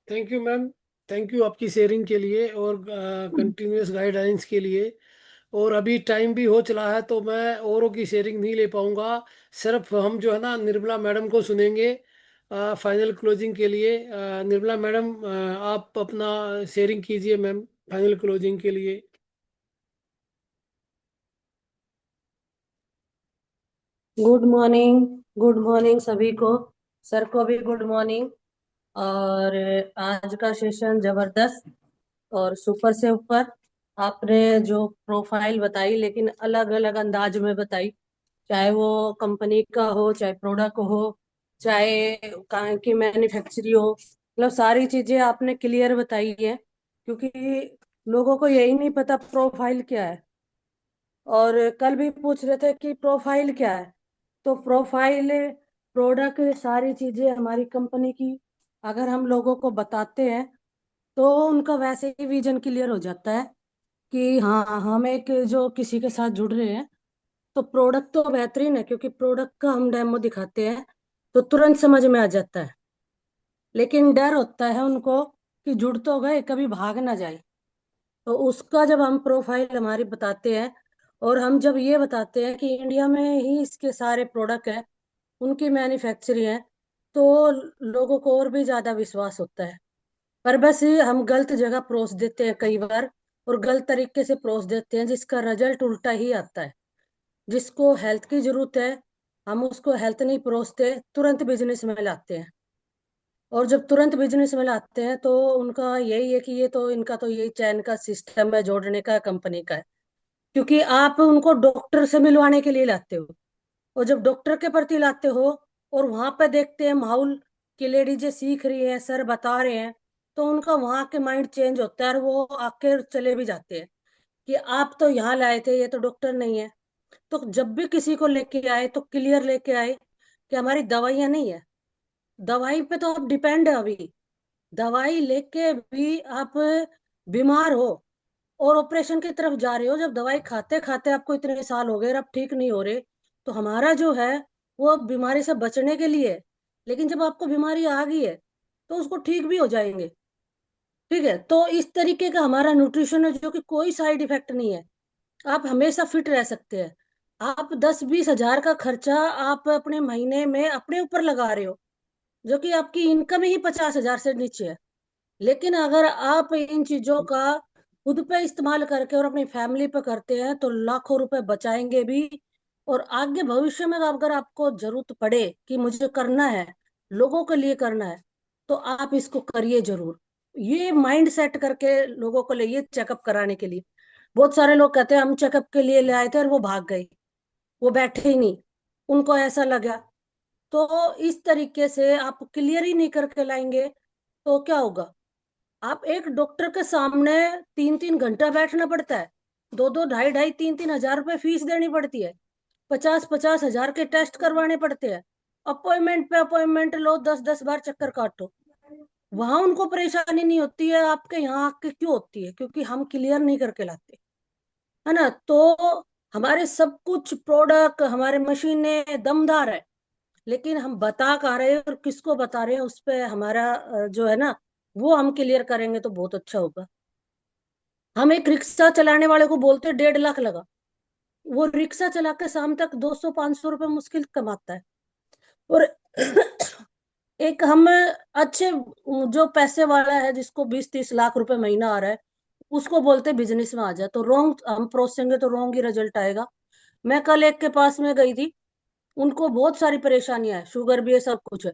Thank you ma'am. Thank you आपकी शेयरिंग के लिए और कंटिन्यूअस गाइडलाइंस के लिए। और अभी टाइम भी हो चला है तो मैं औरों की शेयरिंग नहीं ले पाऊंगा। सिर्फ हम जो है ना निर्मला मैडम को सुनेंगे फाइनल क्लोजिंग के लिए। निर्मला मैडम, आप अपना शेयरिंग कीजिए मैम फाइनल क्लोजिंग के लिए। Good morning. गुड मॉर्निंग सभी को। सर को भी गुड मॉर्निंग। और आज का सेशन जबरदस्त और सुपर से ऊपर। आपने जो प्रोफाइल बताई लेकिन अलग अलग अंदाज में बताई, चाहे वो कंपनी का हो, चाहे प्रोडक्ट हो, चाहे कहाँ की मैन्युफैक्चरिंग हो, मतलब सारी चीजें आपने क्लियर बताई है। क्योंकि लोगों को यही नहीं पता प्रोफाइल क्या है। और कल भी पूछ रहे थे कि प्रोफाइल क्या है। तो प्रोफाइल, प्रोडक्ट, सारी चीजें हमारी कंपनी की अगर हम लोगों को बताते हैं तो उनका वैसे ही विजन क्लियर हो जाता है कि हाँ, हम एक जो किसी के साथ जुड़ रहे हैं तो प्रोडक्ट तो बेहतरीन है, क्योंकि प्रोडक्ट का हम डेमो दिखाते हैं तो तुरंत समझ में आ जाता है। लेकिन डर होता है उनको कि जुड़ तो गए, कभी भाग ना जाए। तो उसका जब हम प्रोफाइल हमारी बताते हैं, और हम जब ये बताते हैं कि इंडिया में ही इसके सारे प्रोडक्ट हैं, उनकी मैन्युफैक्चरिंग है, तो लोगों को और भी ज्यादा विश्वास होता है। पर बस ये हम गलत जगह परोस देते हैं कई बार, और गलत तरीके से परोस देते हैं जिसका रिजल्ट उल्टा ही आता है। जिसको हेल्थ की जरूरत है हम उसको हेल्थ नहीं परोसते, तुरंत बिजनेस में लाते हैं। और जब तुरंत बिजनेस में लाते हैं तो उनका यही है कि ये तो इनका तो यही चैन का सिस्टम है, जोड़ने का, कंपनी का है। क्योंकि आप उनको डॉक्टर से मिलवाने के लिए लाते हो, और जब डॉक्टर के प्रति लाते हो और वहां पे देखते हैं माहौल की लेडीजें सीख रही है, सर बता रहे हैं, तो उनका वहां के माइंड चेंज होता है और वो आके चले भी जाते हैं कि आप तो यहाँ लाए थे, ये तो डॉक्टर नहीं है। तो जब भी किसी को लेके आए तो क्लियर लेके आए कि हमारी दवाइयाँ नहीं है। दवाई पे तो आप डिपेंड है अभी। दवाई लेके भी आप बीमार हो और ऑपरेशन की तरफ जा रहे हो, जब दवाई खाते खाते आपको इतने साल हो गए और आप ठीक नहीं हो रहे, तो हमारा जो है वो बीमारी से बचने के लिए है। लेकिन जब आपको बीमारी आ गई है तो उसको ठीक भी हो जाएंगे। ठीक है, तो इस तरीके का हमारा न्यूट्रिशन है जो कि कोई साइड इफेक्ट नहीं है। आप हमेशा फिट रह सकते हैं। आप 10-20 हजार का खर्चा आप अपने महीने में अपने ऊपर लगा रहे हो, जो कि आपकी इनकम ही 50 हजार से नीचे है। लेकिन अगर आप इन चीजों का खुद पे इस्तेमाल करके और अपनी फैमिली पे करते हैं तो लाखों रुपए बचाएंगे भी। और आगे भविष्य में अगर आपको जरूरत पड़े कि मुझे करना है, लोगों के लिए करना है, तो आप इसको करिए जरूर। ये माइंड सेट करके लोगों को लिए चेकअप कराने के लिए। बहुत सारे लोग कहते हैं हम चेकअप के लिए ले आए थे और वो भाग गए, वो बैठे ही नहीं, उनको ऐसा लगा। तो इस तरीके से आप क्लियर ही नहीं करके लाएंगे तो क्या होगा। आप एक डॉक्टर के सामने 3-3 घंटा बैठना पड़ता है, 2-2, ढाई-ढाई, 3-3 हजार रुपए फीस देनी पड़ती है, 50-50 हजार के टेस्ट करवाने पड़ते हैं, अपॉइंटमेंट पे अपॉइंटमेंट लो, 10-10 बार चक्कर काटो। वहां उनको परेशानी नहीं होती है, आपके यहाँ आके क्यों होती है? क्योंकि हम क्लियर नहीं करके लाते, है ना। तो हमारे सब कुछ प्रोडक्ट, हमारे मशीनें दमदार है, लेकिन हम बता कहाँ रहे हैं और किसको बता रहे हैं, उस पे हमारा जो है ना, वो हम क्लियर करेंगे तो बहुत अच्छा होगा। हम एक रिक्शा चलाने वाले को बोलते 1.5 लाख लगा, वो रिक्शा चला के शाम तक 200-500 रुपये मुश्किल कमाता है। और एक हम अच्छे जो पैसे वाला है, जिसको 20-30 लाख रुपए महीना आ रहा है, उसको बोलते बिजनेस में आ जाए, तो रॉन्ग हम प्रोसेंगे तो रॉन्ग ही रिजल्ट आएगा। मैं कल एक के पास में गई थी, उनको बहुत सारी परेशानियां है, शुगर भी है, सब कुछ है,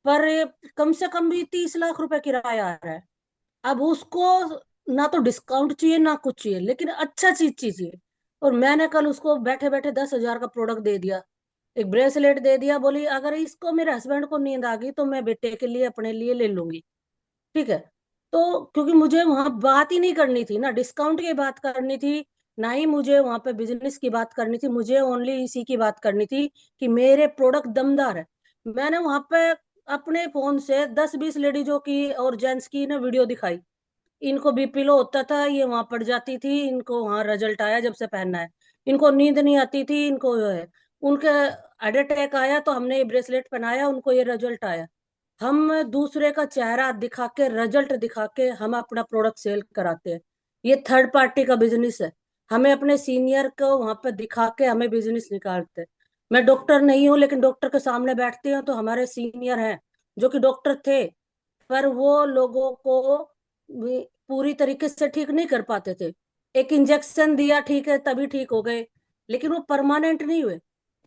पर ये कम से कम भी 30 लाख रुपए किराया आ रहा है। अब उसको ना तो डिस्काउंट चाहिए ना कुछ चाहिए, लेकिन अच्छा चीज चाहिए। और मैंने कल उसको बैठे बैठे 10,000 का प्रोडक्ट दे दिया, एक ब्रेसलेट दे दिया, बोली अगर इसको मेरे हस्बैंड को नींद आ गई तो मैं बेटे के लिए अपने लिए ले लूंगी, ठीक है। तो क्योंकि मुझे वहां बात ही नहीं करनी थी ना, डिस्काउंट की बात करनी थी, ना ही मुझे वहां पे बिजनेस की बात करनी थी, मुझे ओनली इसी की बात करनी थी कि मेरे प्रोडक्ट दमदार है। मैंने वहां पे अपने फोन से 10-20 लेडीजों की और जेंट्स की ना वीडियो दिखाई, इनको बीपी लो होता था, ये वहां पड़ जाती थी, इनको वहां रिजल्ट आया जब से पहनना है, इनको नींद नहीं आती थी, इनको जो है उनके हार्ट अटैक आया तो हमने ये ब्रेसलेट पहनाया, उनको ये रिजल्ट आया। हम दूसरे का चेहरा दिखा के, रिजल्ट दिखा के हम अपना प्रोडक्ट सेल कराते हैं, ये थर्ड पार्टी का बिजनेस है। हमें अपने सीनियर को वहां पे दिखा के हमें बिजनेस निकालते हैं। मैं डॉक्टर नहीं हूँ, लेकिन डॉक्टर के सामने बैठती हूँ तो हमारे सीनियर हैं जो कि डॉक्टर थे, पर वो लोगों को भी पूरी तरीके से ठीक नहीं कर पाते थे। एक इंजेक्शन दिया, ठीक है, तभी ठीक हो गए, लेकिन वो परमानेंट नहीं हुए।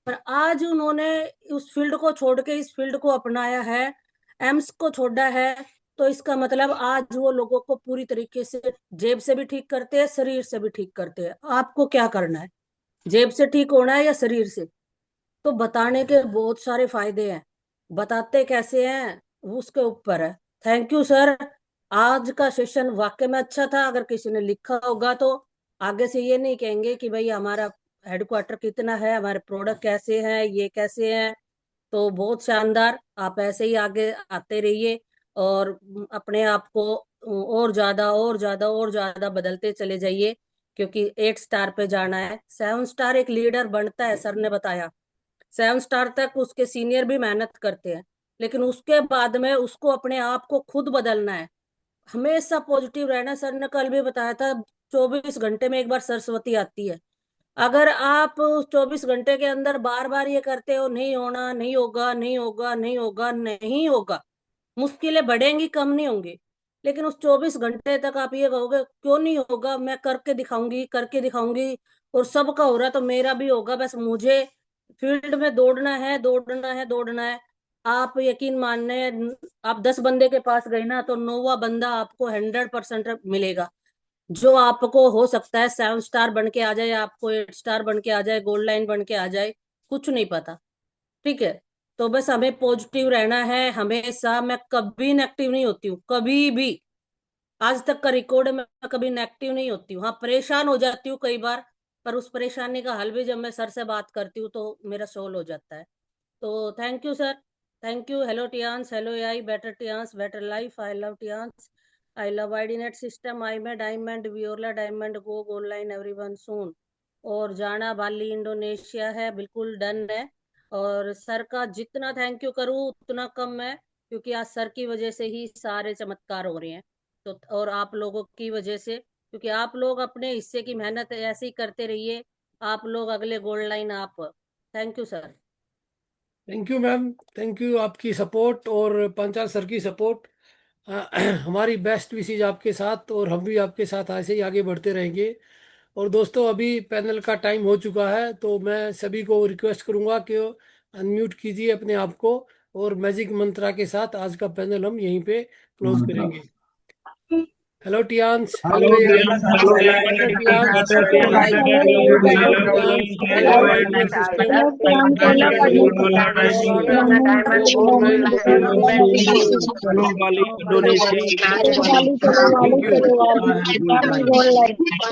पर आज उन्होंने उस फील्ड को छोड़ के इस फील्ड को अपनाया है, एम्स को छोड़ा है, तो इसका मतलब आज वो लोगों को पूरी तरीके से जेब से भी ठीक करते हैं, शरीर से भी ठीक करते हैं। आपको क्या करना है, जेब से ठीक होना है या शरीर से? तो बताने के बहुत सारे फायदे हैं, बताते कैसे हैं वो उसके ऊपर है। थैंक यू सर, आज का सेशन वाकई में अच्छा था। अगर किसी ने लिखा होगा तो आगे से ये नहीं कहेंगे कि भाई हमारा हेडक्वार्टर कितना है, हमारे प्रोडक्ट कैसे हैं, ये कैसे हैं। तो बहुत शानदार, आप ऐसे ही आगे आते रहिए और अपने आप को और ज्यादा और ज्यादा और ज्यादा बदलते चले जाइए, क्योंकि 8 स्टार पे जाना है। 7 स्टार एक लीडर बनता है, सर ने बताया, 7 स्टार तक उसके सीनियर भी मेहनत करते हैं, लेकिन उसके बाद में उसको अपने आप को खुद बदलना है, हमेशा पॉजिटिव रहना। सर ने कल भी बताया था, 24 घंटे में एक बार सरस्वती आती है। अगर आप 24 घंटे के अंदर बार बार ये करते हो नहीं होना, नहीं होगा, नहीं होगा, नहीं होगा, नहीं होगा, मुश्किलें बढ़ेंगी, कम नहीं होंगी। लेकिन उस 24 घंटे तक आप ये कहोगे क्यों नहीं होगा, मैं करके दिखाऊंगी, करके दिखाऊंगी, और सबका हो रहा तो मेरा भी होगा, बस मुझे फील्ड में दौड़ना है, दौड़ना है, दौड़ना है। आप यकीन मानने, आप 10 बंदे के पास गए ना तो 9वां बंदा आपको 100% मिलेगा, जो आपको हो सकता है 7 स्टार बन के आ जाए, आपको 8 स्टार बन के आ जाए, गोल्ड लाइन बन के आ जाए, कुछ नहीं पता, ठीक है। तो बस हमें पॉजिटिव रहना है हमेशा। मैं कभी नेगेटिव नहीं होती हूँ, कभी भी, आज तक का रिकॉर्ड है, मैं कभी नेगेटिव नहीं होती हूँ। हाँ, परेशान हो जाती हूँ कई बार, पर उस परेशानी का हल भी जब मैं सर से बात करती हूँ तो मेरा सोल्व हो जाता है। तो thank you sir, thank you. Hello Tiens, hello AI, better Tiens, better life, I love Tiens, I love ID net system, I am diamond, we all a diamond, go gold line everyone soon. और जाना Bali Indonesia है, बिल्कुल done है। और sir का जितना thank you करूँ उतना कम है, क्योंकि आज सर की वजह से ही सारे चमत्कार हो रहे हैं। तो और आप लोगों की वजह से, क्योंकि आप लोग अपने हिस्से की मेहनत ऐसे ही करते रहिए, आप लोग अगले गोल्ड लाइन आप। Thank you sir. Thank you ma'am, thank you आपकी सपोर्ट और पंचाल सर की सपोर्ट। हमारी बेस्ट विशेज आपके साथ, और हम भी आपके साथ ऐसे ही आगे बढ़ते रहेंगे। और दोस्तों, अभी पैनल का टाइम हो चुका है, तो मैं सभी को रिक्वेस्ट करूंगा कि अनम्यूट कीजिए अपने आप को, और मैजिक मंत्रा के साथ आज का पैनल हम यहीं पे क्लोज करेंगे। Hello Tiens, hello Hello, AI, dear. Hello, better AI. Tiens, Better hello teams. Hello Hello, Tiens, teams. Hello Hello, idea system, Diamond, Gold, Diamond, Go Online, Everyone, Hello, Bali, hello Indonesia. Bali, Hello, hello Bali. Bali. Thank you. कितना है gold line?